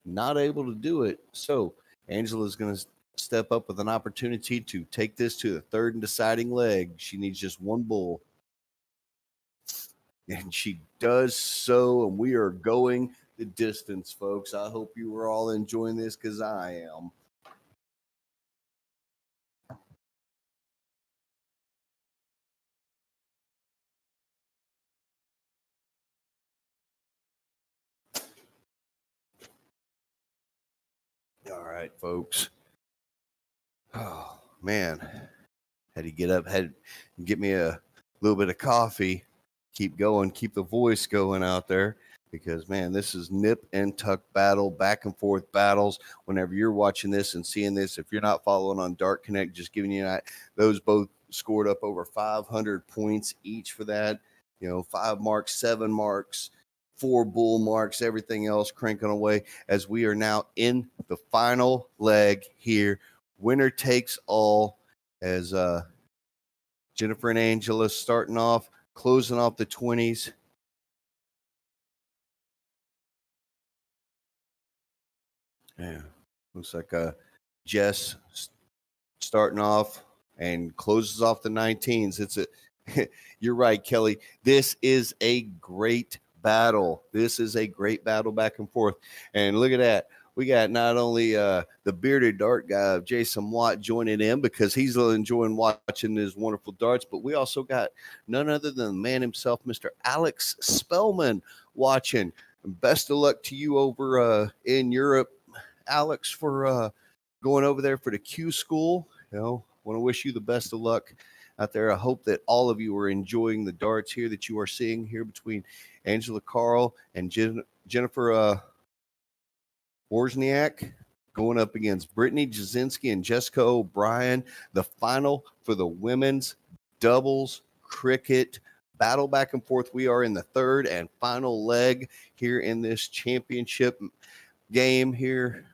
S1: Not able to do it. So Angela's going to step up with an opportunity to take this to the third and deciding leg. She needs just one bull. And she does so, and we are going the distance, folks. I hope you are all enjoying this because I am. All right, folks. Oh, man. Had to get up, had to get me a little bit of coffee, keep going, keep the voice going out there because, man, this is nip and tuck battle, back and forth battles. Whenever you're watching this and seeing this, if you're not following on Dart Connect, just giving you that, those both scored up over 500 points each for that. 5 marks, 7 marks, 4 bull marks, everything else cranking away as we are now in the final leg here. Winner takes all as Jennifer and Angela starting off, closing off the 20s. Yeah, looks like Jess starting off and closes off the 19s. You're right, Kelly. This is a great battle. This is a great battle back and forth. And look at that. We got not only the bearded dart guy, Jason Watt, joining in because he's enjoying watching his wonderful darts, but we also got none other than the man himself, Mr. Alex Spellman, watching. Best of luck to you over in Europe, Alex, for going over there for the Q school. Want to wish you the best of luck out there. I hope that all of you are enjoying the darts here that you are seeing here between Angela Carl and Jennifer Wozniak going up against Brittany Jasinski and Jessica O'Brien. The final for the women's doubles cricket battle back and forth. We are in the third and final leg here in this championship game here.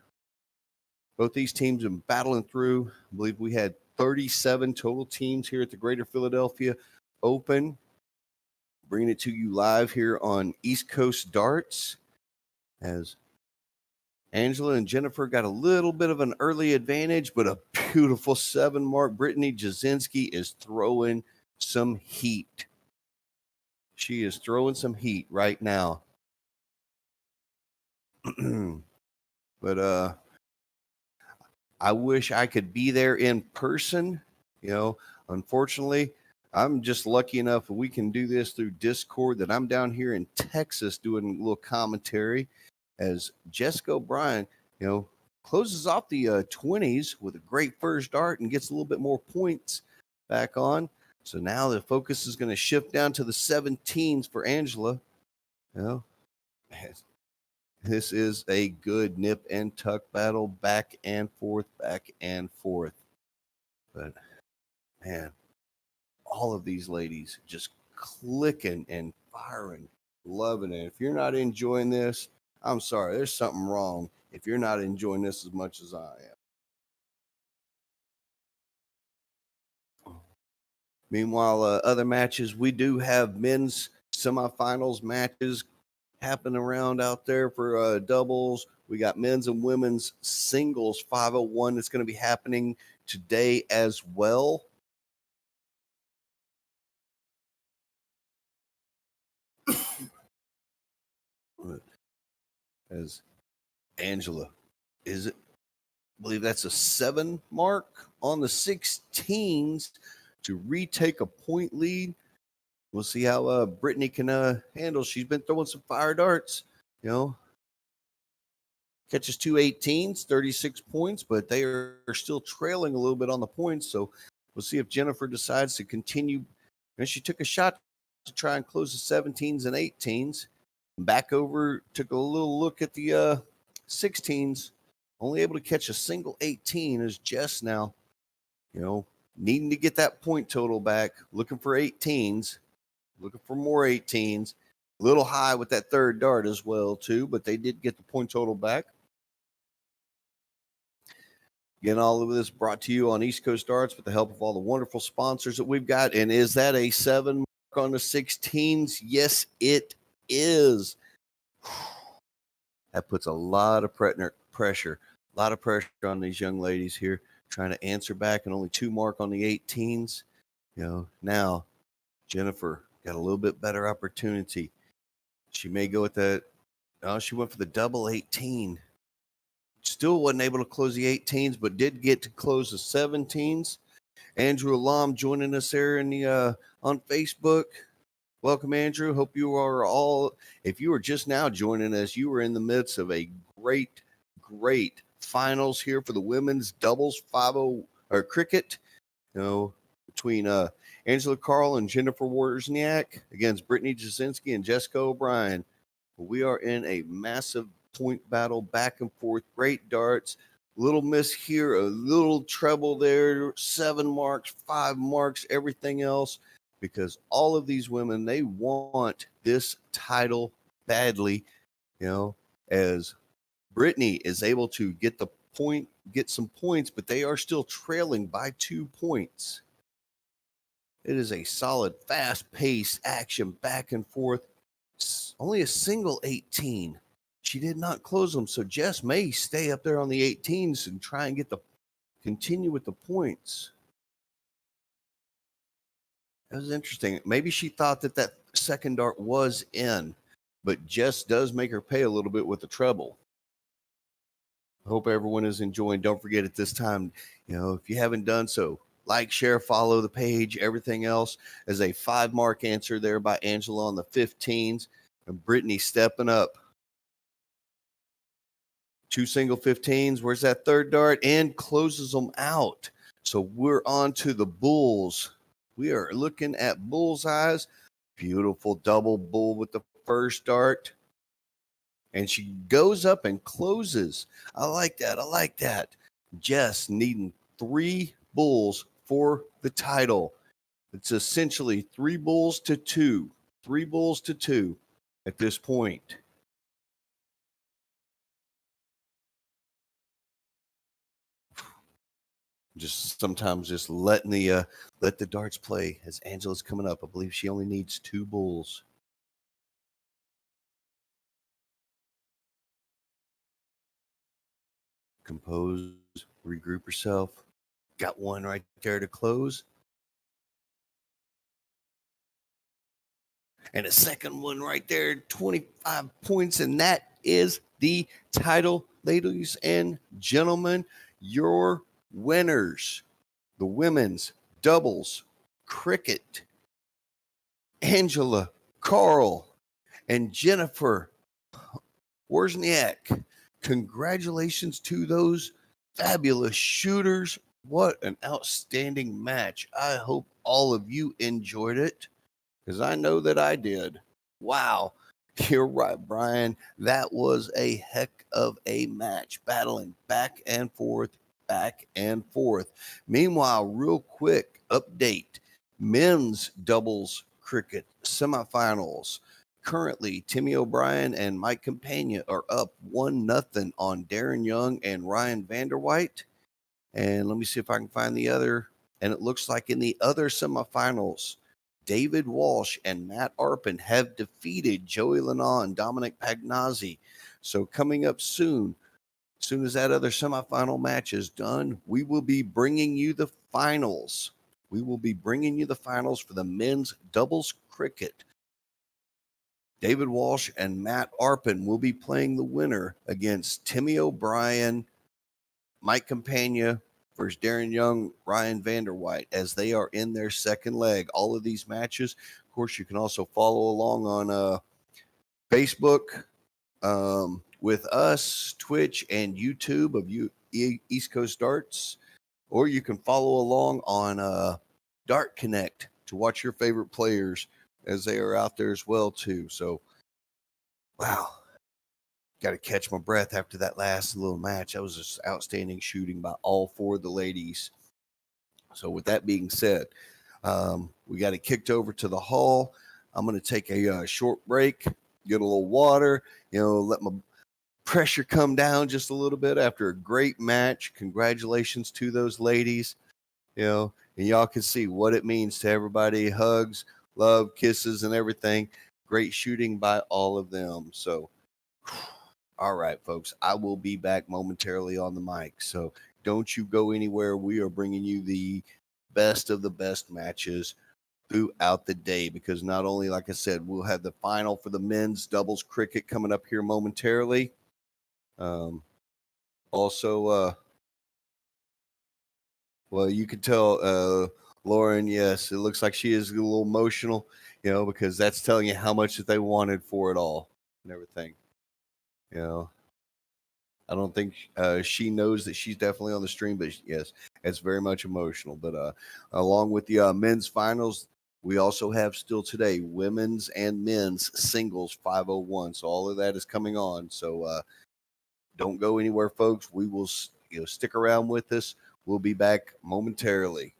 S1: Both these teams have been battling through. I believe we had 37 total teams here at the Greater Philadelphia Open. Bringing it to you live here on East Coast Darts as Angela and Jennifer got a little bit of an early advantage, but a beautiful 7 mark. Brittany Jasinski is throwing some heat. She is throwing some heat right now. But I wish I could be there in person. Unfortunately, I'm just lucky enough that we can do this through Discord that I'm down here in Texas doing a little commentary as Jessica O'Brien, closes off the 20s with a great first dart and gets a little bit more points back on. So now the focus is going to shift down to the 17s for Angela. This is a good nip and tuck battle, back and forth, back and forth. But, man, all of these ladies just clicking and firing, loving it. If you're not enjoying this, I'm sorry, there's something wrong if you're not enjoying this as much as I am. Meanwhile, other matches, we do have men's semifinals matches happening around out there for doubles. We got men's and women's singles 501 that's going to be happening today as well. As Angela, I believe that's a 7 mark on the 16s to retake a point lead. We'll see how Brittany can handle. She's been throwing some fire darts, catches 2 18s, 36 points, but they are still trailing a little bit on the points. So we'll see if Jennifer decides to continue. And she took a shot to try and close the 17s and 18s. Back over, took a little look at the 16s, only able to catch a single 18 as Jess now, needing to get that point total back, looking for 18s, looking for more 18s, a little high with that third dart as well too, but they did get the point total back. Again, all of this brought to you on East Coast Darts with the help of all the wonderful sponsors that we've got. And is that a 7 mark on the 16s? Yes, it is. That puts a lot of pressure on these young ladies here. trying to answer back and only 2 mark on the 18s. Now Jennifer got a little bit better opportunity. She may go with that. Oh, she went for the double 18. Still wasn't able to close the 18s, but did get to close the 17s. Andrew Alam joining us there in the on Facebook. Welcome, Andrew. Hope you are all. If you are just now joining us, you are in the midst of a great finals here for the women's doubles 5-0 or cricket. Between Angela Carl and Jennifer Wozniak against Brittany Jasinski and Jessica O'Brien. We are in a massive point battle, back and forth, great darts. Little miss here, a little treble there, 7 marks, 5 marks, everything else, because all of these women, they want this title badly, as Brittany is able to get some points, but they are still trailing by 2 points. It is a solid, fast-paced action back and forth. Only a single 18. She did not close them, so Jess may stay up there on the 18s and try and continue with the points. That was interesting. Maybe she thought that second dart was in, but Jess does make her pay a little bit with the treble. I hope everyone is enjoying. Don't forget at this time, if you haven't done so, like, share, follow the page, everything else. As a 5 mark answer there by Angela on the 15s, and Brittany stepping up. 2 single 15s. Where's that third dart? And closes them out. So we're on to the bulls. We are looking at bullseyes. Beautiful double bull with the first dart. And she goes up and closes. I like that. Jess needing 3 bulls for the title. It's essentially 3 bulls to 2. 3 bulls to 2 at this point. Sometimes letting let the darts play as Angela's coming up. I believe she only needs 2 bulls. Compose, regroup herself. Got one right there to close. And a second one right there, 25 points. And that is the title, ladies and gentlemen. Your winners, the women's doubles cricket, Angela Carl and Jennifer Wozniak. Congratulations to those fabulous shooters. What an outstanding match. I hope all of you enjoyed it, because I know that I did. Wow. You're right, Brian. That was a heck of a match, battling back and forth. Meanwhile, real quick update. Men's doubles cricket semifinals. Currently, Timmy O'Brien and Mike Campagna are up 1-0 on Darren Young and Ryan Vanderwhite. And let me see if I can find the other. And it looks like in the other semifinals, David Walsh and Matt Arpin have defeated Joey Lana and Dominic Pagnazzi. So coming up soon as that other semifinal match is done, we will be bringing you the finals. We will be bringing you the finals for the men's doubles cricket. David Walsh and Matt Arpin will be playing the winner against Timmy O'Brien, Mike Campagna versus Darren Young, Ryan Vanderwhite, as they are in their second leg. All of these matches, of course, you can also follow along on Facebook with us, Twitch, and YouTube of East Coast Darts, or you can follow along on Dart Connect to watch your favorite players as they are out there as well too. So, wow, got to catch my breath after that last little match. That was just outstanding shooting by all 4 of the ladies. So with that being said, we got it kicked over to the hall. I'm going to take a short break, get a little water, let my pressure come down just a little bit after a great match. Congratulations to those ladies, and y'all can see what it means to everybody. Hugs, love, kisses, and everything. Great shooting by all of them. So, all right, folks, I will be back momentarily on the mic. So don't you go anywhere. We are bringing you the best of the best matches throughout the day, because not only, like I said, we'll have the final for the men's doubles cricket coming up here momentarily. Also, well, you can tell Lauren, yes, it looks like she is a little emotional, because that's telling you how much that they wanted for it all and everything. I don't think she knows that she's definitely on the stream, but yes, it's very much emotional. But along with the men's finals, we also have still today women's and men's singles 501. So all of that is coming on. So don't go anywhere, folks. We will, stick around with us. We'll be back momentarily.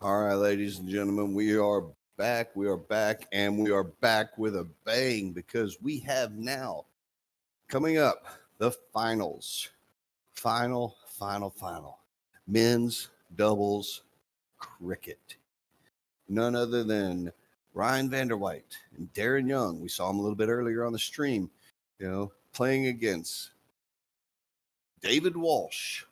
S1: All right, ladies and gentlemen, we are back. We are back, and we are back with a bang because we have now coming up the finals. Final. Men's doubles cricket. None other than Ryan Vanderwhite and Darren Young. We saw him a little bit earlier on the stream, playing against David Walsh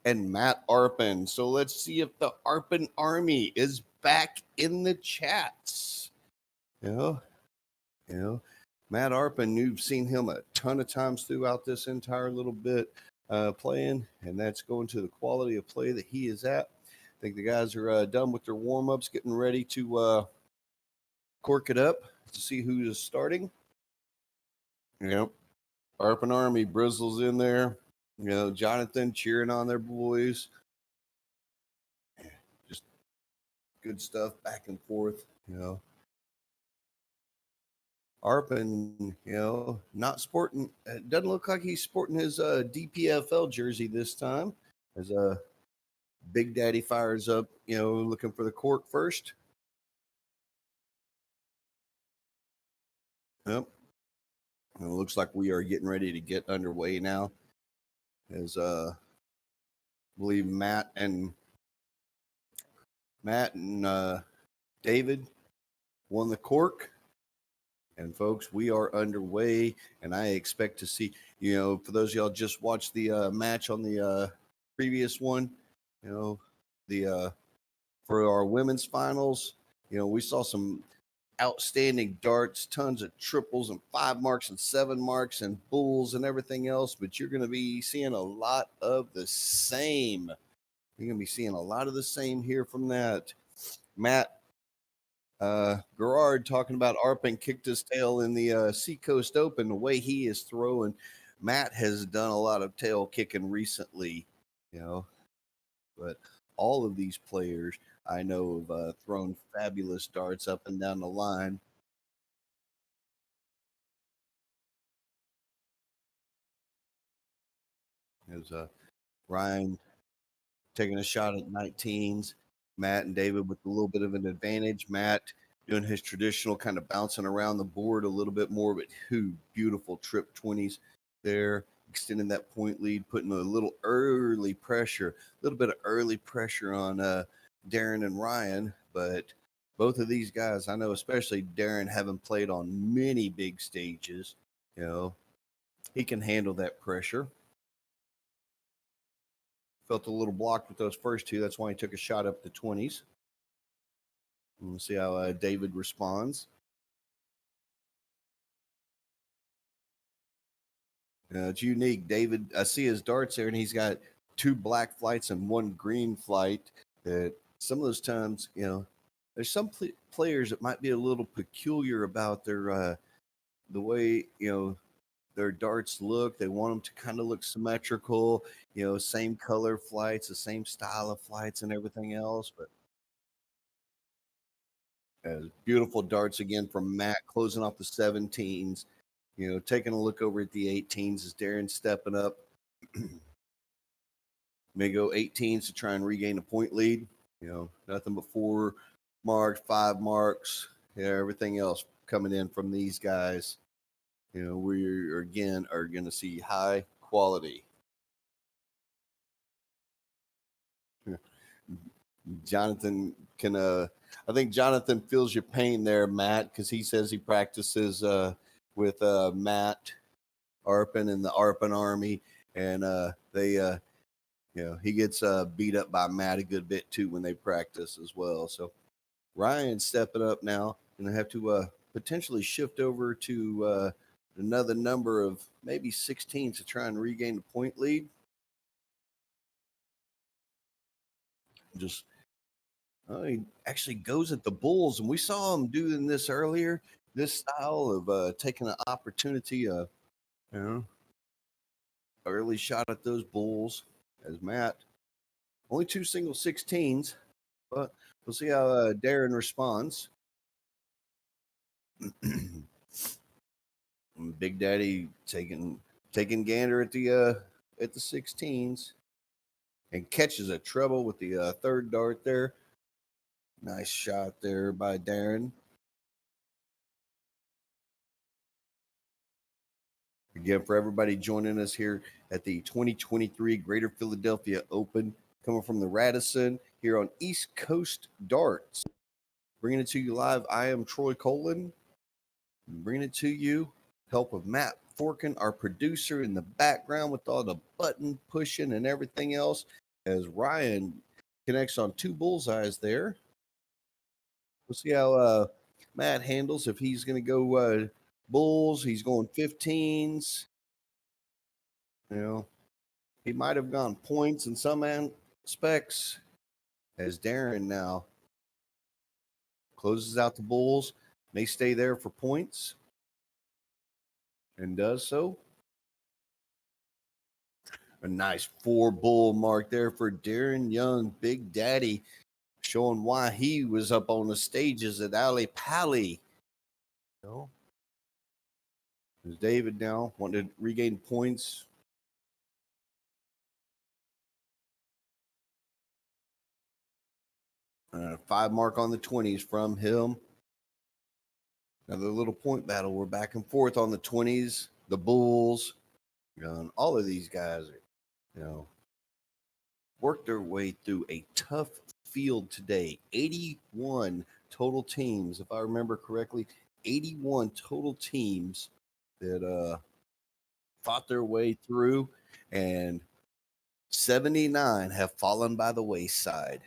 S1: and Matt Arpin. So let's see if the Arpin Army is back in the chats. You know, Matt Arpin, you've seen him a ton of times throughout this entire little bit playing, and that's going to the quality of play that he is at. I think the guys are done with their warm-ups, getting ready to cork it up to see who is starting. Yep. Arpin Army, Brizzle's in there. Jonathan cheering on their boys. Just good stuff back and forth, Arpin, not sporting. It doesn't look like he's sporting his DPFL jersey this time. As Big Daddy fires up, looking for the cork first. Yep. It looks like we are getting ready to get underway now. As I believe Matt and David won the cork. And folks, we are underway, and I expect to see, for those of y'all just watched the match on the previous one, for our women's finals, we saw some outstanding darts, tons of triples and 5 marks and 7 marks and bulls and everything else, but you're going to be seeing a lot of the same. You're going to be seeing a lot of the same here from that. Matt Gerard talking about Arpin kicked his tail in the Seacoast Open. The way he is throwing, Matt has done a lot of tail kicking recently, but all of these players I know have thrown fabulous darts up and down the line. There's Ryan taking a shot at 19s. Matt and David with a little bit of an advantage. Matt doing his traditional kind of bouncing around the board a little bit more, but two beautiful trip 20s there, extending that point lead, putting a little bit of early pressure on Darren and Ryan. But both of these guys, I know, especially Darren, having played on many big stages, he can handle that pressure. Felt a little blocked with those first two. That's why he took a shot up the 20s. We'll see how David responds. It's unique. David, I see his darts there, and he's got 2 black flights and 1 green flight. That some of those times, there's some players that might be a little peculiar about their the way, their darts look. They want them to kind of look symmetrical, same color flights, the same style of flights and everything else. But beautiful darts again from Matt, closing off the 17s, taking a look over at the 18s as Darren stepping up. May go 18s to try and regain a point lead. Nothing but 4 marks, 5 marks, everything else coming in from these guys. We again are going to see high quality. Jonathan can, I think Jonathan feels your pain there, Matt, because he says he practices with Matt Arpin and the Arpin Army, and they, he gets beat up by Matt a good bit too when they practice as well. So Ryan's stepping up now, and have to potentially shift over to another number of maybe 16 to try and regain the point lead. He actually goes at the bulls, and we saw him doing this earlier. This style of taking an opportunity, early shot at those bulls. As Matt, only 2 single 16s, but we'll see how Darren responds. Big Daddy taking gander at the 16s, and catches a treble with the 3rd dart there. Nice shot there by Darren. Again, for everybody joining us here at the 2023 Greater Philadelphia Open, coming from the Radisson here on East Coast Darts. Bringing it to you live, I am Troy Colin. Bringing it to you, help of Matt Forkin, our producer in the background with all the button pushing and everything else, as Ryan connects on 2 bullseyes there. We'll see how Matt handles if he's going to go bulls. He's going 15s. You know, he might have gone points in some aspects, as Darren now closes out the bulls. May stay there for points and does so. A nice 4 bull mark there for Darren Young, Big Daddy, showing why he was up on the stages at Ali Pali. There's David now wanting to regain points. A 5 mark on the 20s from him. Another little point battle. We're back and forth on the 20s, the bulls. All of these guys, worked their way through a tough field today. 81 total teams, if I remember correctly. 81 total teams that fought their way through, and 79 have fallen by the wayside.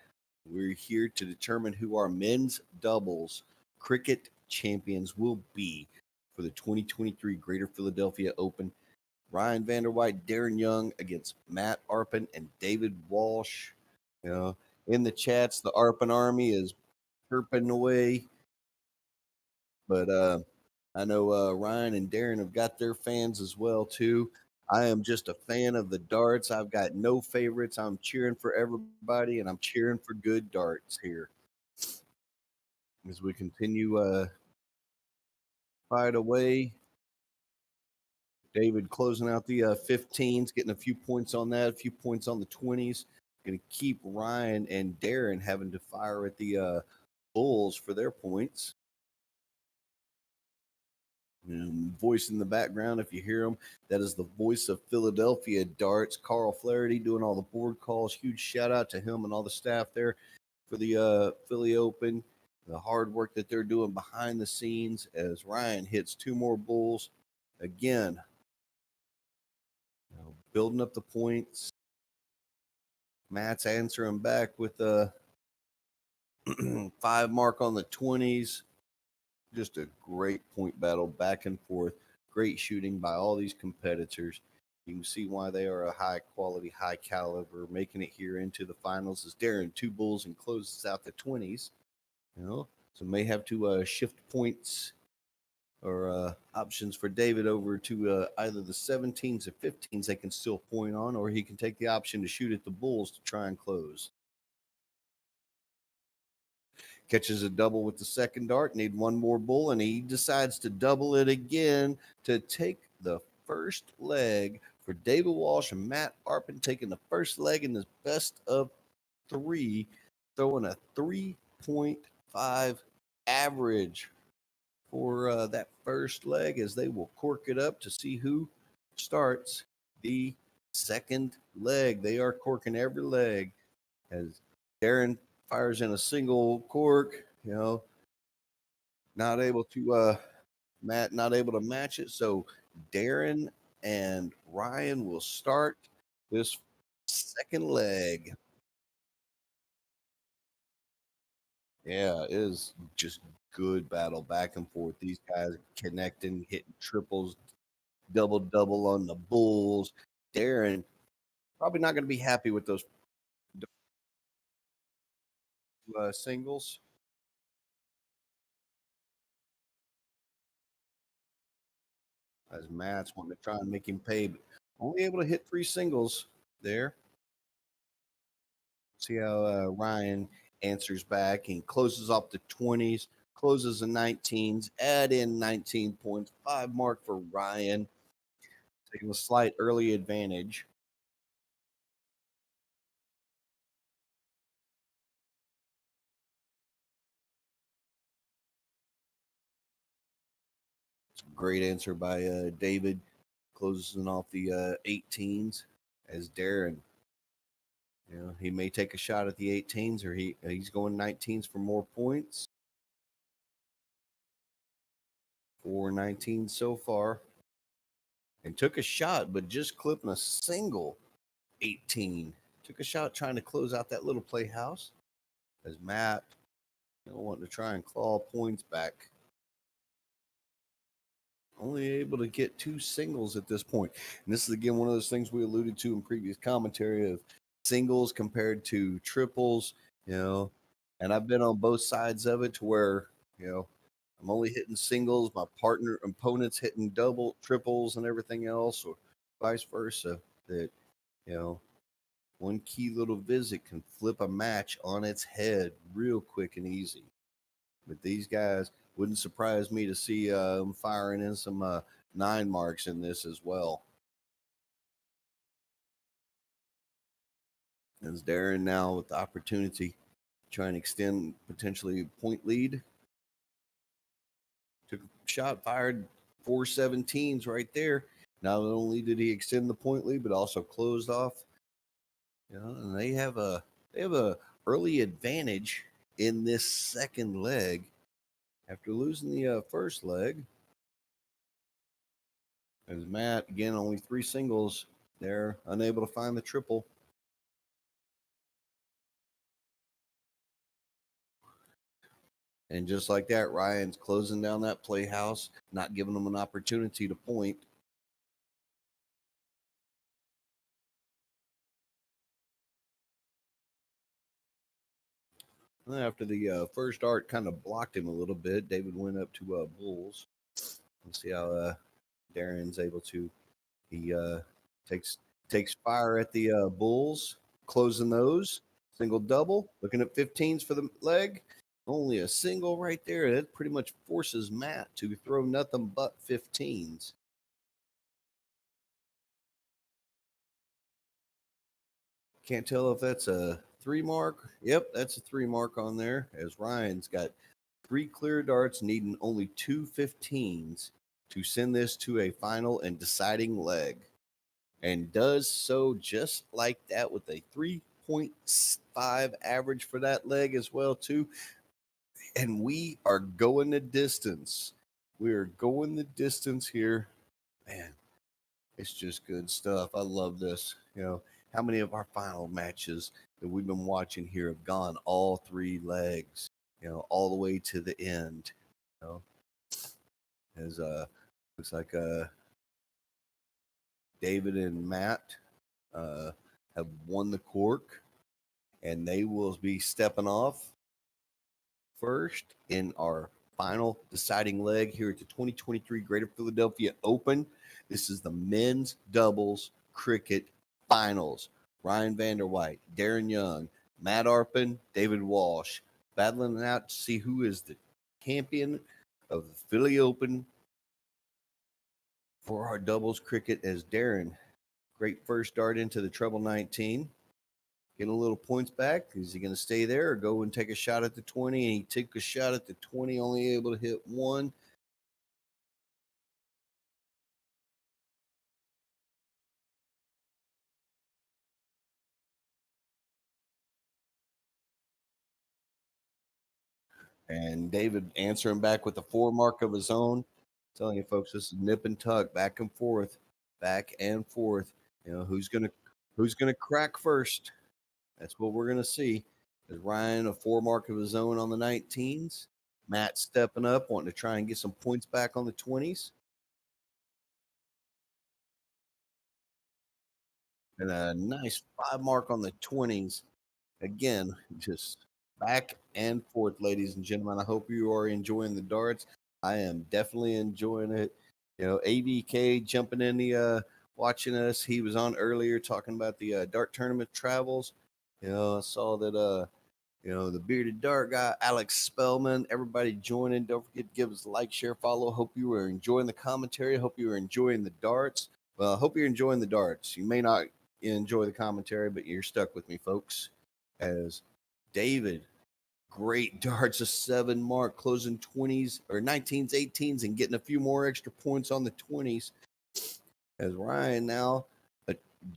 S1: We're here to determine who our men's doubles cricket champions will be for the 2023 Greater Philadelphia Open. Ryan Vanderwhite, Darren Young against Matt Arpin and David Walsh. In the chats, the Arpin Army is chirping away. But I know Ryan and Darren have got their fans as well, too. I am just a fan of the darts. I've got no favorites. I'm cheering for everybody, and I'm cheering for good darts here. As we continue fight away. David closing out the 15s, getting a few points on that, a few points on the 20s. Going to keep Ryan and Darren having to fire at the bulls for their points. And voice in the background, if you hear him, that is the voice of Philadelphia Darts, Carl Flaherty, doing all the board calls. Huge shout out to him and all the staff there for the Philly Open. The hard work that they're doing behind the scenes as Ryan hits 2 more bulls. Again, building up the points. Matt's answering back with a 5 mark on the 20s. Just a great point battle back and forth. Great shooting by all these competitors. You can see why they are a high quality, high caliber, making it here into the finals as Darren 2 bulls and closes out the 20s. So may have to shift points or options for David over to either the 17s or 15s they can still point on, or he can take the option to shoot at the bulls to try and close. Catches a double with the second dart, need 1 more bull, and he decides to double it again to take the first leg for David Walsh and Matt Arpin, taking the first leg in this best of 3, throwing a 3.5 average for that first leg, as they will cork it up to see who starts the second leg. They are corking every leg as Darren fires in a single cork, not able to Matt not able to match it. So Darren and Ryan will start this second leg. Yeah, it is just good battle back and forth. These guys connecting, hitting triples, double on the bulls. Darren probably not going to be happy with those singles. As Matt's wanting to try and make him pay, but only able to hit 3 singles there. See how Ryan answers back and closes off the 20s, closes the 19s, add in 19 points, 5 mark for Ryan, taking a slight early advantage. great answer by David, closing off the 18s as Darren. You know, he may take a shot at the 18s, or he's going 19s for more points. 4 19s so far. And took a shot, but just clipping a single 18. Took a shot trying to close out that little playhouse as Matt, you know, wanting to try and claw points back. Only able to get 2 singles at this point. And this is, again, one of those things we alluded to in previous commentary of singles compared to triples, you know. And I've been on both sides of it to where, you know, I'm only hitting singles, my opponent's hitting double, triples, and everything else, or vice versa. That, you know, one key little visit can flip a match on its head real quick and easy. But these guys, wouldn't surprise me to see them firing in some 9 marks in this as well. As Darren now with the opportunity to try and extend potentially a point lead. Took a shot, fired 4 17s right there. Not only did he extend the point lead, but also closed off. You know, and they have a early advantage in this second leg after losing the first leg. As Matt, again, only 3 singles. They're unable to find the triple. And just like that, Ryan's closing down that playhouse, not giving them an opportunity to point. After the first art kind of blocked him a little bit, David went up to Bulls. Let's see how Darren's able to. He takes fire at the Bulls, closing those. Single double, looking at 15s for the leg. Only a single right there. That pretty much forces Matt to throw nothing but 15s. Can't tell if that's a 3 mark. Yep, that's a 3 mark on there, as Ryan's got 3 clear darts, needing only 2 15s to send this to a final and deciding leg. And does so just like that with a 3.5 average for that leg as well, too. And we are going the distance. We are going the distance here. Man, it's just good stuff. I love this. You know, how many of our final matches that we've been watching here have gone all 3 legs, you know, all the way to the end, you know, as looks like David and Matt have won the cork, and they will be stepping off first in our final deciding leg here at the 2023 Greater Philadelphia Open. This is the men's doubles cricket finals. Ryan Vanderwhite, Darren Young, Matt Arpin, David Walsh battling it out to see who is the champion of the Philly Open for our doubles cricket, as Darren, great first dart into the treble 19. Getting a little points back. Is he going to stay there or go and take a shot at the 20? And he took a shot at the 20, only able to hit 1. And David answering back with the 4 mark of his own. Telling you folks, this is nip and tuck, back and forth, back and forth. You know, who's gonna crack first? That's what we're gonna see. Is Ryan a 4 mark of his own on the 19s? Matt stepping up, wanting to try and get some points back on the 20s. And a nice 5 mark on the 20s. Again, just back and forth, ladies and gentlemen. I hope you are enjoying the darts. I am definitely enjoying it. You know, ABK jumping in the watching us. He was on earlier talking about the dart tournament travels. You know, I saw that you know, the bearded dart guy, Alex Spellman, everybody joining. Don't forget to give us a like, share, follow. Hope you are enjoying the commentary. Hope you are enjoying the darts. Well, I hope you're enjoying the darts. You may not enjoy the commentary, but you're stuck with me, folks. As David great darts, a 7 mark, closing 20s or 19s, 18s, and getting a few more extra points on the 20s. As Ryan now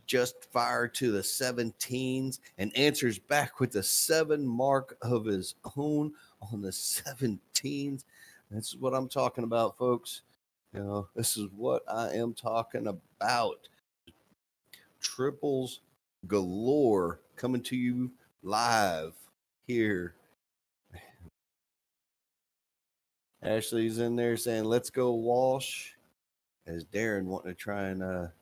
S1: just fire to the 17s and answers back with the 7 mark of his own on the 17s. This is what I'm talking about, folks. This is what I am talking about. Triples galore coming to you live here. Ashley's in there saying, let's go Walsh. As Darren wanting to try and get a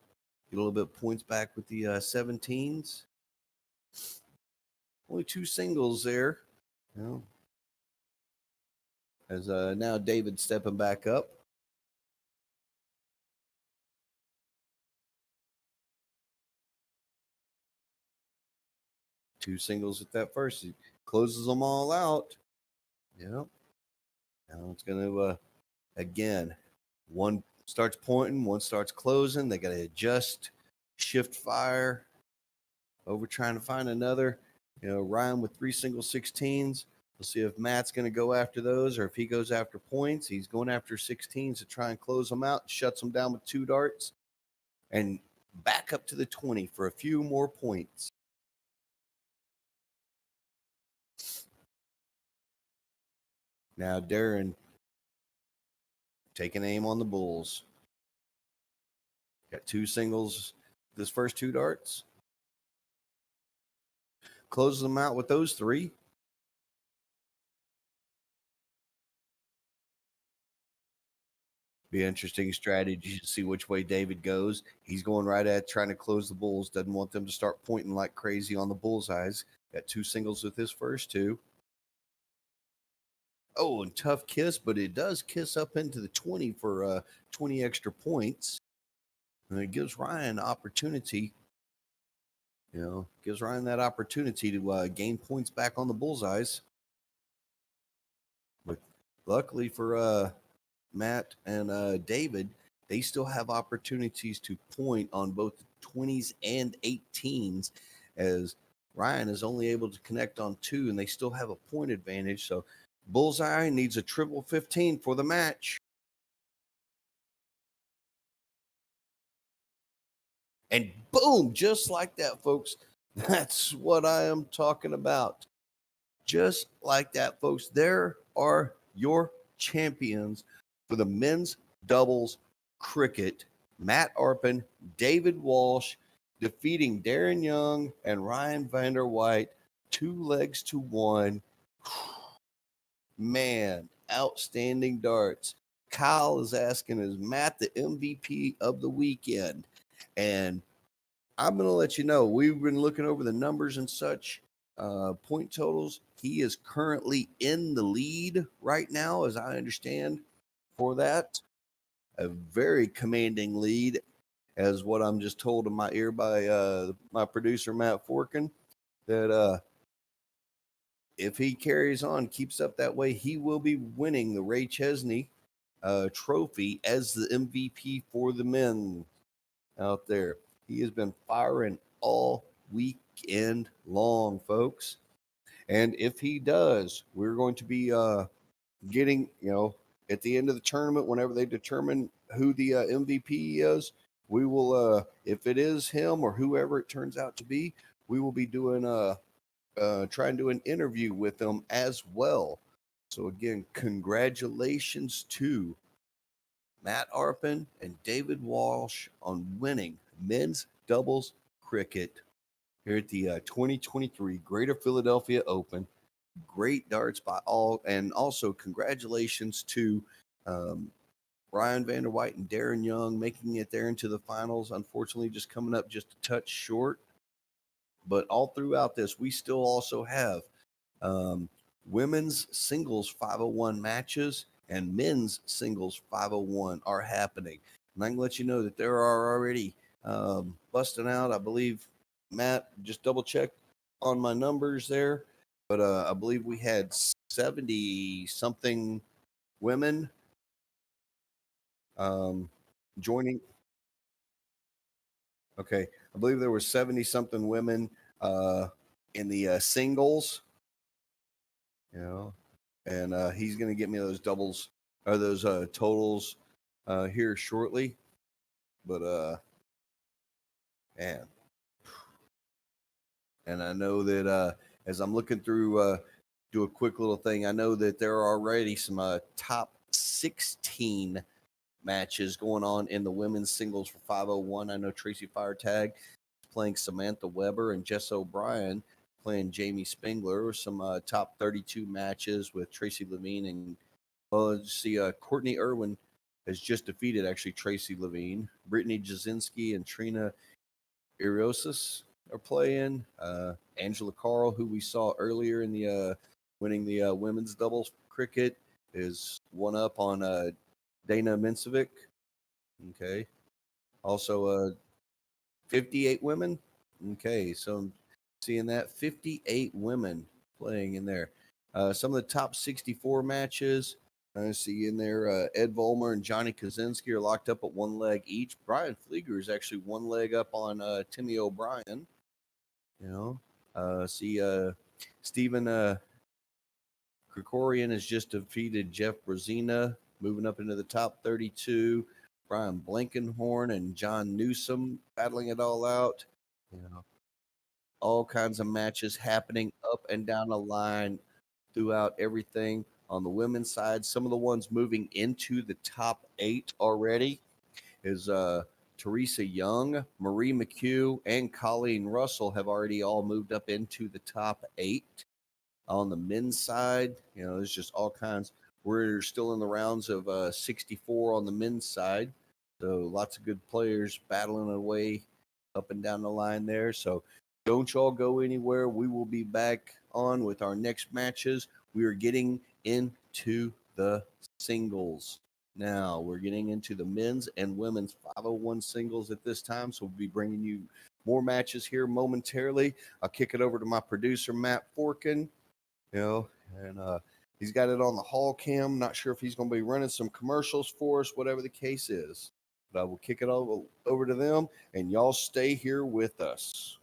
S1: little bit of points back with the 17s. Only 2 singles there. As now David stepping back up. Two singles at that first. He closes them all out. Yep. Now it's going to, again, one starts pointing, one starts closing. They got to adjust, shift fire over trying to find another. Ryan with 3 single 16s. We'll see if Matt's going to go after those or if he goes after points. He's going after 16s to try and close them out, shuts them down with 2 darts, and back up to the 20 for a few more points. Now Darren taking aim on the bulls. Got 2 singles this first 2 darts. Closes them out with those 3. Be an interesting strategy to see which way David goes. He's going right at trying to close the bulls. Doesn't want them to start pointing like crazy on the bullseyes. Got 2 singles with his first 2. Oh, and tough kiss, but it does kiss up into the 20 for 20 extra points. And it gives Ryan opportunity. Gives Ryan that opportunity to gain points back on the bullseyes. But luckily for Matt and David, they still have opportunities to point on both the 20s and 18s, as Ryan is only able to connect on 2, and they still have a point advantage. So Bullseye needs a triple 15 for the match. And boom, just like that, folks. That's what I am talking about. Just like that, folks. There are your champions for the men's doubles cricket. Matt Arpin, David Walsh, defeating Darren Young and Ryan Vander White, 2 legs to 1. Man, outstanding darts. Kyle is asking, is Matt the MVP of the weekend? And I'm going to let you know, we've been looking over the numbers and such, point totals. He is currently in the lead right now, as I understand, for that. A very commanding lead, as what I'm just told in my ear by my producer, Matt Forkin, that if he carries on, keeps up that way, he will be winning the Ray Chesney trophy as the MVP for the men out there. He has been firing all weekend long, folks. And if he does, we're going to be getting, at the end of the tournament, whenever they determine who the MVP is, we will, if it is him or whoever it turns out to be, we will be doing try and do an interview with them as well. So again, congratulations to Matt Arpin and David Walsh on winning men's doubles cricket here at the 2023 Greater Philadelphia Open. Great darts by all, and also congratulations to Ryan Vander White and Darren Young making it there into the finals. Unfortunately, just coming up just a touch short. But all throughout this, we still also have women's singles 501 matches and men's singles 501 are happening. And I can let you know that there are already busting out. I believe, Matt, just double check on my numbers there. But I believe we had 70 something women joining. Okay. I believe there were 70 something women in the singles. you know, and he's going to get me those doubles or those totals here shortly. But man, and I know that as I'm looking through, do a quick little thing. I know that there are already some top 16 matches going on in the women's singles for 501. I know Tracy Firetag is playing Samantha Weber and Jess O'Brien playing Jamie Spengler. Some top 32 matches with Tracy Levine and see Courtney Irwin has just defeated actually Tracy Levine. Brittany Jasinski and Trina Iriosis are playing. Angela Carl, who we saw earlier in the winning the women's doubles cricket, is one up on Dana Mincevic. Okay. Also, 58 women. Okay, so I'm seeing that 58 women playing in there. Some of the top 64 matches. I see in there Ed Volmer and Johnny Kaczynski are locked up at one leg each. Brian Flieger is actually one leg up on Timmy O'Brien. You know, see Stephen Krikorian has just defeated Jeff Brezina, moving up into the top 32. Brian Blankenhorn and John Newsom battling it all out. You know, all kinds of matches happening up and down the line throughout everything. On the women's side, some of the ones moving into the top 8 already is Teresa Young, Marie McHugh, and Colleen Russell have already all moved up into the top 8. On the men's side, you know, there's just all kinds. We're still in the rounds of 64 on the men's side. So lots of good players battling away up and down the line there. So don't y'all go anywhere. We will be back on with our next matches. We are getting into the singles. Now we're getting into the men's and women's 501 singles at this time. So we'll be bringing you more matches here momentarily. I'll kick it over to my producer, Matt Forkin, you know, and he's got it on the hall cam. Not sure if he's going to be running some commercials for us, whatever the case is. But I will kick it over to them, and y'all stay here with us.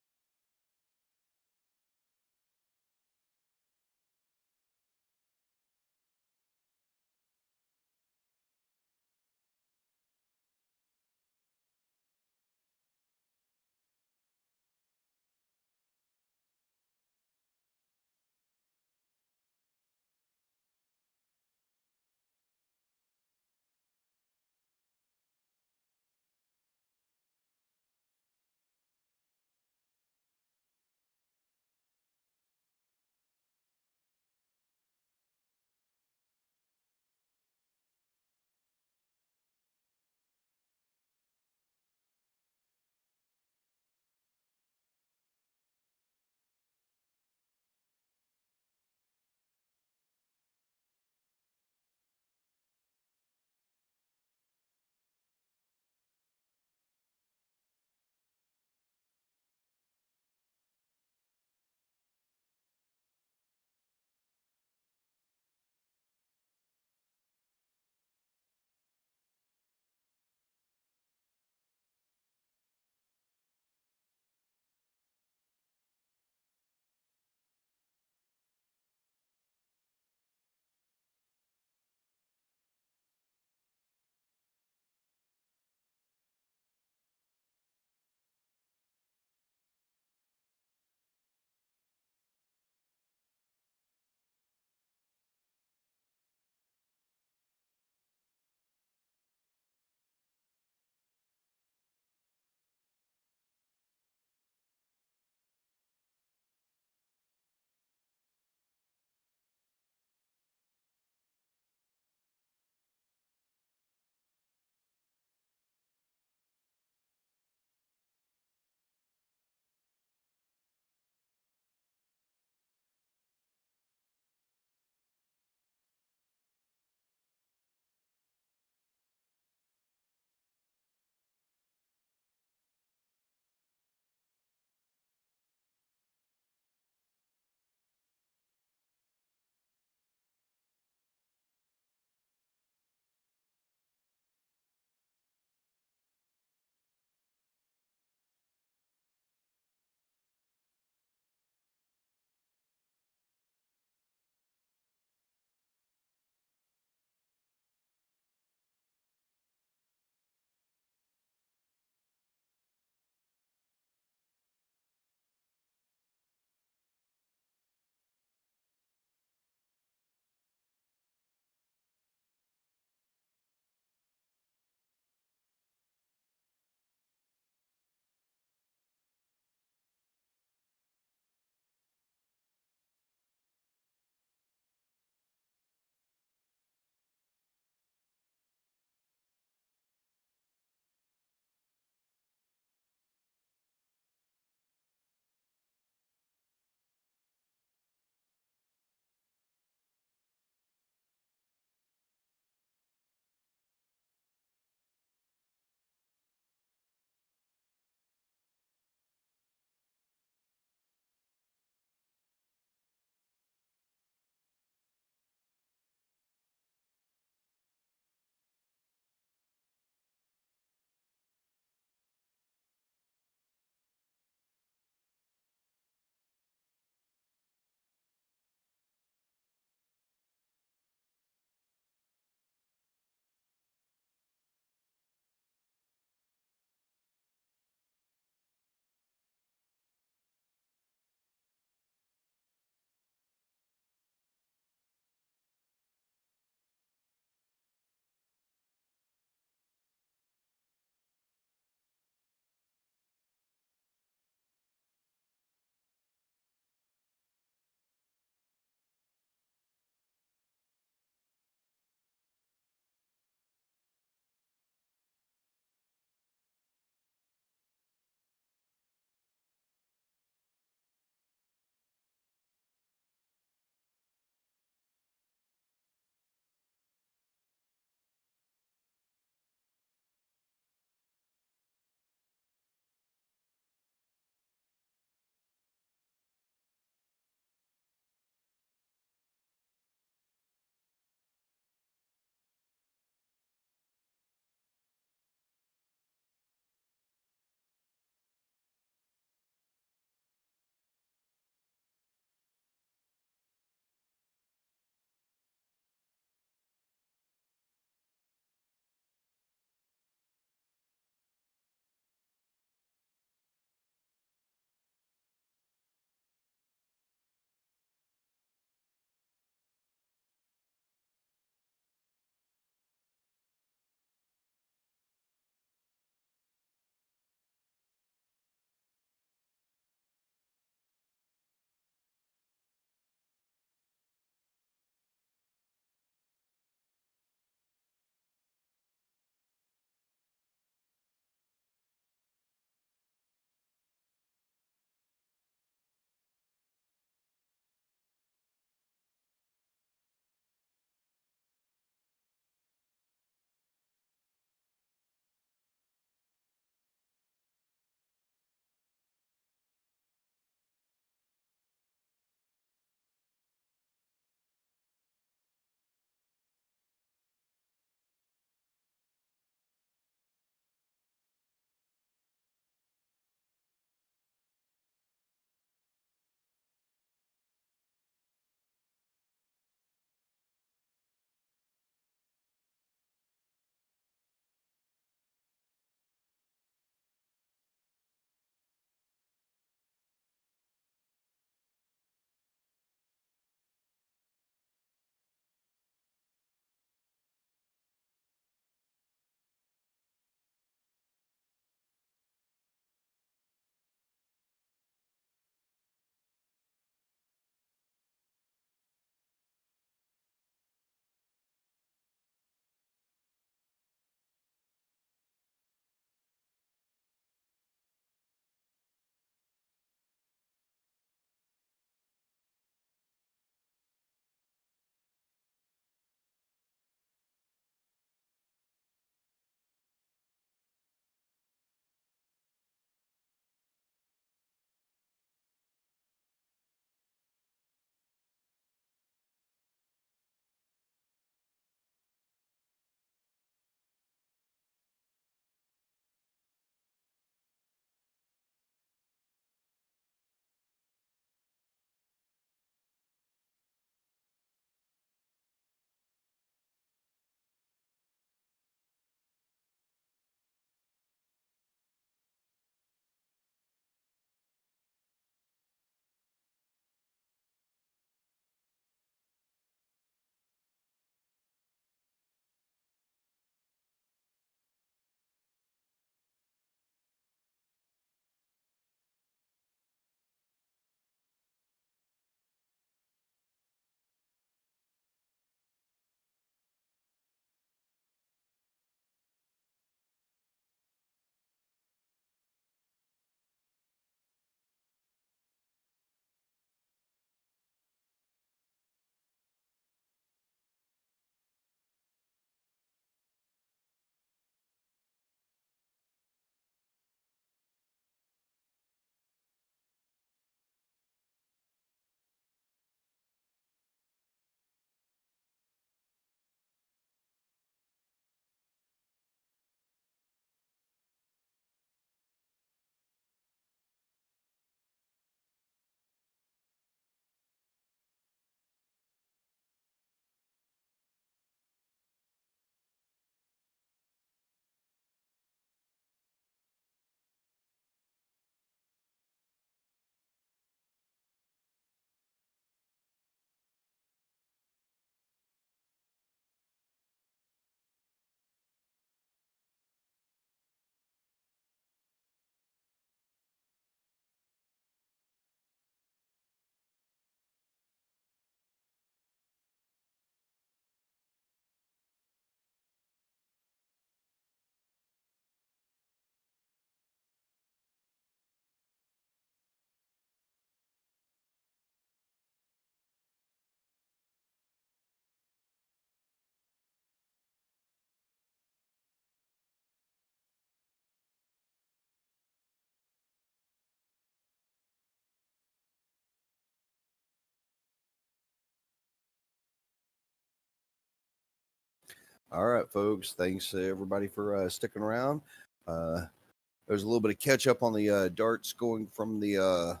S1: All right, folks. Thanks everybody for sticking around. There's a little bit of catch up on the darts going from the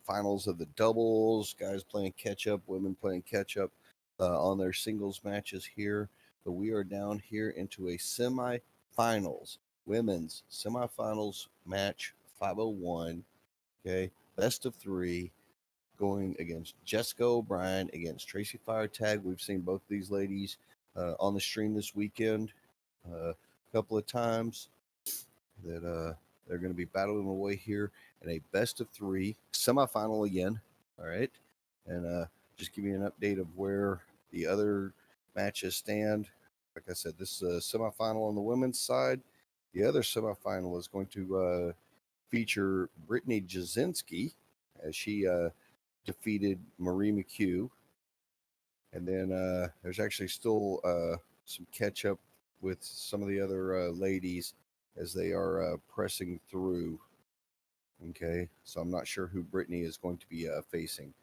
S1: finals of the doubles. Guys playing catch up, women playing catch up on their singles matches here. But we are down here into a semifinals, women's semifinals match 501. Okay, best of three, going against Jessica O'Brien against Tracy Firetag. We've seen both these ladies on the stream this weekend a couple of times. That they're going to be battling away here in a best of three semifinal again. All right, and just give you an update of where the other matches stand. Like I said, this is a semifinal on the women's side. The other semifinal is going to feature Brittany Jasinski as she defeated Marie McHugh. And then there's actually still some catch up with some of the other ladies as they are pressing through. Okay, so I'm not sure who Brittany is going to be facing.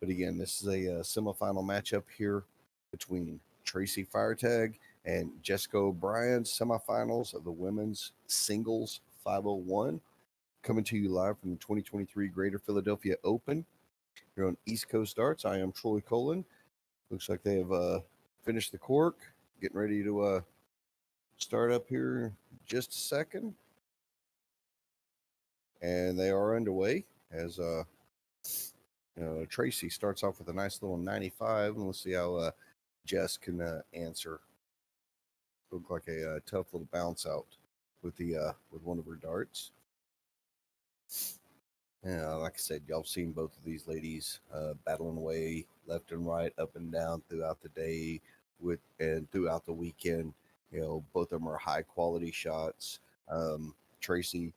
S1: But again, this is a semifinal matchup here between Tracy Firetag and Jessica O'Brien, semifinals of the women's singles 501. Coming to you live from the 2023 Greater Philadelphia Open here on East Coast Darts. I am Troy Colin. Looks like they have finished the cork, getting ready to start up here in just a second. And they are underway as Tracy starts off with a nice little 95, and let's see how Jess can answer. Look like a tough little bounce out with with one of her darts. Yeah, like I said, y'all seen both of these ladies battling away left and right, up and down throughout the day and throughout the weekend. Both of them are high quality shots. Tracy,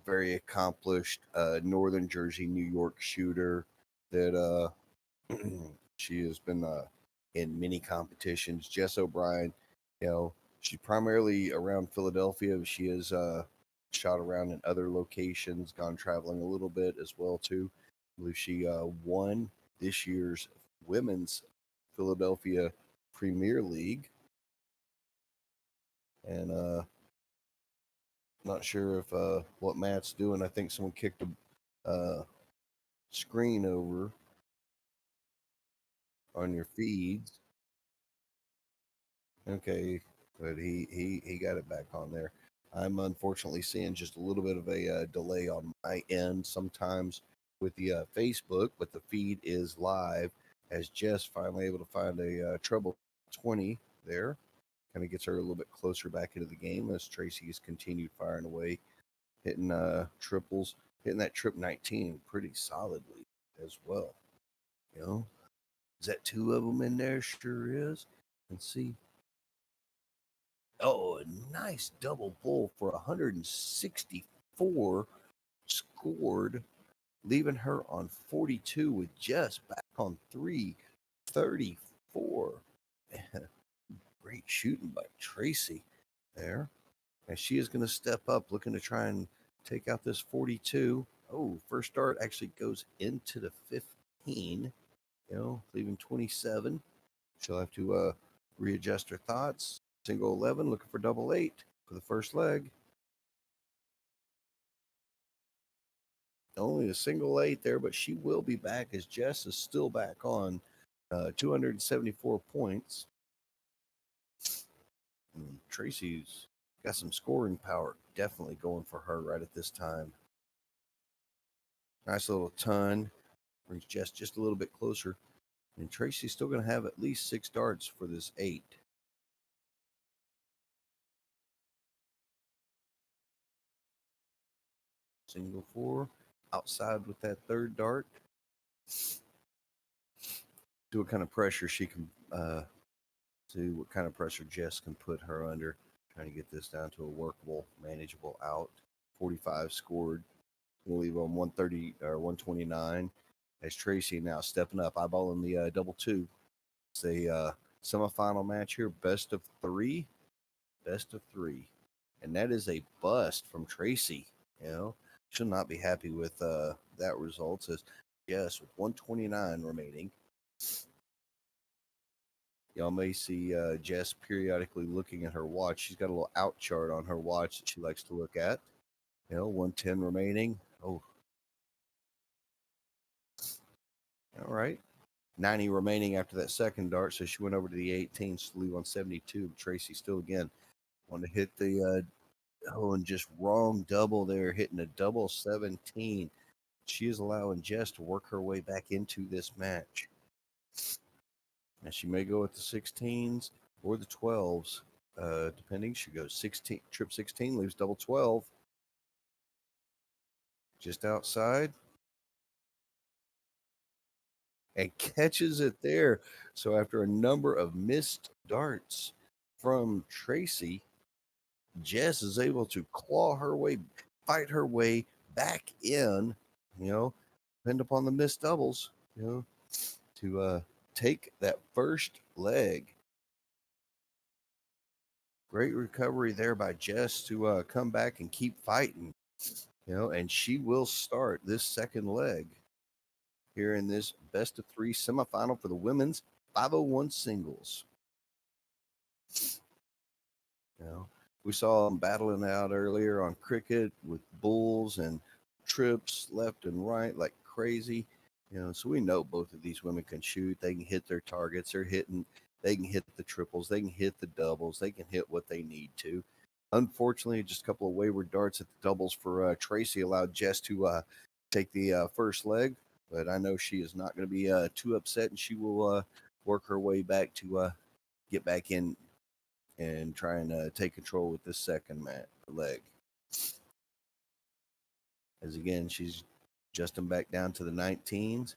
S1: very accomplished Northern Jersey, New York shooter that she has been in many competitions. Jess O'Brien, she's primarily around Philadelphia. But she is shot around in other locations, gone traveling a little bit as well too. I believe she won this year's women's Philadelphia Premier League, and not sure if what Matt's doing. I think someone kicked a screen over on your feeds. Okay, but he got it back on there. I'm unfortunately seeing just a little bit of a delay on my end sometimes with the Facebook, but the feed is live as Jess finally able to find a treble 20 there. Kind of gets her a little bit closer back into the game as Tracy has continued firing away, hitting triples, hitting that trip 19 pretty solidly as well. Is that two of them in there? Sure is. Let's see. Oh, a nice double pull for 164 scored, leaving her on 42 with Jess back on 334. Great shooting by Tracy there. And she is going to step up, looking to try and take out this 42. Oh, first dart actually goes into the 15, leaving 27. She'll have to readjust her thoughts. Single 11, looking for double 8 for the first leg. Only a single 8 there, but she will be back as Jess is still back on 274 points. And Tracy's got some scoring power definitely going for her right at this time. Nice little ton. Brings Jess just a little bit closer. And Tracy's still going to have at least 6 darts for this 8. Single 4. Outside with that third dart. See what kind of pressure she can, see what kind of pressure Jess can put her under. Trying to get this down to a workable, manageable out. 45 scored. We'll leave on 130 or 129. As Tracy now stepping up, eyeballing the double 2. It's a semifinal match here, best of 3. Best of 3. And that is a bust from Tracy. She'll not be happy with that result. As Yes, with 129 remaining. Y'all may see Jess periodically looking at her watch. She's got a little out chart on her watch that she likes to look at. 110 remaining. Oh, all right. 90 remaining after that second dart. So she went over to the 18, to leave on 72. Tracy still again wanted to hit the and just wrong double there, hitting a double 17. She is allowing Jess to work her way back into this match. Now she may go with the 16s or the 12s, depending. She goes 16, trip 16, leaves double 12. Just outside. And catches it there. So after a number of missed darts from Tracy, Jess is able to claw her way, fight her way back in, depend upon the missed doubles, to take that first leg. Great recovery there by Jess to come back and keep fighting, and she will start this second leg here in this best of three semifinal for the women's 501 singles. We saw them battling out earlier on cricket with bulls and trips left and right like crazy. So we know both of these women can shoot. They can hit their targets. They can hit the triples. They can hit the doubles. They can hit what they need to. Unfortunately, just a couple of wayward darts at the doubles for Tracy allowed Jess to take the first leg. But I know she is not going to be too upset, and she will work her way back to get back in and try and take control with this second leg. As again, she's adjusting back down to the 19s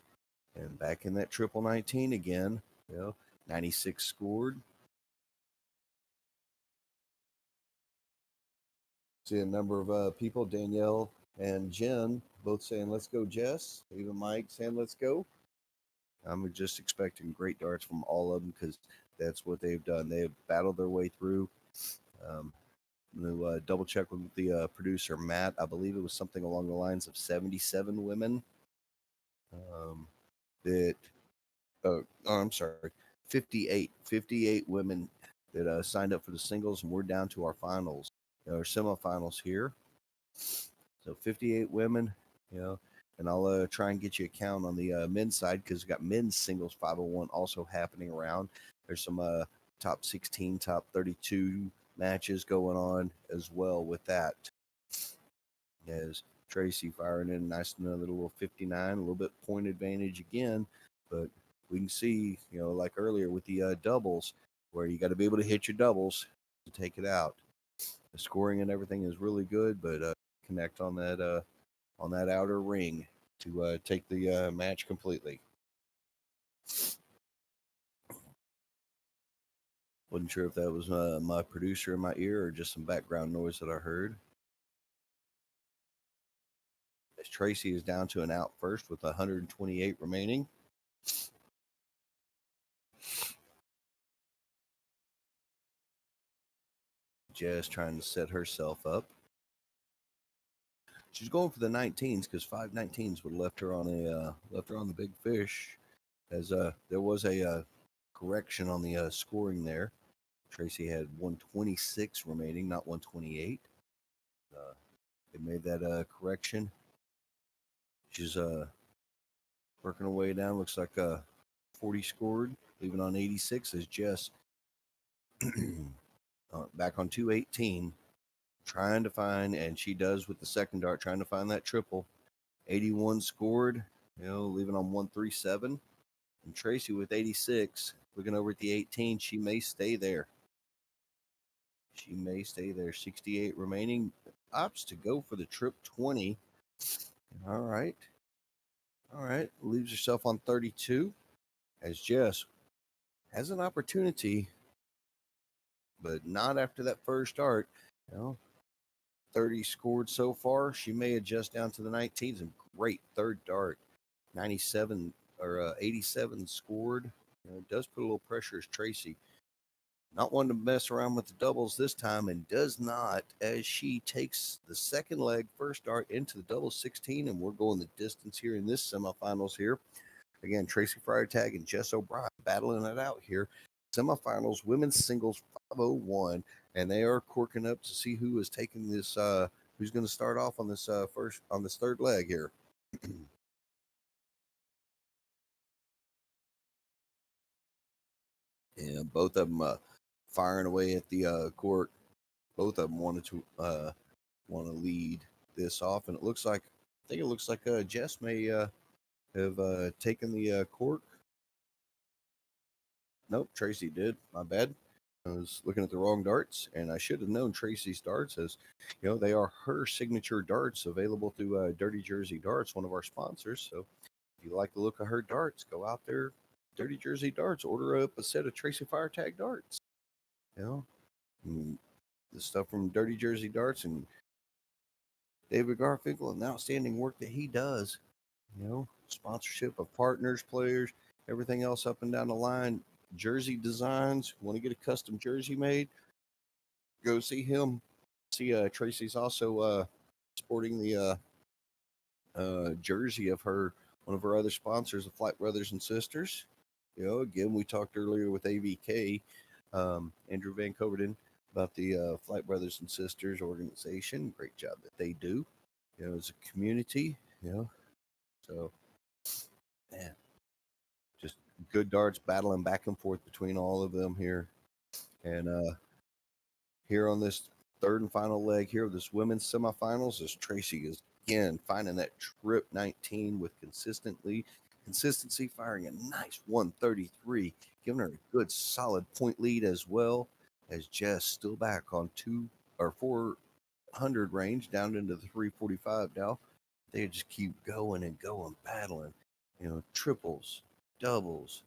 S1: and back in that triple 19 again. 96 scored. See a number of people, Danielle and Jen, both saying, let's go, Jess. Even Mike saying, let's go. I'm just expecting great darts from all of them because that's what they've done. They have battled their way through. Double check with the producer, Matt. I believe it was something along the lines of 77 women I'm sorry, 58 women that signed up for the singles, and we're down to our finals, our semifinals here. So 58 women, and I'll try and get you a count on the men's side because we've got men's singles 501 also happening around. There's some top 16, top 32 matches going on as well with that. As Tracy firing in nice another little 59, a little bit point advantage again, but we can see, like earlier with the doubles, where you got to be able to hit your doubles to take it out. The scoring and everything is really good, but connect on that outer ring to take the match completely. Wasn't sure if that was my producer in my ear or just some background noise that I heard. As Tracy is down to an out first with 128 remaining. Jess trying to set herself up. She's going for the 19s because 5 19s would have left her on the big fish, as there was a correction on the scoring there. Tracy had 126 remaining, not 128. They made that correction. She's working her way down. Looks like 40 scored, leaving on 86 as Jess back on 218. Trying to find, and she does with the second dart, trying to find that triple. 81 scored, leaving on 137. And Tracy with 86, looking over at the 18, she may stay there. 68 remaining. Opts to go for the trip 20. All right. Leaves herself on 32 as Jess has an opportunity, but not after that first dart. 30 scored so far. She may adjust down to the 19s, and great third dart. 97 or 87 scored. It does put a little pressure as Tracy. Not one to mess around with the doubles this time, and does not, as she takes the second leg, first dart into the double 16, and we're going the distance here in this semifinals here. Again, Tracy Freitag and Jess O'Brien battling it out here. semifinals, women's singles 501, and they are corking up to see who is taking this. Who's going to start off on this third leg here. Yeah, both of them firing away at the court. Both of them want to lead this off, and I think it looks like Jess may have taken the court. Nope, Tracy did. My bad. I was looking at the wrong darts, and I should have known Tracy's darts, as they are her signature darts available through Dirty Jersey Darts, one of our sponsors. So if you like the look of her darts, go out there, Dirty Jersey Darts, order up a set of Tracy Firetag darts. The stuff from Dirty Jersey Darts and David Garfinkel and the outstanding work that he does. Sponsorship of partners, players, everything else up and down the line. Jersey designs. Want to get a custom jersey made? Go see him. See, Tracy's also sporting the jersey of one of her other sponsors, the Flight Brothers and Sisters. Again, we talked earlier with AVK, Andrew Van Coverden, about the Flight Brothers and Sisters organization. Great job that they do. As a community. So, man, just good darts battling back and forth between all of them here. And here on this third and final leg here of this women's semifinals, as Tracy is again finding that trip 19 with consistency, firing a nice 133, giving her a good solid point lead, as well as Jess still back on 400 range, down into the 345 now. They just keep going and going, battling, triples, doubles,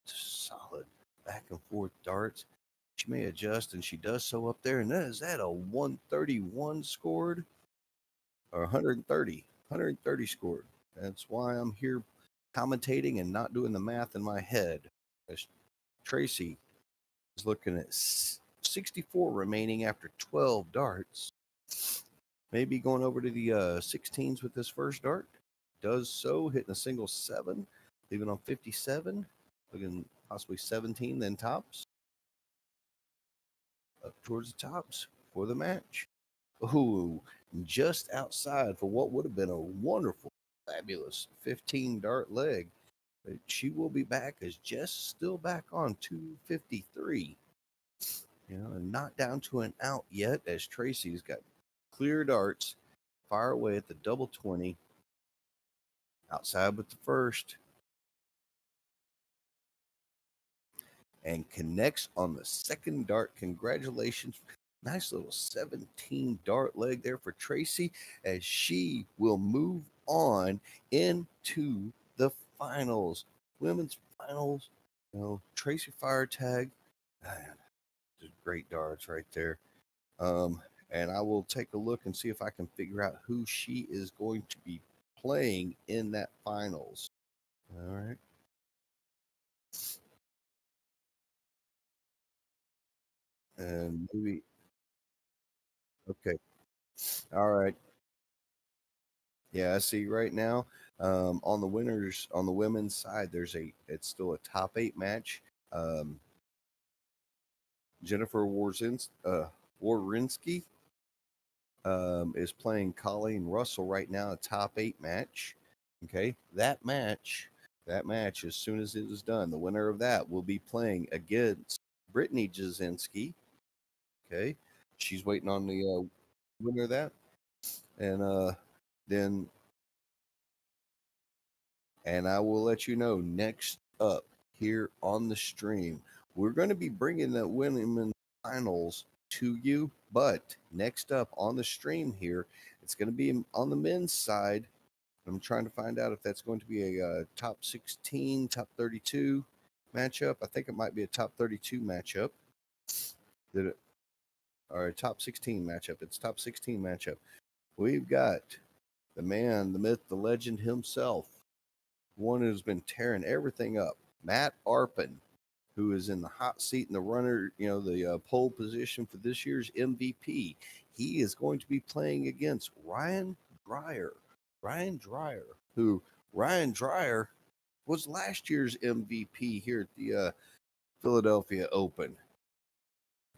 S1: solid back and forth darts. She may adjust, and she does so up there. And is that a 131 scored or 130 scored? That's why I'm here commentating and not doing the math in my head. As Tracy is looking at 64 remaining after 12 darts. Maybe going over to the 16s with this first dart. Does so, hitting a single 7, leaving on 57, looking possibly 17, then tops. Up towards the tops for the match. Ooh, just outside for what would have been a wonderful, fabulous 15 dart leg. But she will be back, as Jess still back on 253. And not down to an out yet, as Tracy's got clear darts, fire away at the double 20. Outside with the first. And connects on the second dart. Congratulations. Nice little 17 dart leg there for Tracy, as she will move on into the finals. Women's finals. Tracy Firetag. Just great darts right there. And I will take a look and see if I can figure out who she is going to be playing in that finals. All right. And maybe. Okay. All right. Yeah, I see right now. On the women's side, it's still a top 8 match. Jennifer Wawrinski is playing Colleen Russell right now, a top 8 match. Okay, that match, as soon as it is done, the winner of that will be playing against Brittany Jasinski. Okay, she's waiting on the winner of that, and then I will let you know next up here on the stream. We're going to be bringing the women's finals to you, but next up on the stream here, it's going to be on the men's side. I'm trying to find out if that's going to be a top 16, top 32 matchup. I think it might be a top 32 matchup. Or a top 16 matchup. It's top 16 matchup. We've got the man, the myth, the legend himself, one who's been tearing everything up, Matt Arpin, who is in the hot seat in the runner, the pole position for this year's MVP. He is going to be playing against Ryan Dreyer. Ryan Dreyer was last year's MVP here at the Philadelphia Open.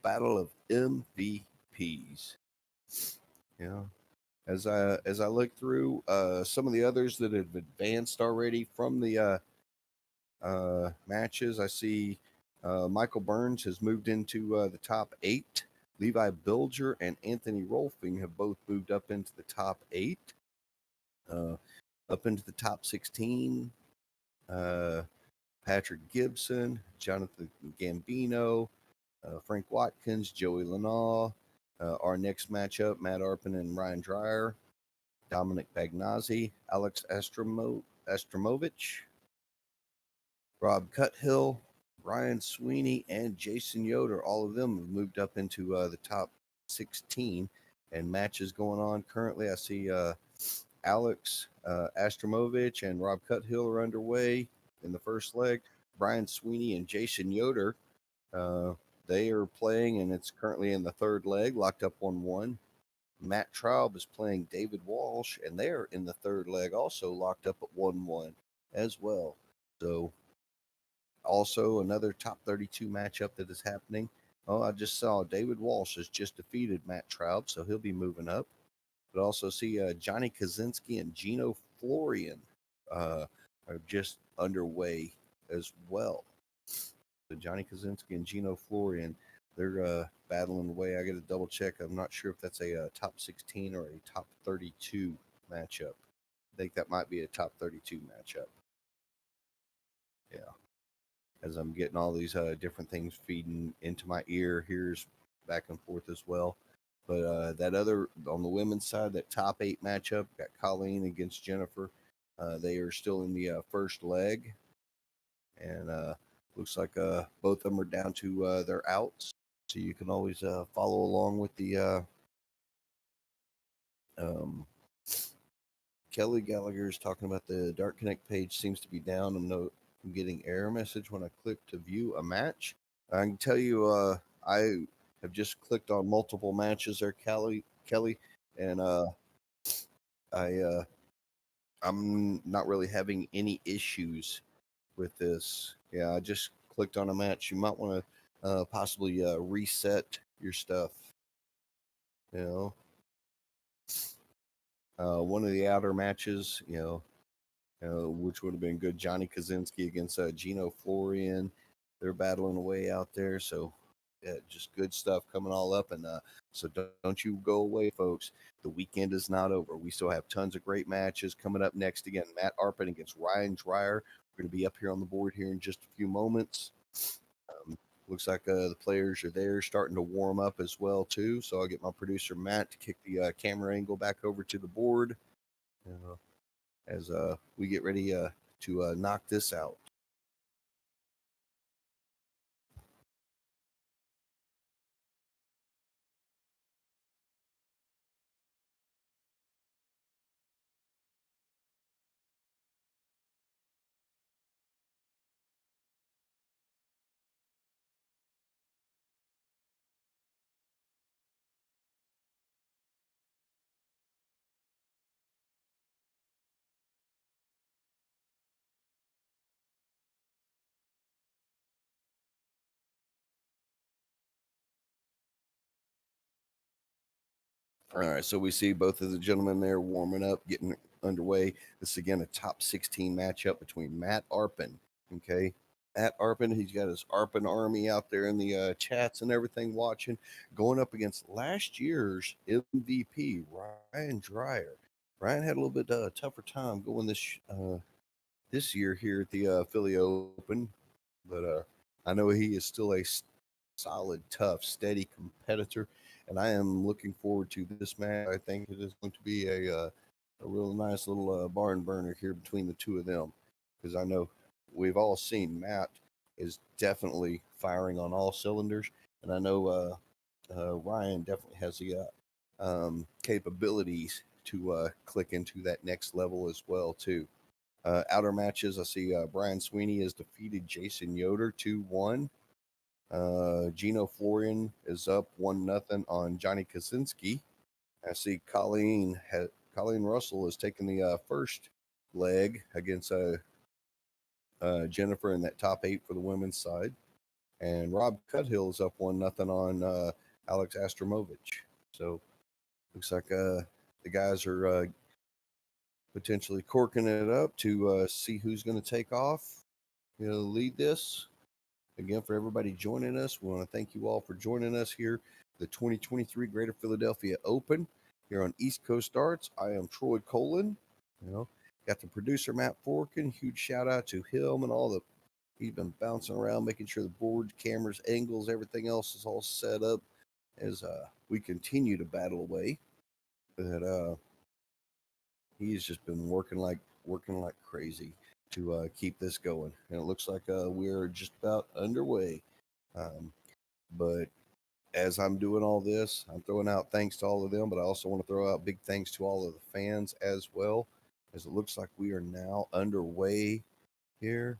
S1: Battle of MVPs. Yeah. As I look through some of the others that have advanced already from the matches, I see Michael Burns has moved into the top 8. Levi Bilger and Anthony Rolfing have both moved up into the top 8. Up into the top 16. Patrick Gibson, Jonathan Gambino, Frank Watkins, Joey Lanau. Our next matchup, Matt Arpin and Ryan Dreyer, Dominic Bagnazzi, Alex Astromovich, Rob Cuthill, Ryan Sweeney, and Jason Yoder. All of them have moved up into the top 16, and matches going on currently. I see Alex Astromovich and Rob Cuthill are underway in the first leg. Brian Sweeney and Jason Yoder, they are playing, and it's currently in the third leg, locked up 1-1. Matt Traub is playing David Walsh, and they're in the third leg, also locked up at 1-1 as well. So, also another top 32 matchup that is happening. Oh, I just saw David Walsh has just defeated Matt Traub, so he'll be moving up. But also see Johnny Kaczynski and Gino Florian are just underway as well. So Johnny Kaczynski and Gino Florian, they're battling away. I got to double check. I'm not sure if that's a top 16 or a top 32 matchup. I think that might be a top 32 matchup. Yeah. As I'm getting all these different things feeding into my ear, here's back and forth as well. But that other, on the women's side, that top 8 matchup, got Colleen against Jennifer. They are still in the first leg. And looks like both of them are down to their outs. So you can always follow along with the Kelly Gallagher is talking about the Dart Connect page seems to be down. I'm getting error message when I click to view a match. I can tell you I have just clicked on multiple matches there, Kelly, and I'm not really having any issues with this. Yeah, I just clicked on a match. You might want to possibly reset your stuff. You know, one of the outer matches, which would have been good. Johnny Kaczynski against Gino Florian. They're battling away out there. So, yeah, just good stuff coming all up. And so don't you go away, folks. The weekend is not over. We still have tons of great matches coming up next. Again, Matt Arpin against Ryan Dreyer. We're going to be up here on the board here in just a few moments. Looks like the players are there starting to warm up as well, too. So I'll get my producer, Matt, to kick the camera angle back over to the board as we get ready to knock this out. All right, so we see both of the gentlemen there warming up, getting underway. This is, again, a top 16 matchup between Matt Arpin, okay? Matt Arpin, he's got his Arpin army out there in the chats and everything watching, going up against last year's MVP, Ryan Dreyer. Ryan had a little bit tougher time going this year here at the Philly Open, but I know he is still a solid, tough, steady competitor, and I am looking forward to this match. I think it is going to be a real nice little barn burner here between the two of them, because I know we've all seen Matt is definitely firing on all cylinders, and I know Ryan definitely has the capabilities to click into that next level as well too. Outer matches, I see Brian Sweeney has defeated Jason Yoder 2-1. Gino Florian is up 1-0 on Johnny Kaczynski. I see Colleen Russell is taking the first leg against Jennifer in that top 8 for the women's side. and Rob Cuthill is up 1-0 on Alex Astromovich. So looks like the guys are potentially corking it up to see who's going to take off, lead this. Again, for everybody joining us, we want to thank you all for joining us here, the 2023 Greater Philadelphia Open here on East Coast Darts. I am Troy Colin. Got the producer Matt Forkin. Huge shout out to him and all the. He's been bouncing around, making sure the board, cameras, angles, everything else is all set up as we continue to battle away. But he's just been working like crazy to keep this going, and it looks like we're just about underway. But as I'm doing all this, I'm throwing out thanks to all of them, but I also want to throw out big thanks to all of the fans as well, as it looks like we are now underway here.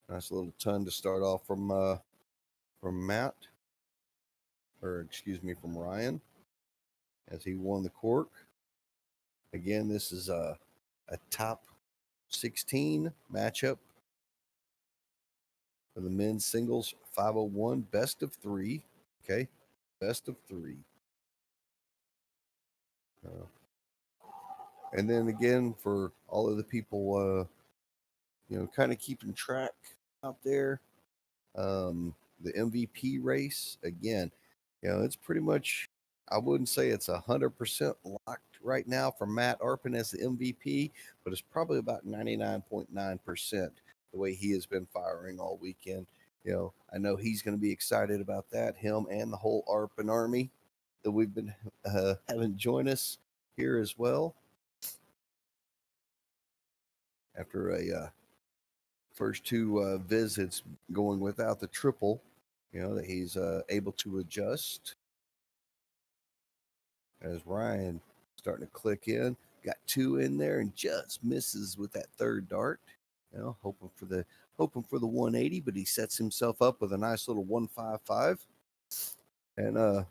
S1: Nice little ton to start off from Matt, or excuse me, from Ryan, as he won the cork. Again, this is a top 16 matchup for the men's singles 501, best of 3. Okay, best of 3. And then again, for all of the people, kind of keeping track out there, the MVP race again, it's pretty much. I wouldn't say it's 100% locked right now for Matt Arpin as the MVP, but it's probably about 99.9% the way he has been firing all weekend. I know he's going to be excited about that, him and the whole Arpin army that we've been having join us here as well. After a first 2 visits going without the triple, that he's able to adjust. As Ryan starting to click in, got 2 in there and just misses with that third dart. Hoping for the 180, but he sets himself up with a nice little 155, and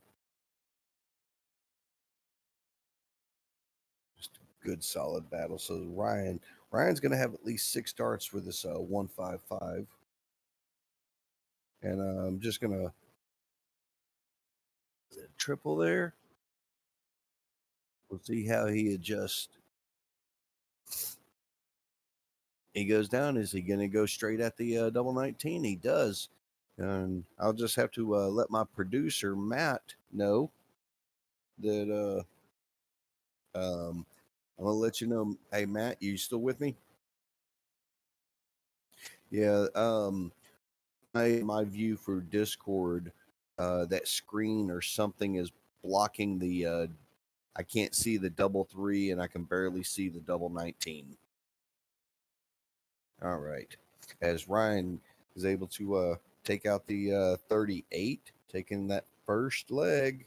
S1: just a good solid battle. So Ryan's going to have at least 6 darts for this 155, and I'm just going to triple there. We'll see how he adjusts. He goes down. Is he going to go straight at the double 19? He does. And I'll just have to let my producer, Matt, know that I'm going to let you know. Hey, Matt, you still with me? Yeah. My view for Discord, that screen or something is blocking the I can't see the double 3 and I can barely see the double 19. All right. As Ryan is able to take out the 38, taking that first leg,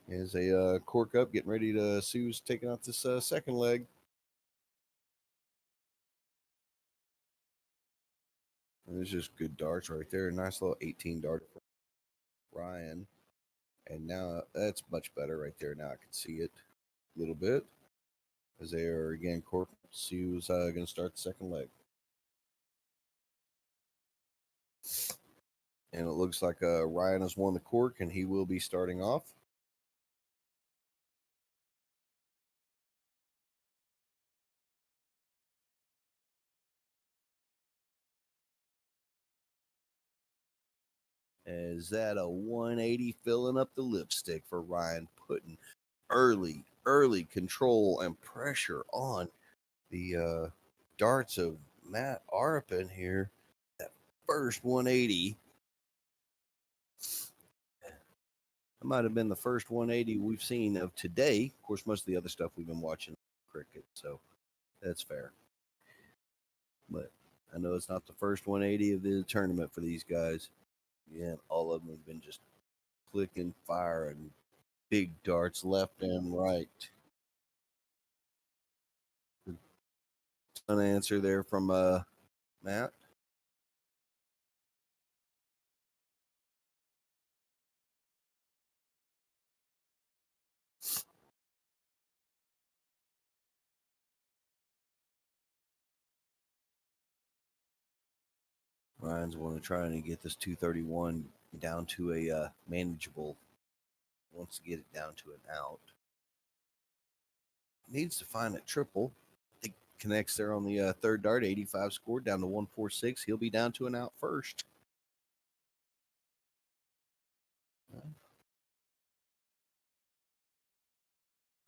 S1: is a cork up, getting ready to see who's taking out this second leg. And there's just good darts right there. Nice little 18 dart for Ryan. And now that's much better right there. Now I can see it a little bit. As they are again cork. See who's going to start the second leg. And it looks like Ryan has won the cork, and he will be starting off. Is that a 180 filling up the lipstick for Ryan, putting early control and pressure on the darts of Matt Arpin here. That first 180. That might have been the first 180 we've seen of today. Of course, most of the other stuff we've been watching cricket, so that's fair. But I know it's not the first 180 of the tournament for these guys. Yeah, all of them have been just clicking fire and big darts left and right. An answer there from Matt. Ryan's going to try and get this 231 down to a manageable. Wants to get it down to an out. Needs to find a triple. I think connects there on the third dart. 85 scored down to 146. He'll be down to an out first.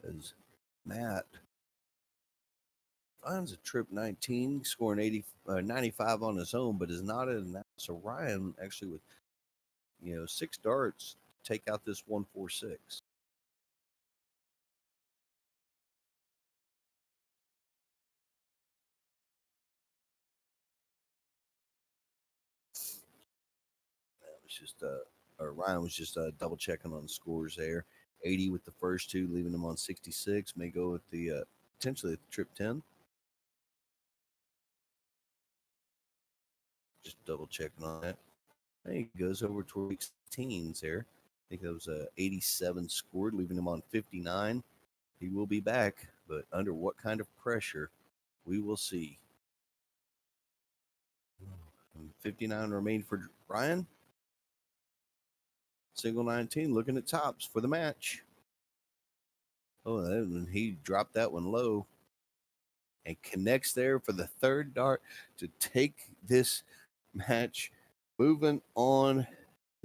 S1: As Matt finds a trip 19, scoring 95 on his own, but is not in an out. So Ryan actually with 6 darts take out this 146. Ryan was just double checking on the scores there. 80 with the first two, leaving him on 66. May go with the potentially at the trip 10. Just double checking on that. He goes over to 16s there. I think that was 87 scored, leaving him on 59. He will be back, but under what kind of pressure, we will see. 59 remain for Ryan. Single 19, looking at tops for the match. Oh, and he dropped that one low and connects there for the third dart to take this match. Moving on,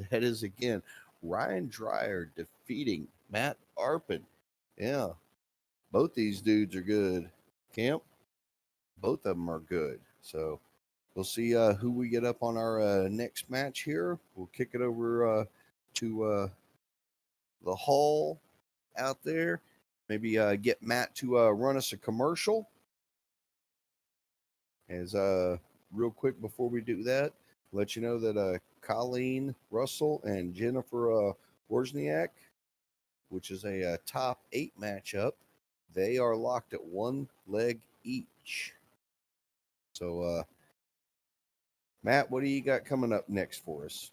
S1: that is again Ryan Dreyer defeating Matt Arpin. Yeah, both these dudes are good. Camp, both of them are good. So we'll see who we get up on our next match here. We'll kick it over to the hall out there. Maybe get Matt to run us a commercial. As real quick before we do that, let you know that Colleen Russell and Jennifer Wozniak, which is a top 8 matchup, they are locked at 1 leg each. So, Matt, what do you got coming up next for us?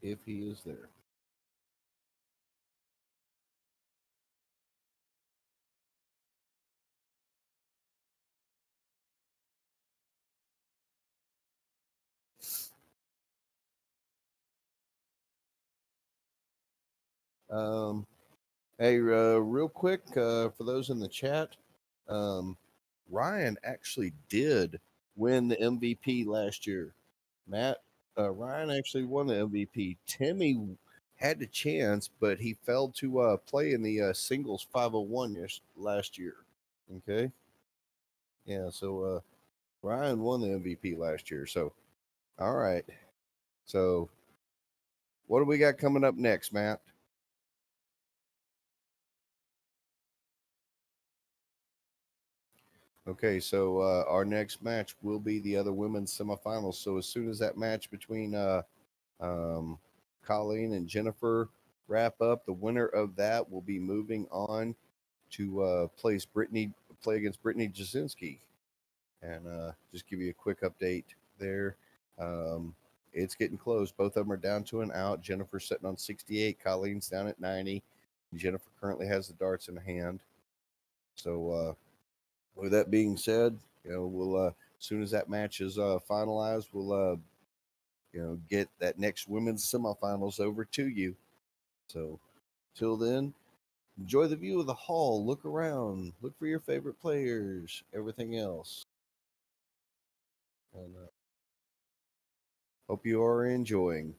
S1: If he is there. Hey, real quick, for those in the chat, Ryan actually did win the MVP last year. Ryan actually won the MVP. Timmy had the chance, but he failed to play in the singles 501 last year. Okay. Yeah, so Ryan won the MVP last year. So, all right. So, what do we got coming up next, Matt? Okay, so our next match will be the other women's semifinals. So as soon as that match between Colleen and Jennifer wrap up, the winner of that will be moving on to play against Brittany Jasinski. And just give you a quick update there. It's getting close. Both of them are down to an out. Jennifer's sitting on 68. Colleen's down at 90. Jennifer currently has the darts in hand. So with that being said, we'll as soon as that match is finalized, we'll get that next women's semifinals over to you. So till then, enjoy the view of the hall. Look around. Look for your favorite players. Everything else. And hope you are enjoying.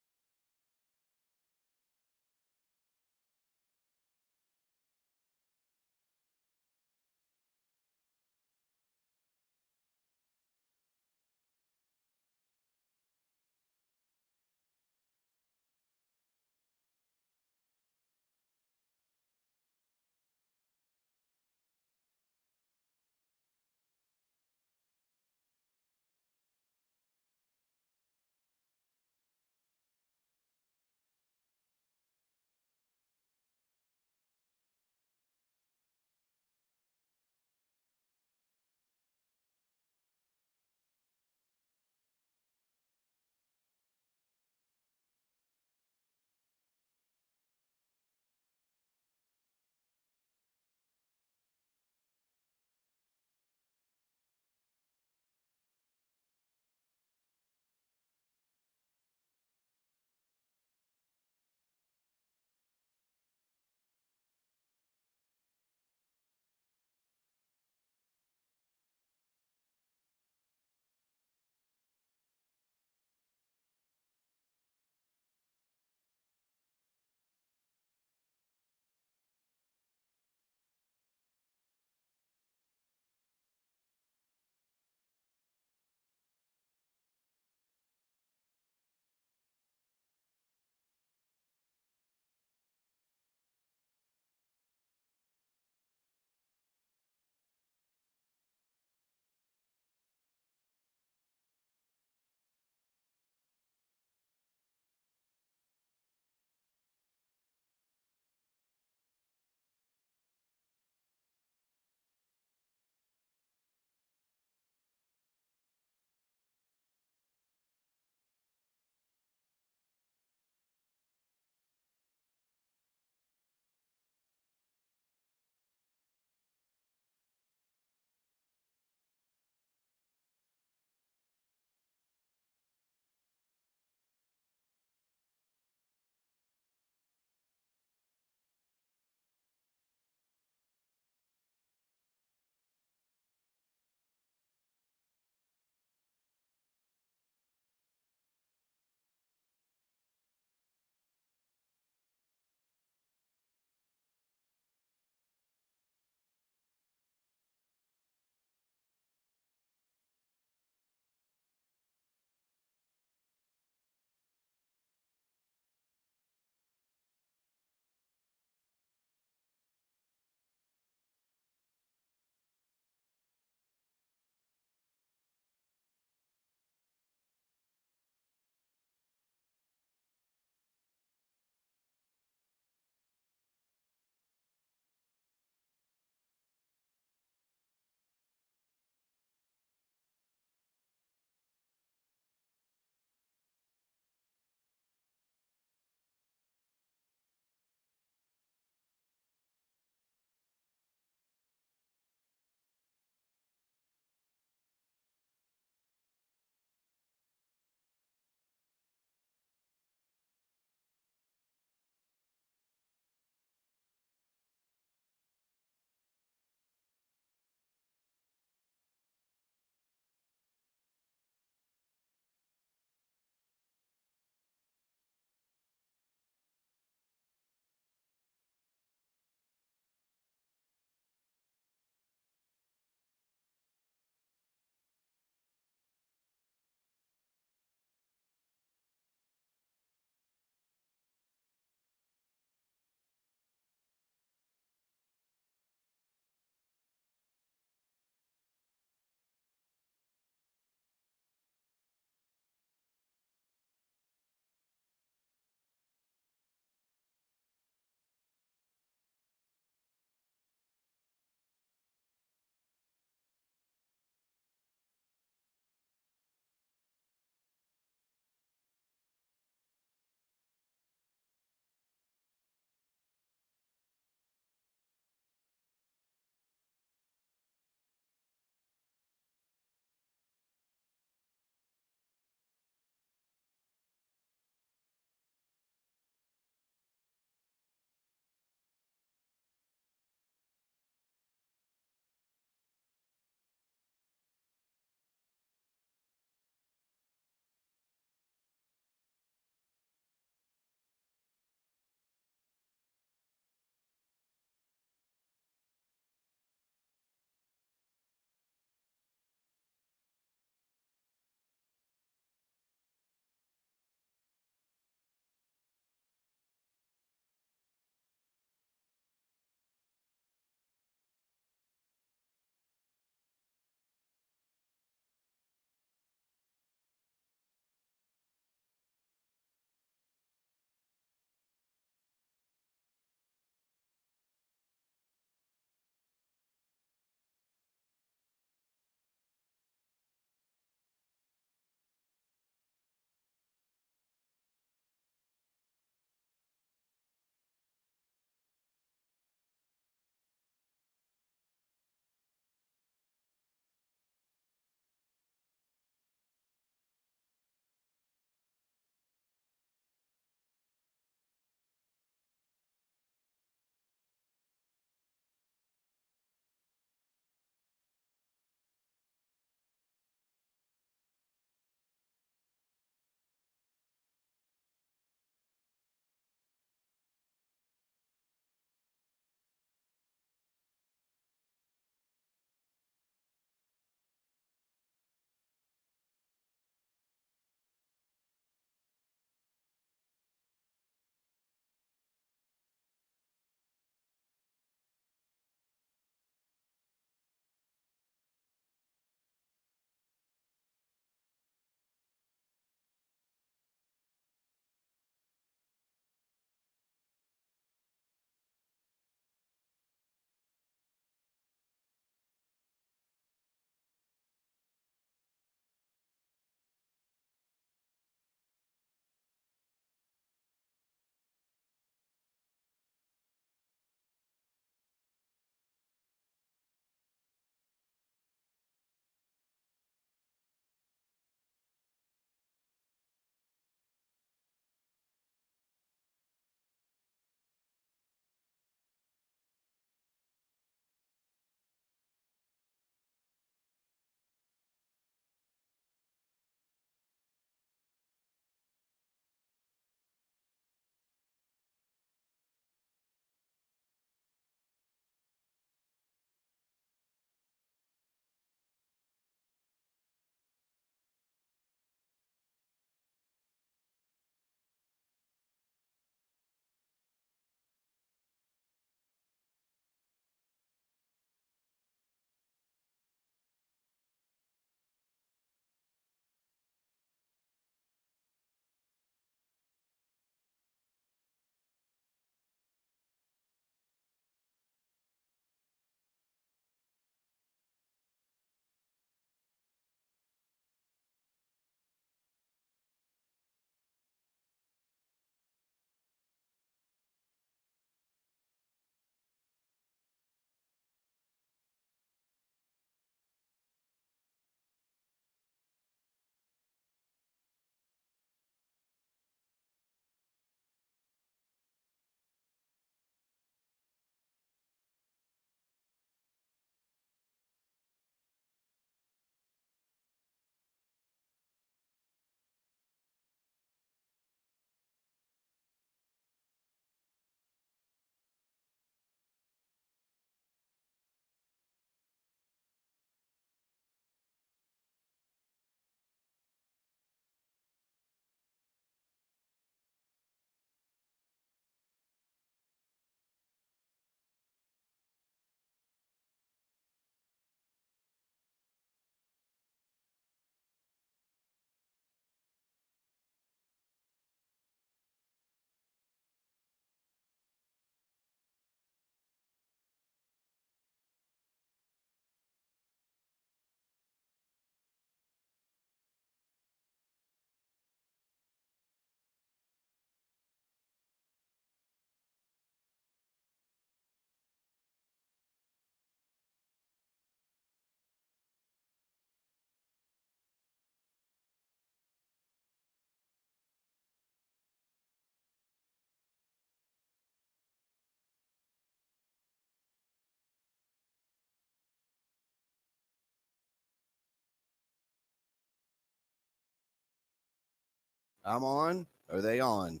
S1: I'm on. Are they on?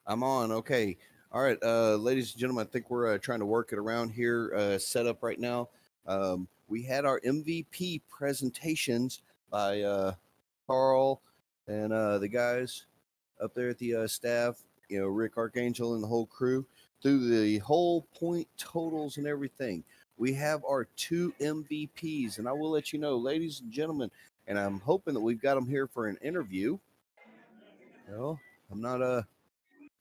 S1: I'm on. Okay. All right, ladies and gentlemen, I think we're trying to work it around here. Set up right now. We had our MVP presentations by Carl and the guys up there at the staff. You know, Rick Archangel and the whole crew through the whole point totals and everything. We have our two MVPs, and I will let you know, ladies and gentlemen, and I'm hoping that we've got them here for an interview. You know, I'm not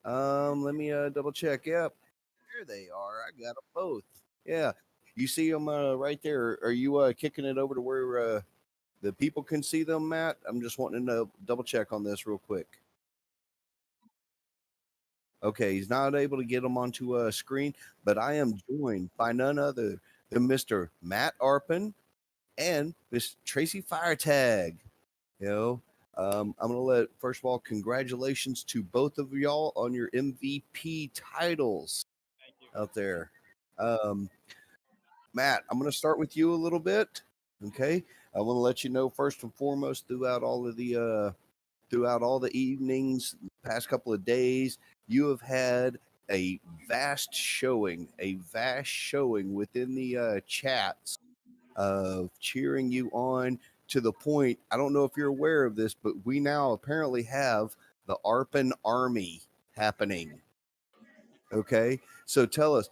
S1: let me double check. Yep, here they are. I got them both. Yeah, you see them right there. Are you kicking it over to where the people can see them, Matt? I'm just wanting to double check on this real quick. Okay, he's not able to get them onto a screen, but I am joined by none other than Mr. Matt Arpin and Miss Tracy Firetag. You know, I'm gonna let first of all, congratulations to both of y'all on your MVP titles out there. Um, Matt, I'm gonna start with you a little bit. Okay, I want to let you know first and foremost throughout all the evenings, past couple of days, you have had a vast showing within the chats of cheering you on to the point. I don't know if you're aware of this, but we now apparently have the Arpin Army happening. Okay, so tell us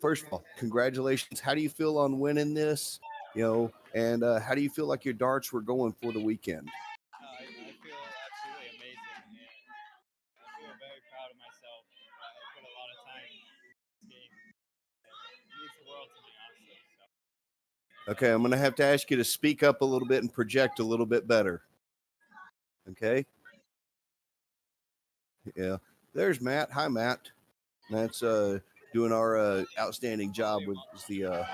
S1: first of all, congratulations. How do you feel on winning this? You know, and how do you feel like your darts were going for the weekend?
S4: I feel absolutely amazing, and I feel very proud of myself. I put a lot of time in this game, and it means the world to me, honestly. So.
S1: Okay, I'm going to have to ask you to speak up a little bit and project a little bit better. Okay. Yeah. There's Matt. Hi, Matt. Matt's doing our outstanding job with the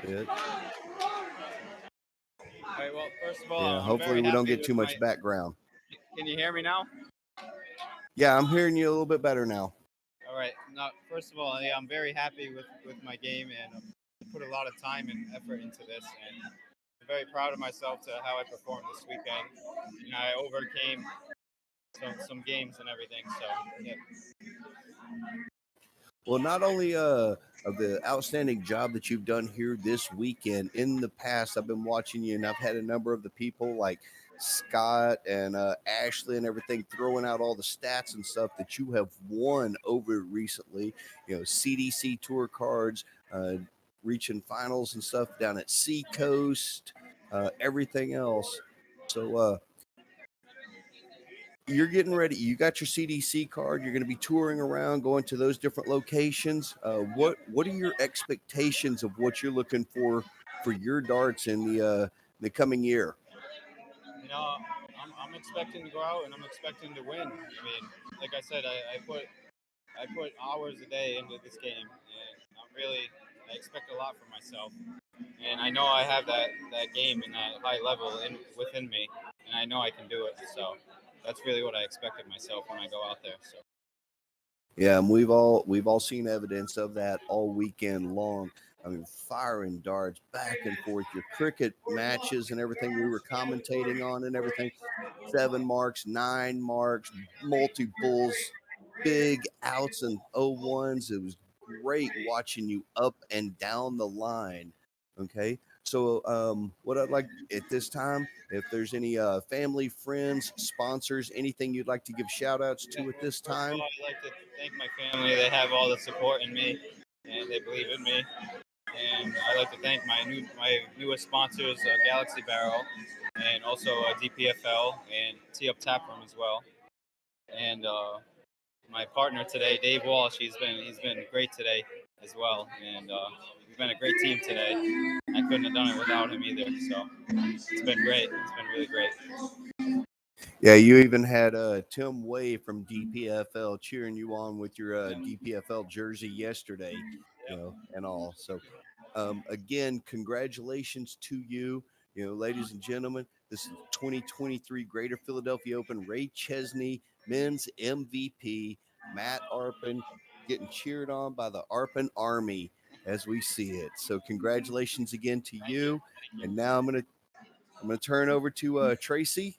S1: bit.
S4: All right. Well, first of all,
S1: Yeah.
S4: I'm
S1: Hopefully
S4: very
S1: we don't
S4: happy
S1: get too
S4: with
S1: much background.
S4: Can you hear me now?
S1: Yeah, I'm hearing you a little bit better now.
S4: All right. Now, first of all, yeah, I'm very happy with my game, and I put a lot of time and effort into this, and I'm very proud of myself to how I performed this weekend. And I overcame some games and everything. So yeah.
S1: Well, not only of the outstanding job that you've done here this weekend, in the past, I've been watching you and I've had a number of the people like Scott and Ashley and everything throwing out all the stats and stuff that you have won over recently. You know, CDC tour cards, reaching finals and stuff down at Seacoast, everything else. So, you're getting ready. You got your CDC card. You're going to be touring around, going to those different locations. What are your expectations of what you're looking for your darts in the coming year?
S4: You know, I'm expecting to go out and I'm expecting to win. I mean, like I said, I put hours a day into this game, and I expect a lot from myself. And I know I have that game and that high level within me, and I know I can do it. So that's really what I expected myself when I go out there. So.
S1: Yeah, and we've all seen evidence of that all weekend long. I mean, firing darts back and forth, your cricket matches and everything we were commentating on and everything. 7 marks, 9 marks, multi bulls, big outs and 0-1s. It was great watching you up and down the line. Okay. So, what I'd like at this time, if there's any family, friends, sponsors, anything you'd like to give shout outs to at this
S4: First of
S1: time.
S4: all, I'd like to thank my family. They have all the support in me, and they believe in me. And I'd like to thank my newest sponsors, Galaxy Barrel, and also DPFL and Tee Up Taproom as well. And my partner today, Dave Walsh, he's been great today as well, and we've been a great team today. I couldn't have done it without him either. So it's been great. It's been really great.
S1: Yeah, you even had Tim Way from DPFL cheering you on with your DPFL jersey yesterday, you know, and all. So, again, congratulations to you, you know, ladies and gentlemen. This is 2023 Greater Philadelphia Open. Ray Chesney, men's MVP, Matt Arpin, getting cheered on by the Arpin Army as we see it. So congratulations again to you. And now I'm gonna turn over to Tracy.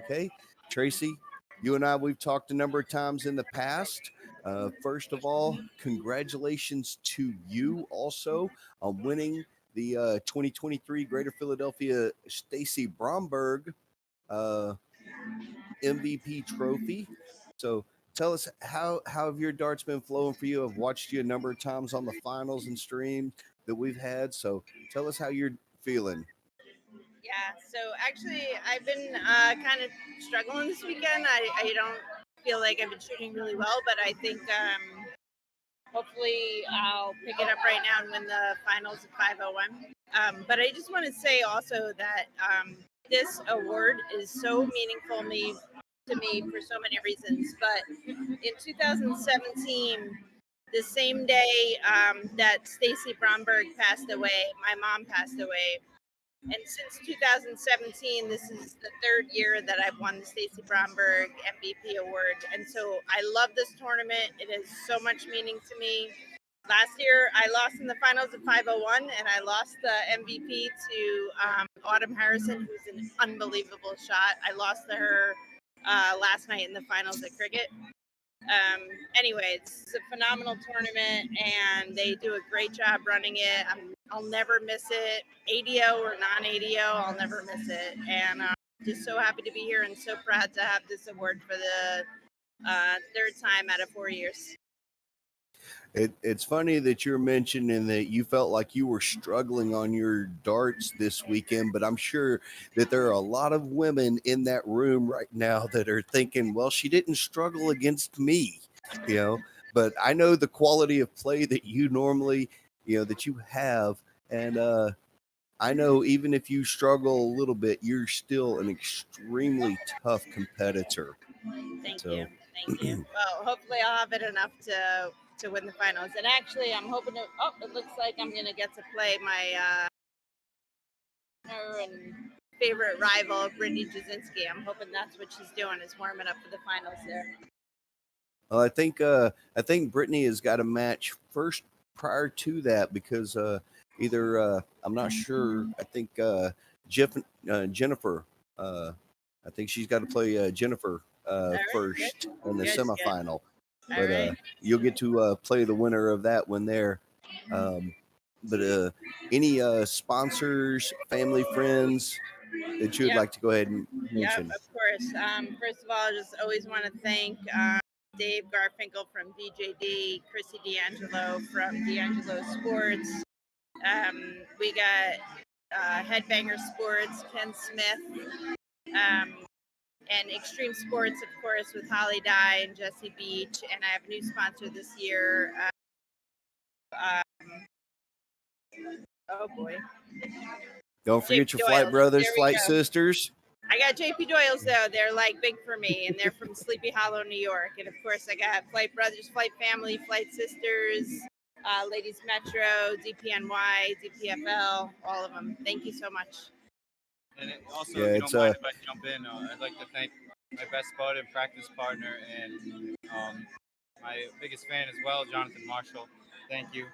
S1: Okay, Tracy, you and I, we've talked a number of times in the past. First of all, congratulations to you also on winning the 2023 Greater Philadelphia Stacy Bromberg MVP trophy. So tell us how have your darts been flowing for you? I've watched you a number of times on the finals and stream that we've had. So tell us how you're feeling.
S5: Yeah, so actually, I've been kind of struggling this weekend. I don't feel like I've been shooting really well, but I think hopefully I'll pick it up right now and win the finals at 501. But I just want to say also that this award is so meaningful to me for so many reasons. But in 2017, the same day that Stacy Bromberg passed away, my mom passed away. And since 2017, this is the third year that I've won the Stacy Bromberg MVP award. And so I love this tournament. It has so much meaning to me. Last year, I lost in the finals of 501, and I lost the MVP to Autumn Harrison, who's an unbelievable shot. I lost to her last night in the finals at cricket. Anyway, it's a phenomenal tournament, and they do a great job running it. I'll never miss it, ADO or non-ADO. I'll never miss it, and I'm just so happy to be here and so proud to have this award for the third time out of 4 years.
S1: It's funny that you're mentioning that you felt like you were struggling on your darts this weekend, but I'm sure that there are a lot of women in that room right now that are thinking, well, she didn't struggle against me, but I know the quality of play that you normally, that you have. And I know even if you struggle a little bit, you're still an extremely tough competitor.
S5: Thank you. Well, hopefully I'll have it enough to win the finals. And actually, I'm hoping to. Oh, it looks like I'm gonna get to play my her and favorite rival, Brittany Jasinski. I'm hoping that's what she's doing, is warming up for the finals there.
S1: Well, I think Brittany has got a match first prior to that because either I'm not sure. I think Jennifer. I think she's got to play Jennifer first in the semifinal. But you'll get to play the winner of that one there. But any sponsors, family, friends that you would like to go ahead and mention?
S5: Yeah, of course. First of all, I just always want to thank Dave Garfinkel from DJD, Chrissy D'Angelo from D'Angelo Sports. We got Headbanger Sports, Ken Smith, and Extreme Sports, of course, with Holly Dye and Jesse Beach. And I have a new sponsor this year. Oh boy!
S1: Don't forget your Flight Brothers, Flight Sisters.
S5: I got JP Doyle's though. They're like big for me, and they're from Sleepy Hollow, New York. And of course, I got Flight Brothers, Flight Family, Flight Sisters, Ladies Metro, DPNY, DPFL, all of them. Thank you so much.
S4: And also, if you don't mind if I jump in, I'd like to thank my best bud and practice partner and my biggest fan as well, Jonathan Marshall. Thank you.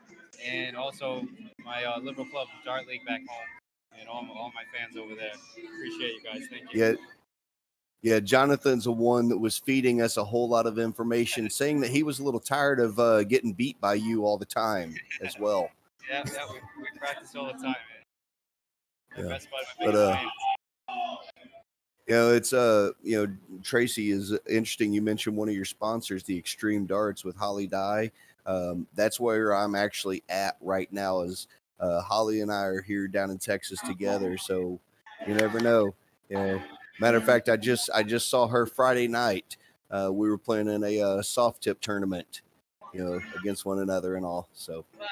S4: And also my Liberal Club Dart League back home and all my fans over there. Appreciate you guys. Thank you.
S1: Yeah, Jonathan's the one that was feeding us a whole lot of information, saying that he was a little tired of getting beat by you all the time as well.
S4: Yeah, we practice all the time, man.
S1: Yeah. It's Tracy is interesting. You mentioned one of your sponsors, the Extreme Darts with Holly Dye. That's where I'm actually at right now. Is Holly and I are here down in Texas together, so you never know. Matter of fact, I just saw her Friday night. We were playing in a soft tip tournament, against one another and all. So.
S5: Well,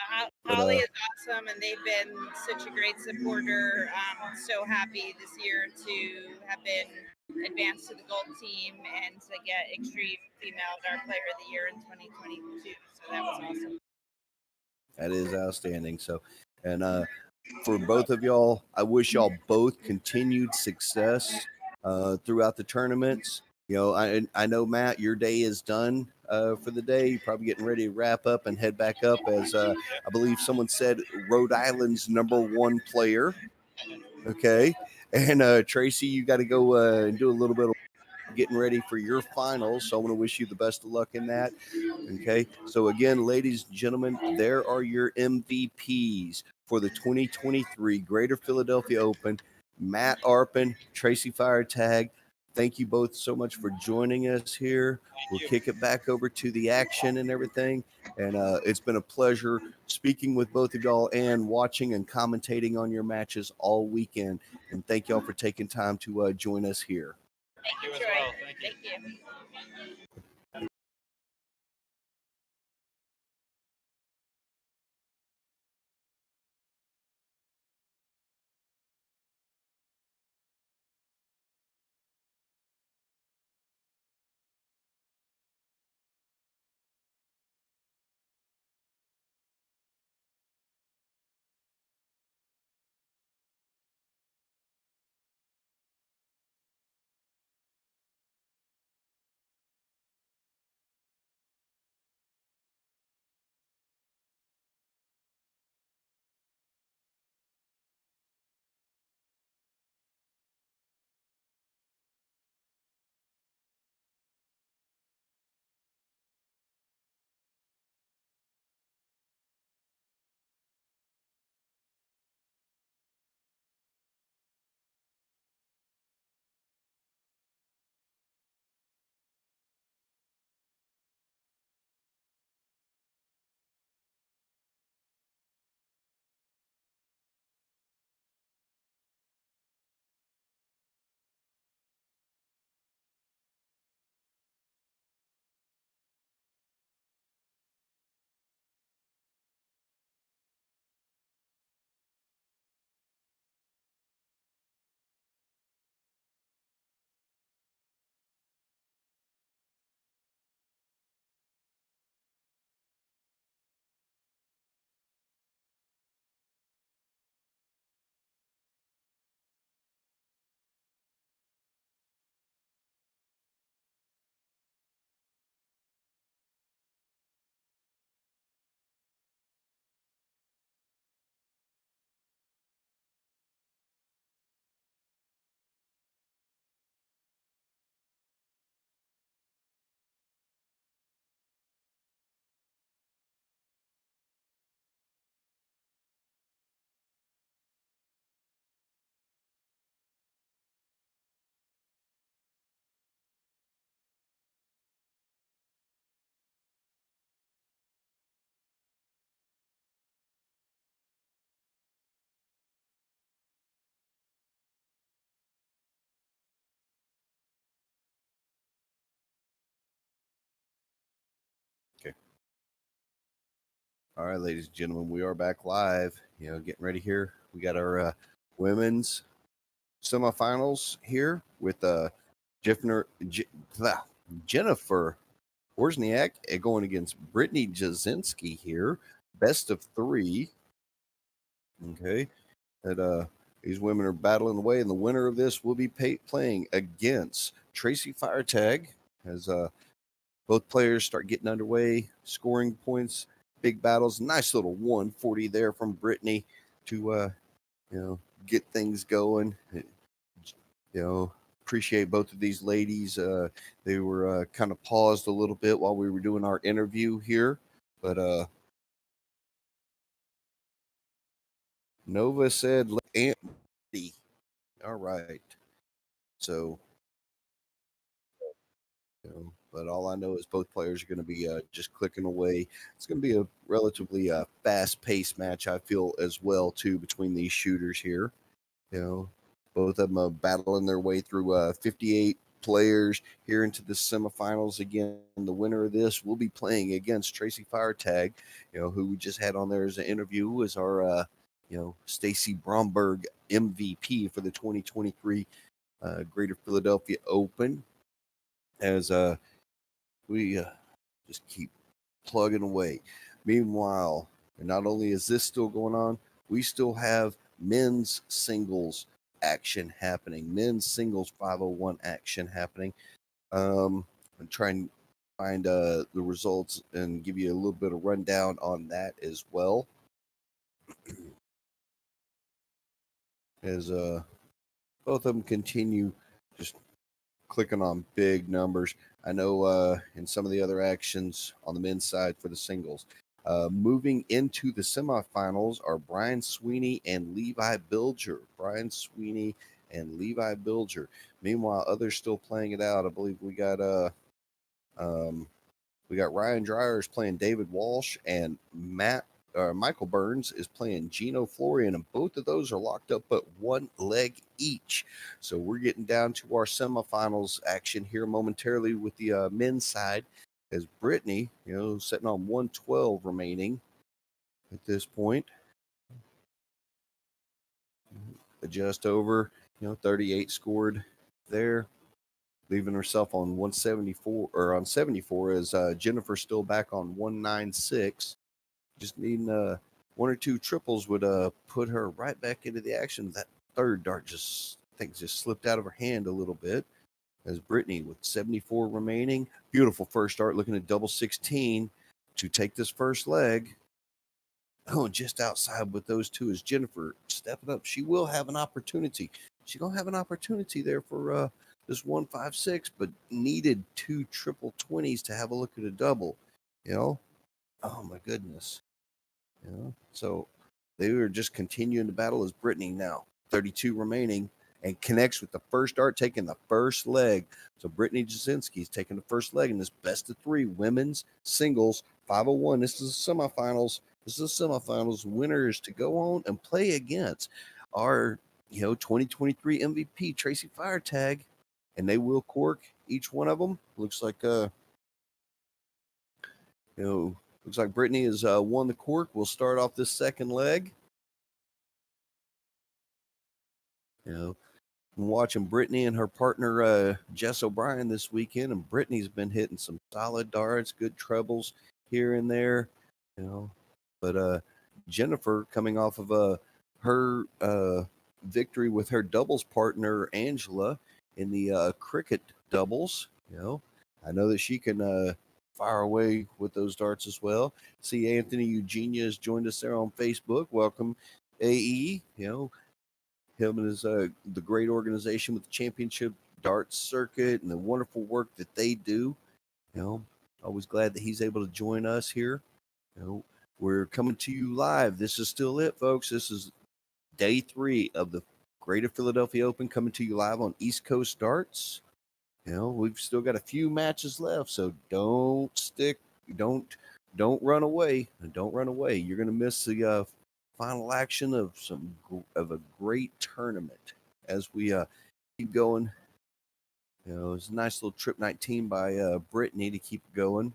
S5: Holly is awesome, and they've been such a great supporter. I'm so happy this year to have been advanced to the gold team and to get Extreme Female Dart Player of the Year in 2022. So that was awesome.
S1: That is outstanding. So, and for both of y'all, I wish y'all both continued success throughout the tournaments. I know, Matt, your day is done for the day. Probably getting ready to wrap up and head back up as I believe someone said Rhode Island's #1 player. Okay. And Tracy, you got to go and do a little bit of getting ready for your finals. So I want to wish you the best of luck in that. Okay. So again, ladies and gentlemen, there are your MVPs for the 2023 Greater Philadelphia Open. Matt Arpin, Tracy Firetag. Thank you both so much for joining us here. We'll kick it back over to the action and everything. And it's been a pleasure speaking with both of y'all and watching and commentating on your matches all weekend. And thank y'all for taking time to join us here.
S5: Thank you,
S4: You as
S5: Troy.
S4: well. Thank you.
S5: Thank you.
S1: Okay. All right, ladies and gentlemen, we are back live. Getting ready here. We got our women's semifinals here with Jennifer, Jennifer Wozniak going against Brittany Jasinski here. Best of 3. Okay. That these women are battling away, and the winner of this will be playing against Tracy Firetag as both players start getting underway, scoring points, big battles. Nice little 140 there from Brittany to get things going. Appreciate both of these ladies. They were kind of paused a little bit while we were doing our interview here, but Nova said Andy. All right. So, but all I know is both players are going to be just clicking away. It's going to be a relatively fast-paced match, I feel, as well, too, between these shooters here. Both of them are battling their way through 58 players here into the semifinals. Again, the winner of this will be playing against Tracy Firetag, who we just had on there as an interview, as our, Stacy Bromberg MVP for the 2023 Greater Philadelphia Open. As we just keep plugging away. Meanwhile, not only is this still going on, we still have men's singles action happening, men's singles 501 action happening. I'm trying find the results and give you a little bit of rundown on that as well. As both of them continue just clicking on big numbers. I know in some of the other actions on the men's side for the singles. Moving into the semifinals are Brian Sweeney and Levi Bilger. Brian Sweeney and Levi Bilger. Meanwhile, others still playing it out. I believe we got Ryan Dryers playing David Walsh, and Michael Burns is playing Gino Florian, and both of those are locked up but one leg each. So we're getting down to our semifinals action here momentarily with the men's side, as Brittany, sitting on 112 remaining at this point. Just over, 38 scored there, leaving herself on 174 or on 74 as Jennifer still back on 196. Just needing one or two triples would put her right back into the action. That third dart just slipped out of her hand a little bit, as Brittany with 74 remaining. Beautiful first dart, looking at double 16 to take this first leg. Oh, just outside with those two is Jennifer stepping up. She will have an opportunity. She's going to have an opportunity there for this 156, but needed two triple 20s to have a look at a double. Oh my goodness. So they were just continuing the battle as Brittany now 32 remaining and connects with the first dart, taking the first leg. So Brittany Jasinski is taking the first leg in this best of three women's singles 501. This is the semifinals. Winners to go on and play against our 2023 MVP Tracy Firetag, and they will cork each one of them. Looks like Brittany has won the cork. We'll start off this second leg. I'm watching Brittany and her partner Jess O'Brien this weekend, and Brittany's been hitting some solid darts, good trebles here and there, But Jennifer, coming off of her victory with her doubles partner Angela in the cricket doubles, I know that she can fire away with those darts as well. See, Anthony Eugenia has joined us there on Facebook. Welcome, AE. Him and his the great organization with the Championship Darts Circuit and the wonderful work that they do. Always glad that he's able to join us here. We're coming to you live. This is still it, folks. This is day 3 of the Greater Philadelphia Open, coming to you live on East Coast Darts. We've still got a few matches left, so don't run away. Don't run away. You're going to miss the final action of a great tournament as we keep going. It's a nice little trip 19 by Brittany to keep it going.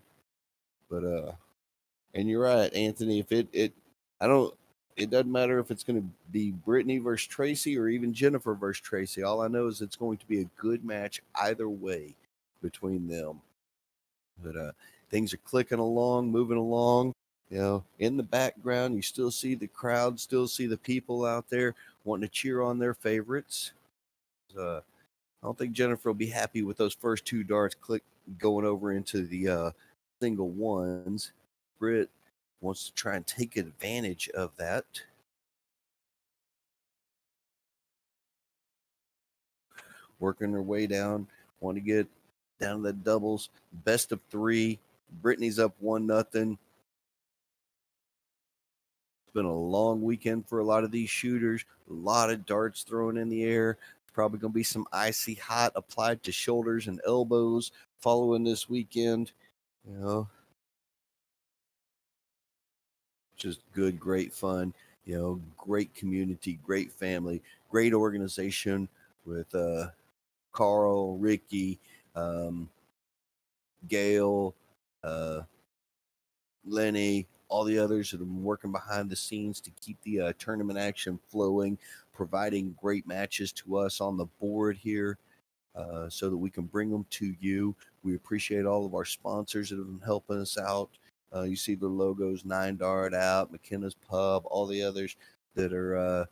S1: But and you're right, Anthony. If it doesn't matter if it's going to be Brittany versus Tracy or even Jennifer versus Tracy. All I know is it's going to be a good match either way between them. But things are clicking along, moving along. In the background, you still see the crowd, still see the people out there wanting to cheer on their favorites. I don't think Jennifer will be happy with those first two darts going over into the single ones. Britt wants to try and take advantage of that. Working her way down, want to get down to the doubles. Best of 3. Brittany's up 1-0. It's been a long weekend for a lot of these shooters. A lot of darts thrown in the air. Probably going to be some icy hot applied to shoulders and elbows following this weekend. Just good, great fun. Great community, great family, great organization with Carl, Ricky, Gail, Lenny, all the others that have been working behind the scenes to keep the tournament action flowing, providing great matches to us on the board here so that we can bring them to you. We appreciate all of our sponsors that have been helping us out. You see the logos, 9 Dart Out, McKenna's Pub, all the others that are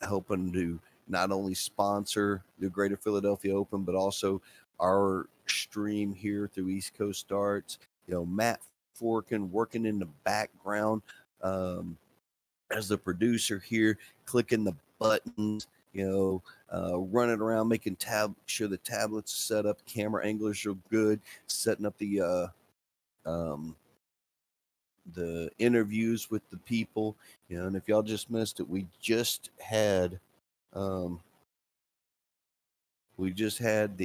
S1: helping to not only sponsor the Greater Philadelphia Open, but also our stream here through East Coast Darts. Matt Forkin working in the background as the producer here, clicking the buttons, running around, making sure the tablets are set up, camera anglers are good, setting up the interviews with the people, and if y'all just missed it, we just had the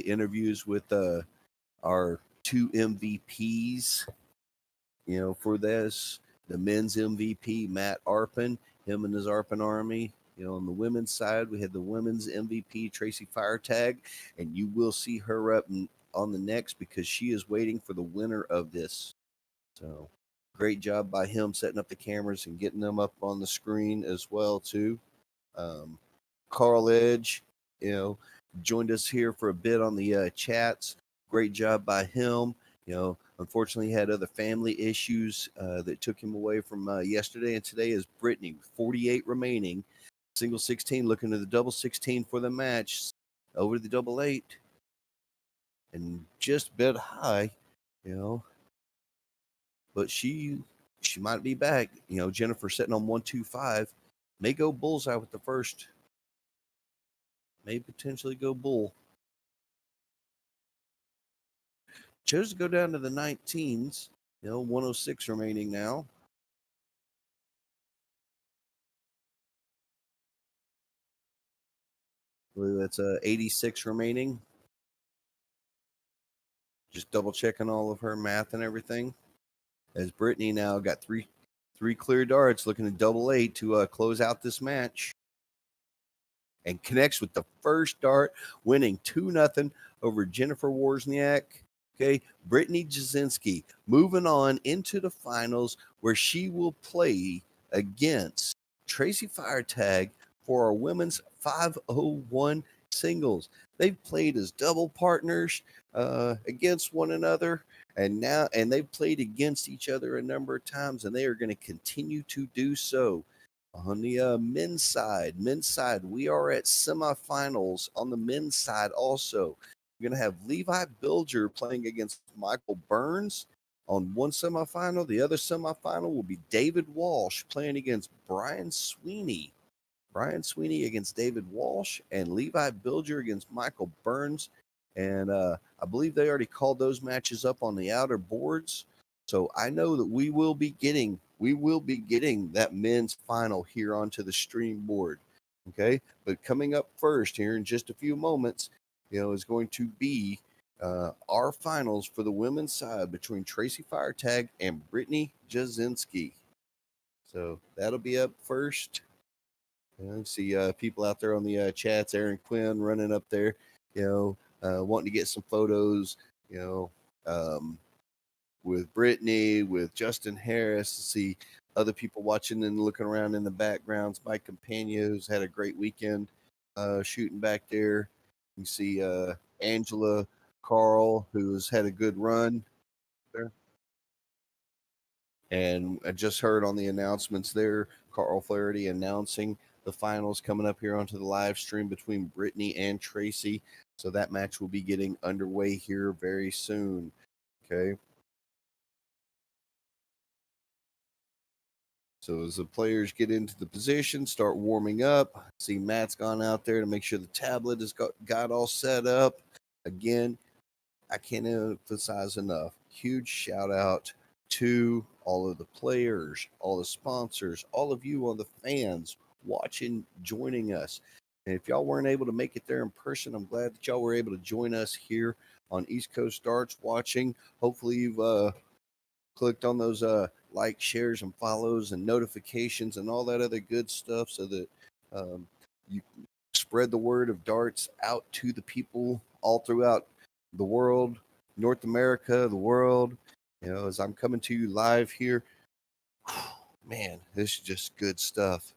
S1: interviews with our two MVPs, for this. The men's MVP, Matt Arpin, him and his Arpin Army. On the women's side, we had the women's MVP, Tracy Firetag, and you will see her up on the next because she is waiting for the winner of this. So great job by him setting up the cameras and getting them up on the screen as well, too. Carl Edge, joined us here for a bit on the chats. Great job by him. Unfortunately, he had other family issues that took him away from yesterday. And today is Brittany, 48 remaining. Single 16, looking to the double 16 for the match. Over the double 8. And just a bit high, But she might be back. Jennifer sitting on 125. May go bullseye with the first. May potentially go bull. Chose to go down to the 19s. 106 remaining now. I believe that's 86 remaining. Just double checking all of her math and everything. As Brittany now got three clear darts, looking at double 8 to close out this match. And connects with the first dart, winning 2-0 over Jennifer Wozniak. Okay, Brittany Jasinski moving on into the finals where she will play against Tracy Firetag for our women's 501 singles. They've played as double partners against one another, and they've played against each other a number of times, and they are going to continue to do so. On the men's side, we are at semifinals on the men's side also. We're going to have Levi Bilger playing against Michael Burns on one semifinal. The other semifinal will be David Walsh playing against Brian Sweeney. Brian Sweeney against David Walsh and Levi Bilger against Michael Burns. And I believe they already called those matches up on the outer boards. So I know that we will be getting that men's final here onto the stream board. Okay. But coming up first here in just a few moments, is going to be our finals for the women's side between Tracy Firetag and Brittany Jasinski. So that'll be up first. See people out there on the chats. Aaron Quinn running up there, wanting to get some photos, with Brittany, with Justin Harris. See other people watching and looking around in the backgrounds. Mike Campagna, who's had a great weekend shooting back there. You see Angela Carl, who's had a good run there. And I just heard on the announcements there, Carl Flaherty announcing the finals coming up here onto the live stream between Brittany and Tracy. So that match will be getting underway here very soon. Okay. So as the players get into the position, start warming up. See Matt's gone out there to make sure the tablet has got all set up. Again, I can't emphasize enough. Huge shout out to all of the players, all the sponsors, all of you, all the fans watching, joining us. And if y'all weren't able to make it there in person, I'm glad that y'all were able to join us here on East Coast Darts watching. Hopefully you've clicked on those like, shares, and follows and notifications and all that other good stuff so that you spread the word of darts out to the people all throughout the world, North America, the world. As I'm coming to you live here, man, this is just good stuff.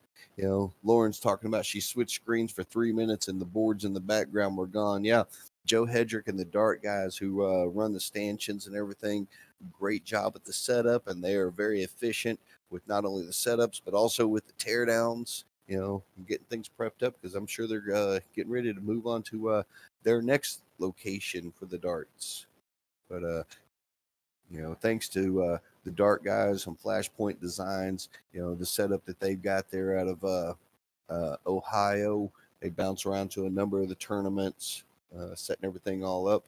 S1: Lauren's talking about she switched screens for 3 minutes and the boards in the background were gone. Yeah, Joe Hedrick and the Dart guys who run the stanchions and everything, great job at the setup, and they are very efficient with not only the setups but also with the teardowns. getting things prepped up because I'm sure they're getting ready to move on to their next location for the darts. But thanks to the Dart guys from Flashpoint Designs, the setup that they've got there out of Ohio. They bounce around to a number of the tournaments, setting everything all up.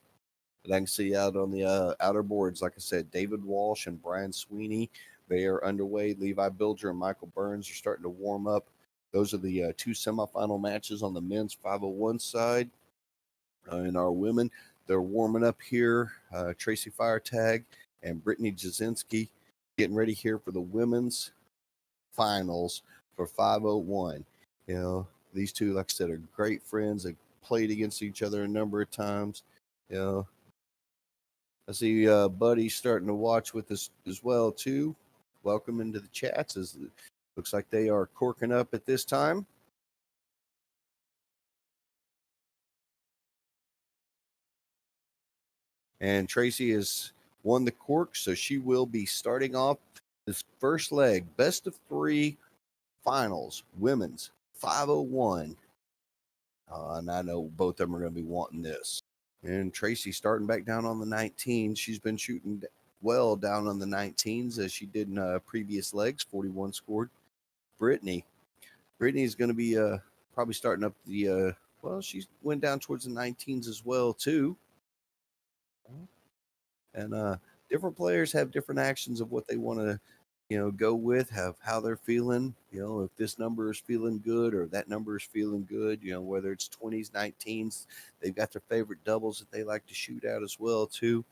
S1: But I can see out on the outer boards, like I said, David Walsh and Brian Sweeney, they are underway. Levi Bilger and Michael Burns are starting to warm up. Those are the two semifinal matches on the men's 501 side. And our women, they're warming up here. Tracy Firetag and Brittany Jasinski getting ready here for the women's finals for 501. These two, like I said, are great friends. They played against each other a number of times. I see Buddy starting to watch with us as well too. Welcome into the chats. As it looks like they are corking up at this time. And Tracy has won the cork, so she will be starting off this first leg, best of 3 finals, women's 501. And I know both of them are going to be wanting this. And Tracy starting back down on the 19. She's been shooting well down on the 19s as she did in previous legs. 41 scored. Brittany is going to be probably starting up the she went down towards the 19s as well too. And different players have different actions of what they want to go with, how they're feeling, if this number is feeling good or that number is feeling good, whether it's 20s, 19s, they've got their favorite doubles that they like to shoot out as well too.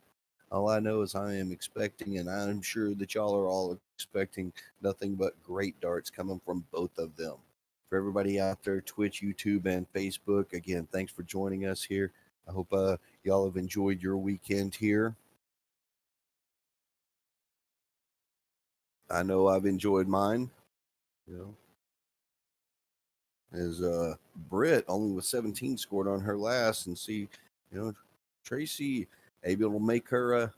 S1: All I know is I am expecting, and I'm sure that y'all are all expecting, nothing but great darts coming from both of them. For everybody out there, Twitch, YouTube, and Facebook, again, thanks for joining us here. I hope y'all have enjoyed your weekend here. I know I've enjoyed mine. As Britt only with 17 scored on her last, and see, Tracy able to make her,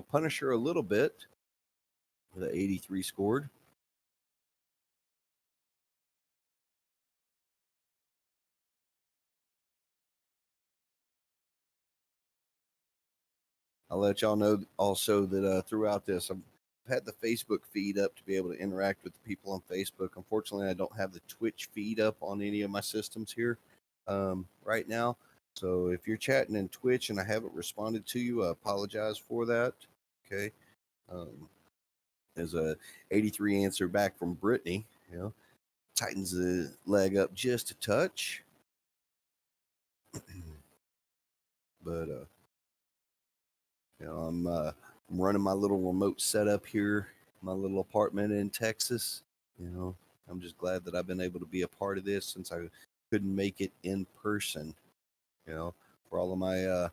S1: punish her a little bit. The 83 scored. I'll let y'all know also that throughout this, I've had the Facebook feed up to be able to interact with the people on Facebook. Unfortunately, I don't have the Twitch feed up on any of my systems here right now. So if you're chatting in Twitch and I haven't responded to you, I apologize for that. Okay. There's a 83 answer back from Brittany. Tightens the leg up just a touch. But I'm running my little remote setup here, my little apartment in Texas. I'm just glad that I've been able to be a part of this since I couldn't make it in person. For all of my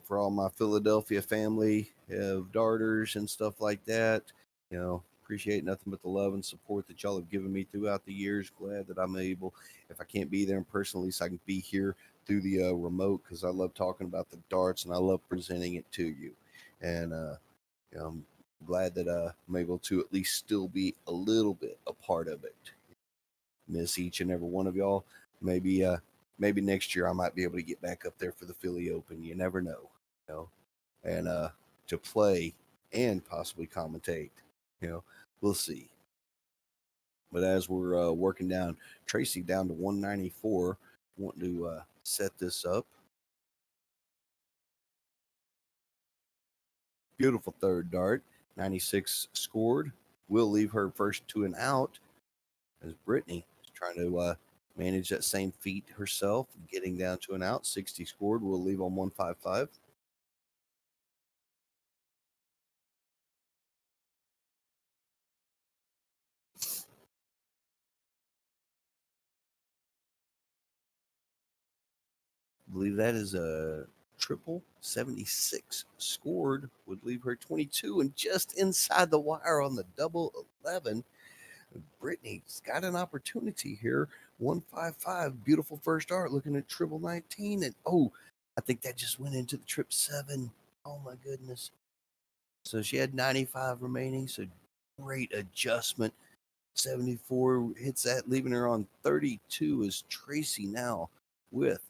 S1: for all my Philadelphia family of darters and stuff like that, appreciate nothing but the love and support that y'all have given me throughout the years. Glad that I'm able, if I can't be there in person, at least I can be here through the remote, because I love talking about the darts and I love presenting it to you. And I'm glad that I'm able to at least still be a little bit a part of it. Miss each and every one of y'all. Maybe next year I might be able to get back up there for the Philly Open. You never know, and to play and possibly commentate. We'll see. But as we're working down, Tracy down to 194, wanting to set this up. Beautiful third dart, 96 scored. We'll leave her first to an out as Brittany is trying to manage that same feat herself, getting down to an out. 60 scored. We'll leave on 155. I believe that is a triple. 76 scored would leave her 22 and just inside the wire on the double 11. Brittany's got an opportunity here. 155, beautiful first dart, looking at triple 19, and I think that just went into the trip 7. Oh my goodness. So she had 95 remaining, so great adjustment 74 hits that, leaving her on 32 is Tracy now with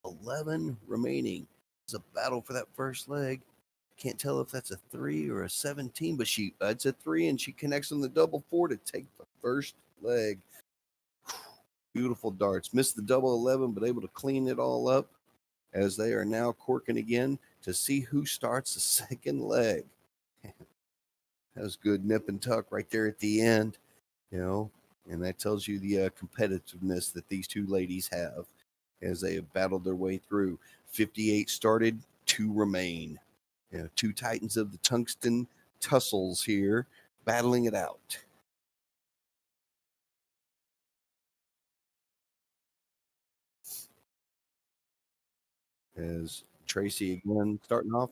S1: 11 remaining. It's a battle for that first leg. Can't tell if that's a 3 or a 17, but it's a 3, and she connects on the double 4 to take the first leg. Beautiful darts. Missed the double 11, but able to clean it all up as they are now corking again to see who starts the second leg. That was good nip and tuck right there at the end, and that tells you the competitiveness that these two ladies have as they have battled their way through. 58 started, 2 remain. Two titans of the tungsten tussles here battling it out. As Tracy again starting off.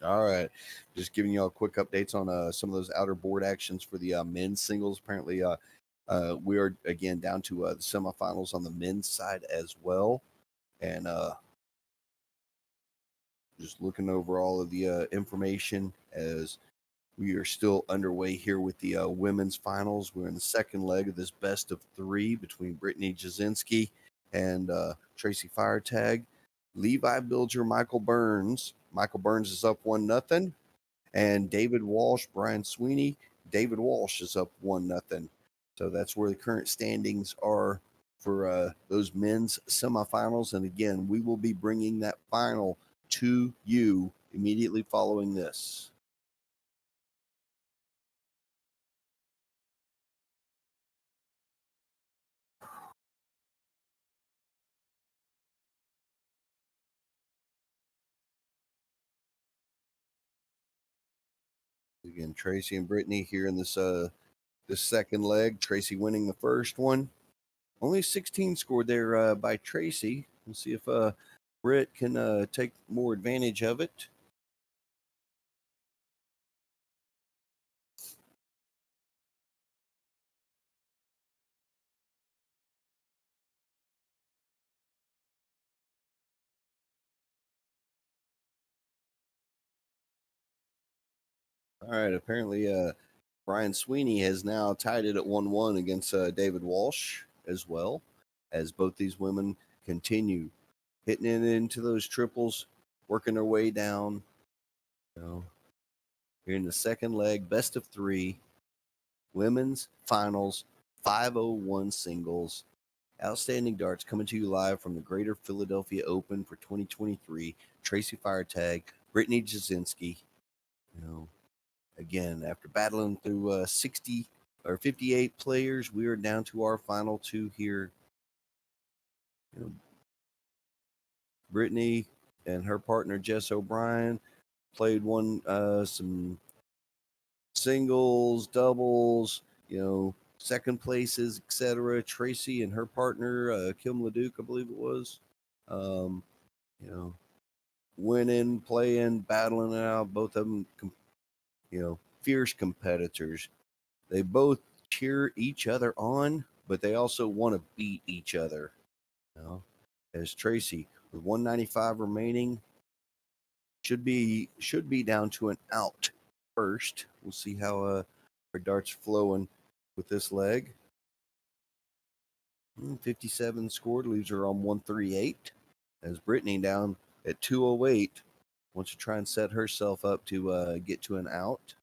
S1: All right. Just giving you all quick updates on some of those outer board actions for the men's singles. Apparently, we are again down to the semifinals on the men's side as well. And just looking over all of the information as we are still underway here with the women's finals. We're in the second leg of this best of 3 between Brittany Jasinski and Tracy Firetag. Levi Bilger, Michael Burns. Michael Burns is up 1-0. And David Walsh, Brian Sweeney. David Walsh is up 1-0. So that's where the current standings are for those men's semifinals. And again, we will be bringing that final to you immediately following this. Again, Tracy and Brittany here in this second leg. Tracy winning the first one. Only 16 scored there by Tracy. We'll see if Britt can take more advantage of it. All right. Apparently, Brian Sweeney has now tied it at 1-1 against David Walsh as well, as both these women continue hitting it into those triples, working their way down. Here in the second leg, best of 3, women's finals, 501 singles. Outstanding darts coming to you live from the Greater Philadelphia Open for 2023. Tracy Firetag, Brittany Jasinski. Again, after battling through 60 or 58 players, we are down to our final 2 here. Brittany and her partner Jess O'Brien played some singles, doubles, second places, etc. Tracy and her partner Kim Leduc, I believe it was, winning, playing, battling it out. Both of them, fierce competitors. They both cheer each other on, but they also want to beat each other. As Tracy with 195 remaining should be down to an out first. We'll see how her darts flowing with this leg. 57 scored, leaves her on 138. As Brittany down at 208 wants to try and set herself up to get to an out.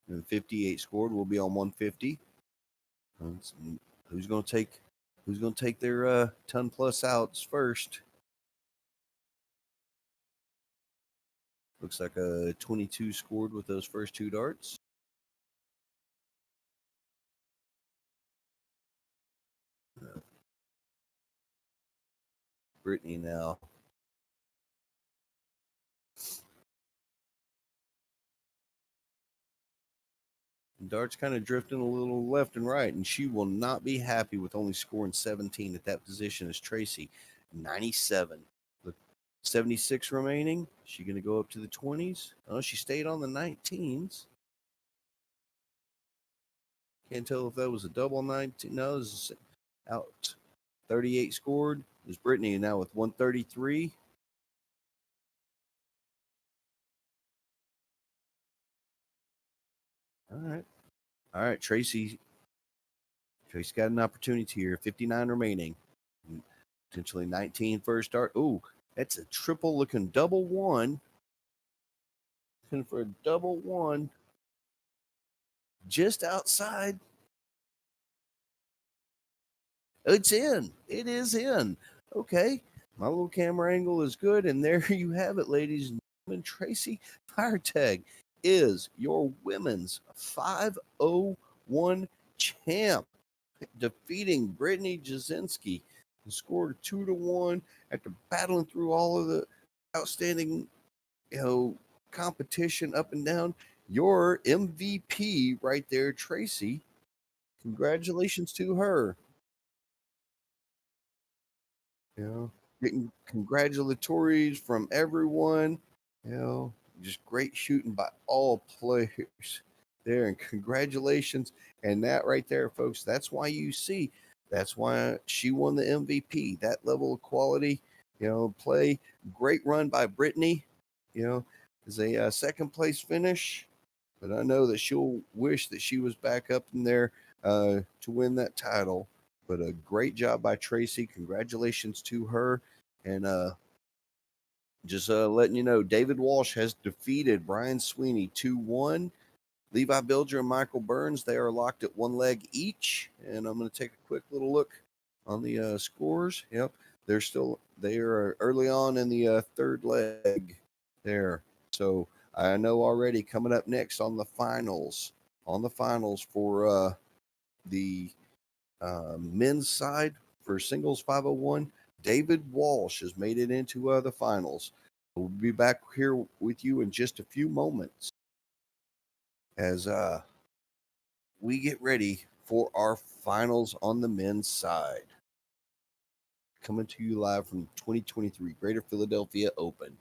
S1: And 58 scored, will be on 150. Who's going to take their ton plus outs first? Looks like a 22 scored with those first 2 darts. Brittany now. Dart's kind of drifting a little left and right, and she will not be happy with only scoring 17 at that position as Tracy. 97. With 76 remaining. Is she going to go up to the 20s? Oh, she stayed on the 19s. Can't tell if that was a double 19. No, it was out. 38 scored. There's Brittany now with 133. right. All right, Tracy. Tracy's got an opportunity here. 59 remaining. Potentially 19 first start. Ooh, that's a triple looking double one. Looking for a double one. Just outside. It's in. It is in. Okay. My little camera angle is good. And there you have it, ladies and gentlemen. Tracy Firetag is your women's 501 champ, defeating Brittany Jasinski, who scored 2-1 after battling through all of the outstanding, competition up and down. Your MVP right there, Tracy. Congratulations to her. Getting congratulatories from everyone. Just great shooting by all players there, and congratulations. And that right there, folks, that's why she won the MVP. That level of quality, play. Great run by Brittany, is a second place finish. But I know that she'll wish that she was back up in there to win that title. But a great job by Tracy. Congratulations to her. And just letting you know, David Walsh has defeated Brian Sweeney 2-1. Levi Bilger and Michael Burns, they are locked at one leg each. And I'm going to take a quick little look on the scores. Yep, they are early on in the third leg there. So I know already coming up next on the finals for the men's side for singles 501, David Walsh has made it into the finals. We'll be back here with you in just a few moments as we get ready for our finals on the men's side. Coming to you live from 2023 Greater Philadelphia Open.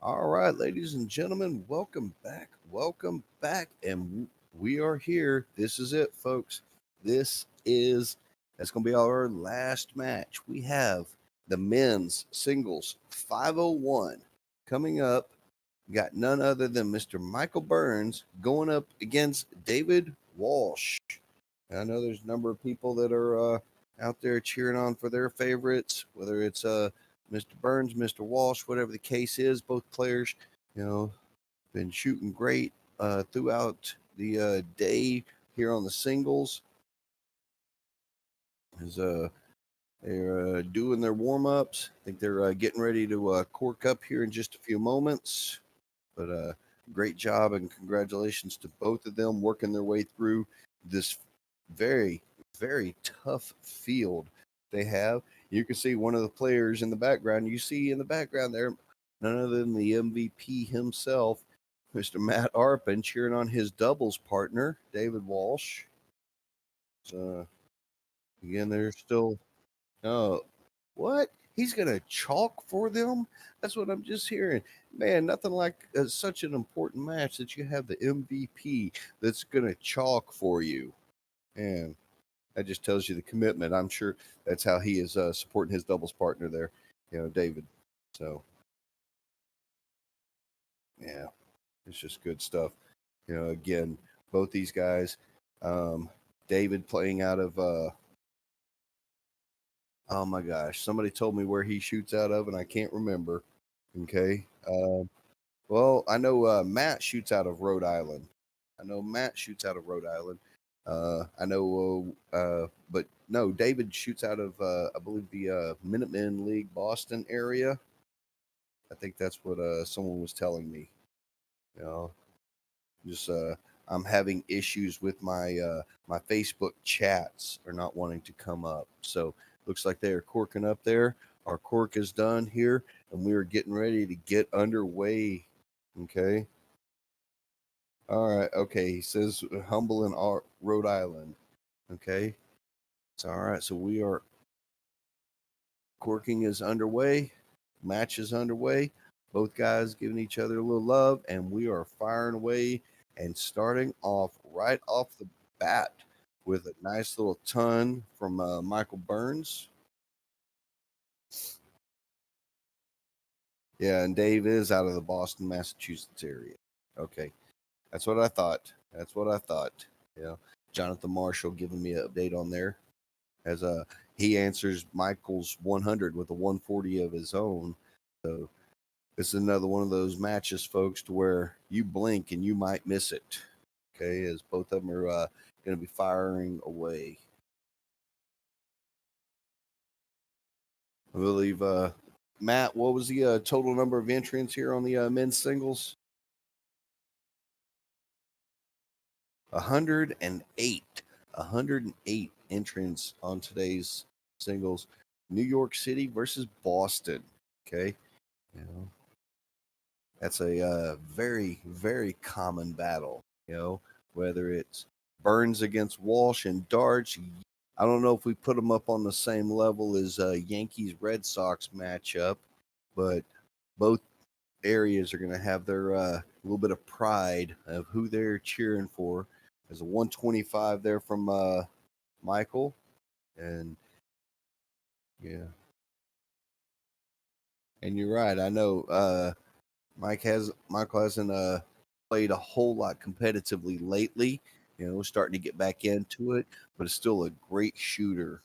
S1: All right, ladies and gentlemen, welcome back. Welcome back. And we are here. This is it, folks. That's going to be our last match. We have the men's singles 501 coming up. We got none other than Mr. Michael Burns going up against David Walsh. And I know there's a number of people that are out there cheering on for their favorites, whether it's Mr. Burns, Mr. Walsh, whatever the case is. Both players, been shooting great throughout the day here on the singles. As they're doing their warm ups, I think they're getting ready to cork up here in just a few moments. But great job and congratulations to both of them working their way through this very, very tough field they have. You can see one of the players in the background. You see in the background there, none other than the MVP himself, Mr. Matt Arpin, cheering on his doubles partner, David Walsh. So, again, they're still. What? He's going to chalk for them? That's what I'm just hearing. Man, nothing like such an important match that you have the MVP that's going to chalk for you. And that just tells you the commitment. I'm sure that's how he is supporting his doubles partner there, David. So, yeah, it's just good stuff. Again, both these guys, David playing out of, oh my gosh, somebody told me where he shoots out of, and I can't remember. Okay. Well, I know Matt shoots out of Rhode Island. I know, but no, David shoots out of, I believe, the Minutemen League Boston area. I think that's what someone was telling me. Just I'm having issues with my my Facebook chats are not wanting to come up. So looks like they are corking up there. Our cork is done here, and we are getting ready to get underway. Okay. All right. Okay. He says humble in Rhode Island. Okay. It's all right. So we are corking is underway. Match is underway. Both guys giving each other a little love, and we are firing away and starting off right off the bat with a nice little ton from Michael Burns. Yeah, and Dave is out of the Boston, Massachusetts area. Okay. That's what I thought. Yeah. Jonathan Marshall giving me an update on there as he answers Michael's 100 with a 140 of his own. So this is another one of those matches, folks, to where you blink and you might miss it. Okay, as both of them are going to be firing away. I believe, Matt, what was the total number of entrants here on the men's singles? 108. 108 entrants on today's singles. New York City versus Boston. Okay. That's a very, very common battle, whether it's Burns against Walsh and darts. I don't know if we put them up on the same level as Yankees Red Sox matchup, but both areas are going to have their little bit of pride of who they're cheering for. There's a 125 there from Michael, and yeah, and you're right. I know Michael hasn't played a whole lot competitively lately. Starting to get back into it, but it's still a great shooter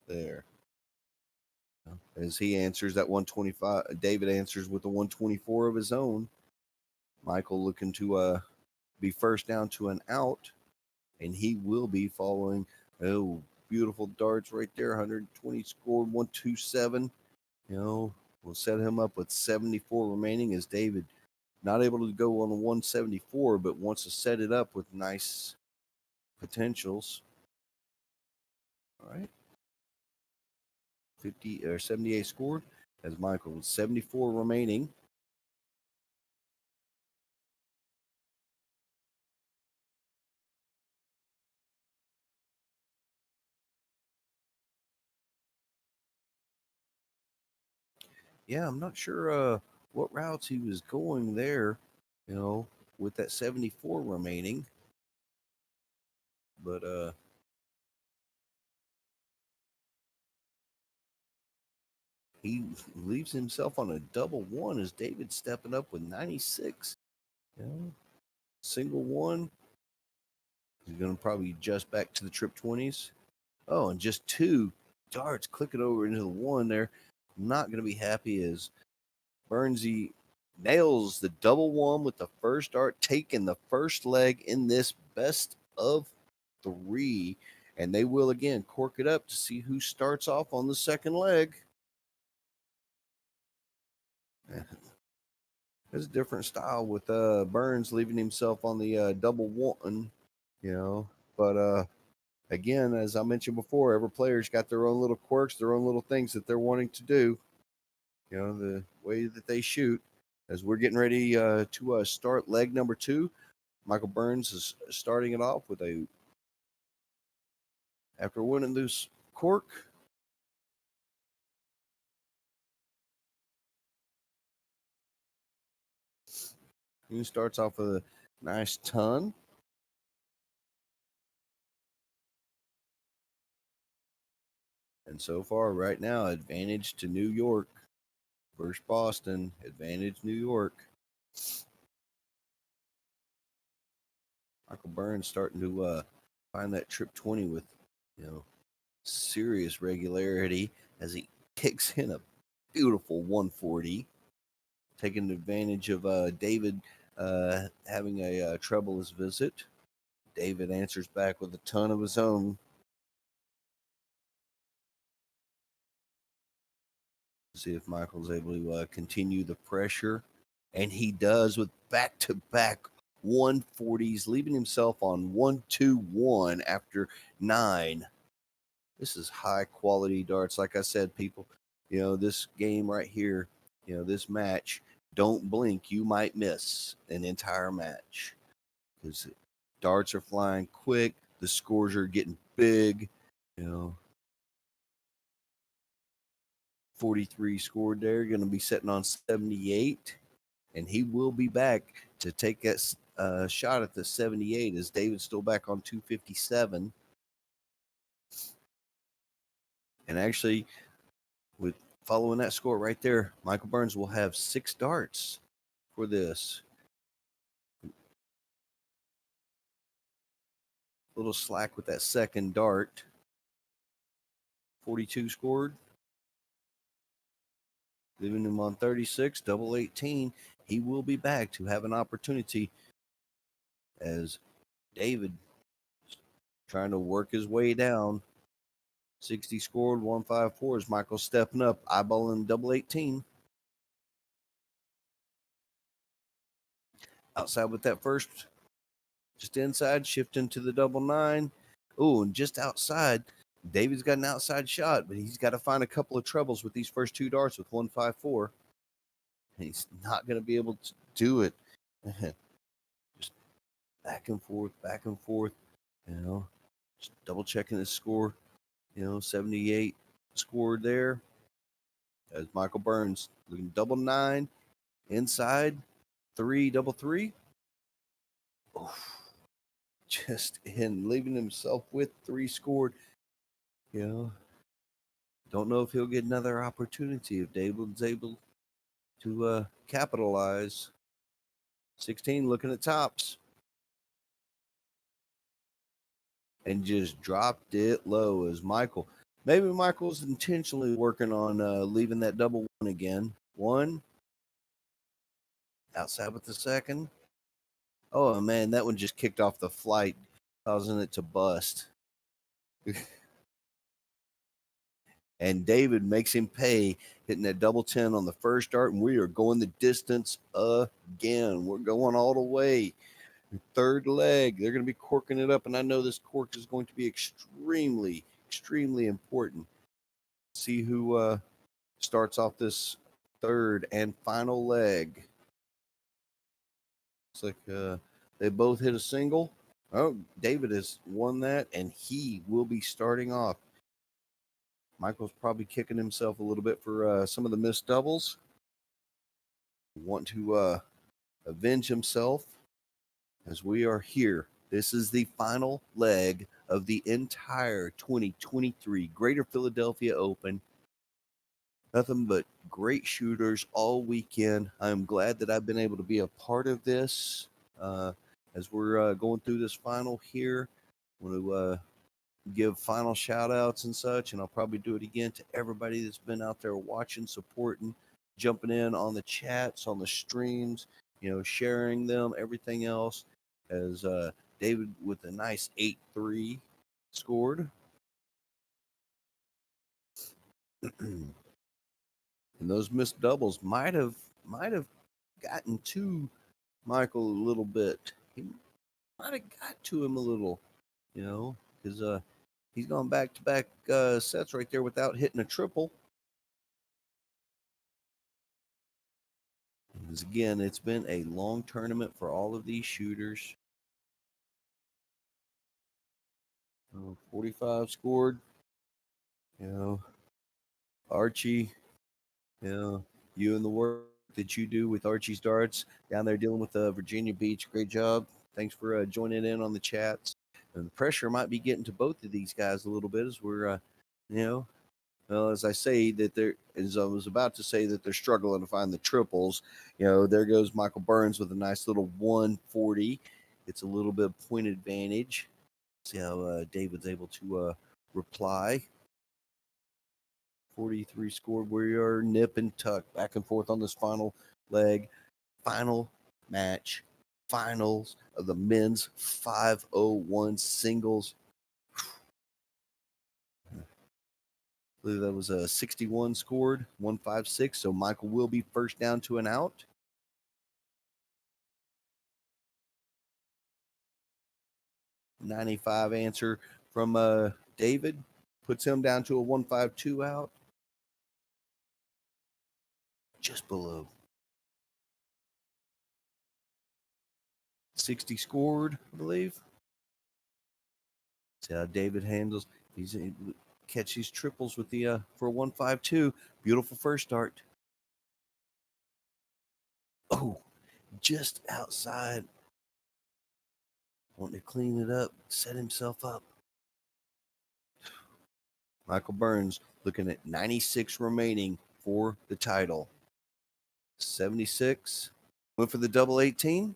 S1: there. As he answers that 125, David answers with a 124 of his own. Michael looking to be first down to an out, and he will be following. Oh, beautiful darts right there. 120 scored, 127. We'll set him up with 74 remaining as David not able to go on a 174, but wants to set it up with nice potentials. All right. 50 or 78 scored as Michael with 74 remaining. Yeah, I'm not sure what routes he was going there, with that 74 remaining. But he leaves himself on a double one as David stepping up with 96. Single one. He's going to probably adjust back to the trip 20s. Oh, and just 2 darts clicking over into the one there. Not going to be happy as Burnsy nails the double one with the first dart, taking the first leg in this best of 3. And they will again cork it up to see who starts off on the second leg. It's a different style with Burns leaving himself on the double one, But again, as I mentioned before, every player's got their own little quirks, their own little things that they're wanting to do. The way that they shoot. As we're getting ready to start leg number 2, Michael Burns is starting it off with after winning this cork. He starts off with a nice ton. And so far, right now, advantage to New York. First Boston, advantage New York. Michael Burns starting to find that trip 20 with, serious regularity as he kicks in a beautiful 140. Taking advantage of David having a troublous visit. David answers back with a ton of his own. See if Michael's able to continue the pressure. And he does with back-to-back 140s, leaving himself on 1-2-1 after 9. This is high-quality darts. Like I said, people, this game right here, this match, don't blink. You might miss an entire match because darts are flying quick. The scores are getting big, 43 scored there, going to be sitting on 78, and he will be back to take that shot at the 78 as David's still back on 257. And actually, with following that score right there, Michael Burns will have 6 darts for this. Little slack with that second dart. 42 scored. Leaving him on 36, double 18. He will be back to have an opportunity as David trying to work his way down. 60 scored, 154 is Michael stepping up, eyeballing double 18. Outside with that first, just inside, shifting to the double 9. Oh, and just outside, David's got an outside shot, but he's got to find a couple of troubles with these first 2 darts with 154. And he's not going to be able to do it. Just back and forth, just double checking his score. 78 scored there. As Michael Burns looking double 9 inside 3 double 3. Just in leaving himself with 3 scored. Don't know if he'll get another opportunity if David's able to capitalize. 16 looking at tops. And just dropped it low as maybe Michael's intentionally working on leaving that double 1 again. 1. Outside with the second. Oh, man, that one just kicked off the flight, causing it to bust. And David makes him pay, hitting that double 10 on the first dart, and we are going the distance again. We're going all the way. Third leg, they're going to be corking it up, and I know this cork is going to be extremely, extremely important. See who starts off this third and final leg. It's like they both hit a single. Oh, David has won that, and he will be starting off. Michael's probably kicking himself a little bit for some of the missed doubles. want to avenge himself as we are here. This is the final leg of the entire 2023 Greater Philadelphia Open. Nothing but great shooters all weekend. I'm glad that I've been able to be a part of this as we're going through this final here. I want to give final shout outs and such, and I'll probably do it again to everybody that's been out there watching, supporting, jumping in on the chats, on the streams, sharing them, everything else. As David with a nice 8-3 scored. And those missed doubles might have gotten to Michael a little bit. He might have got to him a little, because he's gone back-to-back sets right there without hitting a triple. Because again, it's been a long tournament for all of these shooters. 45 scored. Archie, you and the work that you do with Archie's Darts down there dealing with Virginia Beach. Great job. Thanks for joining in on the chats. And the pressure might be getting to both of these guys a little bit as we're, as I say that as I was about to say that they're struggling to find the triples. There goes Michael Burns with a nice little 140. It's a little bit of point advantage. See how David's able to reply. 43 scored. We are nip and tuck back and forth on this final leg. Final match. Finals of the men's 501 singles. I believe that was a 61 scored, 156. So Michael will be first down to an out. .95 answer from David puts him down to a 152 out. Just below. 60 scored, I believe. See how David handles. He's able to catch these triples with the for a 152. Beautiful first start. Oh, just outside. Wanting to clean it up, set himself up. Michael Burns looking at 96 remaining for the title. 76. Went for the double 18.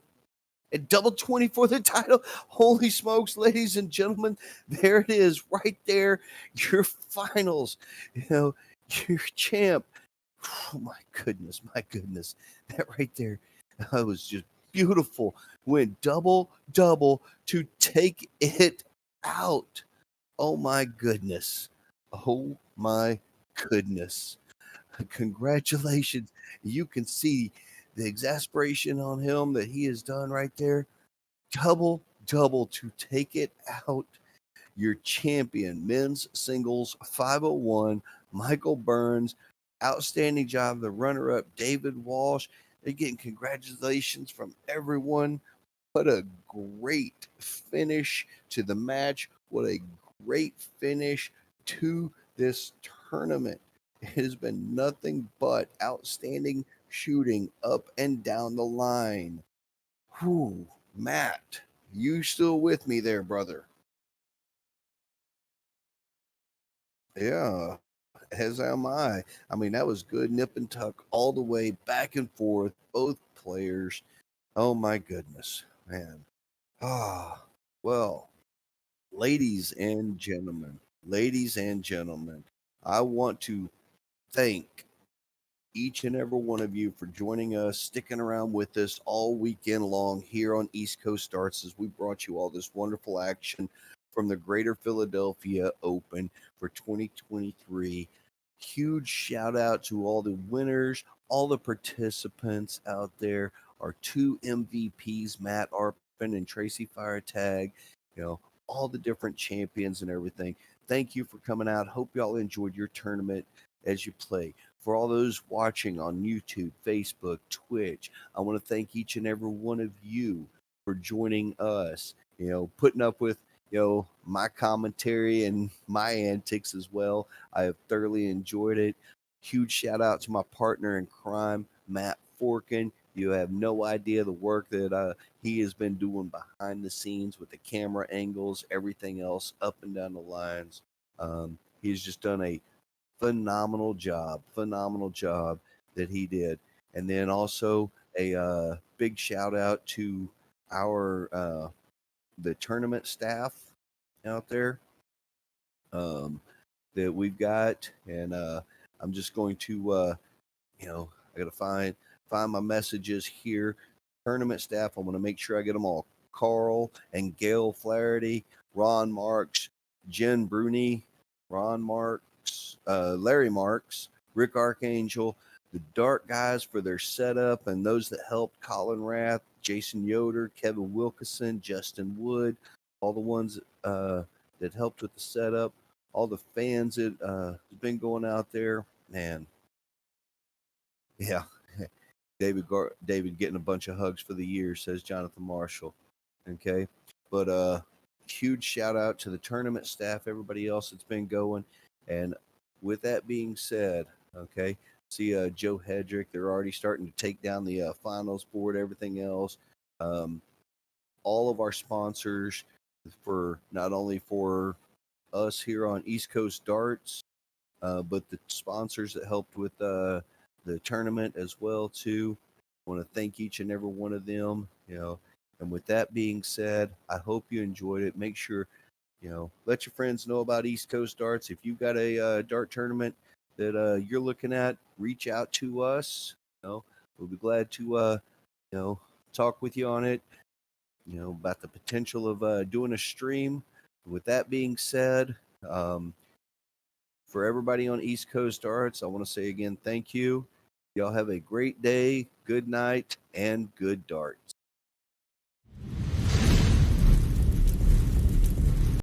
S1: And double 20 for the title. Holy smokes, ladies and gentlemen. There it is right there. Your finals. Your champ. Oh, my goodness. That right there. That was just beautiful. Went double to take it out. Oh, my goodness. Congratulations. You can see the exasperation on him that he has done right there. Double to take it out. Your champion, men's singles 501, Michael Burns. Outstanding job. The runner-up, David Walsh. They're getting congratulations from everyone. What a great finish to the match. What a great finish to this tournament. It has been nothing but outstanding shooting up and down the line. Whew, Matt, you still with me there, brother? Yeah, as am I. I mean, that was good nip and tuck all the way back and forth, both players. Oh my goodness, man. Well, ladies and gentlemen, I want to thank each and every one of you for joining us, sticking around with us all weekend long here on East Coast Starts as we brought you all this wonderful action from the Greater Philadelphia Open for 2023. Huge shout out to all the winners, all the participants out there, our two MVPs, Matt Arpin and Tracy Firetag, all the different champions and everything. Thank you for coming out. Hope y'all enjoyed your tournament as you play. For all those watching on YouTube, Facebook, Twitch, I want to thank each and every one of you for joining us, putting up with, my commentary and my antics as well. I have thoroughly enjoyed it. Huge shout out to my partner in crime, Matt Forkin. You have no idea the work that he has been doing behind the scenes with the camera angles, everything else up and down the lines. He's just done a phenomenal job that he did. And then also a big shout out to our the tournament staff out there that we've got. And I'm just going to I got to find my messages here. Tournament staff, I want to make sure I get them all. Carl and Gail Flaherty, Ron Marks, Jen Bruni, Ron Marks, Larry Marks, Rick Archangel, the Dart guys for their setup, and those that helped, Colin Rath, Jason Yoder, Kevin Wilkeson, Justin Wood, all the ones that helped with the setup, all the fans that have been going out there. Man, yeah. David getting a bunch of hugs for the year, says Jonathan Marshall. Okay. But huge shout out to the tournament staff, everybody else that's been going. And with that being said, okay, see Joe Hedrick, they're already starting to take down the finals board, everything else. All of our sponsors for not only for us here on East Coast Darts, but the sponsors that helped with the tournament as well too. I want to thank each and every one of them. And with that being said, I hope you enjoyed it. Make sure let your friends know about East Coast Darts. If you've got a dart tournament that you're looking at, reach out to us. We'll be glad to talk with you on it. About the potential of doing a stream. With that being said, for everybody on East Coast Darts, I want to say again, thank you. Y'all have a great day, good night, and good darts.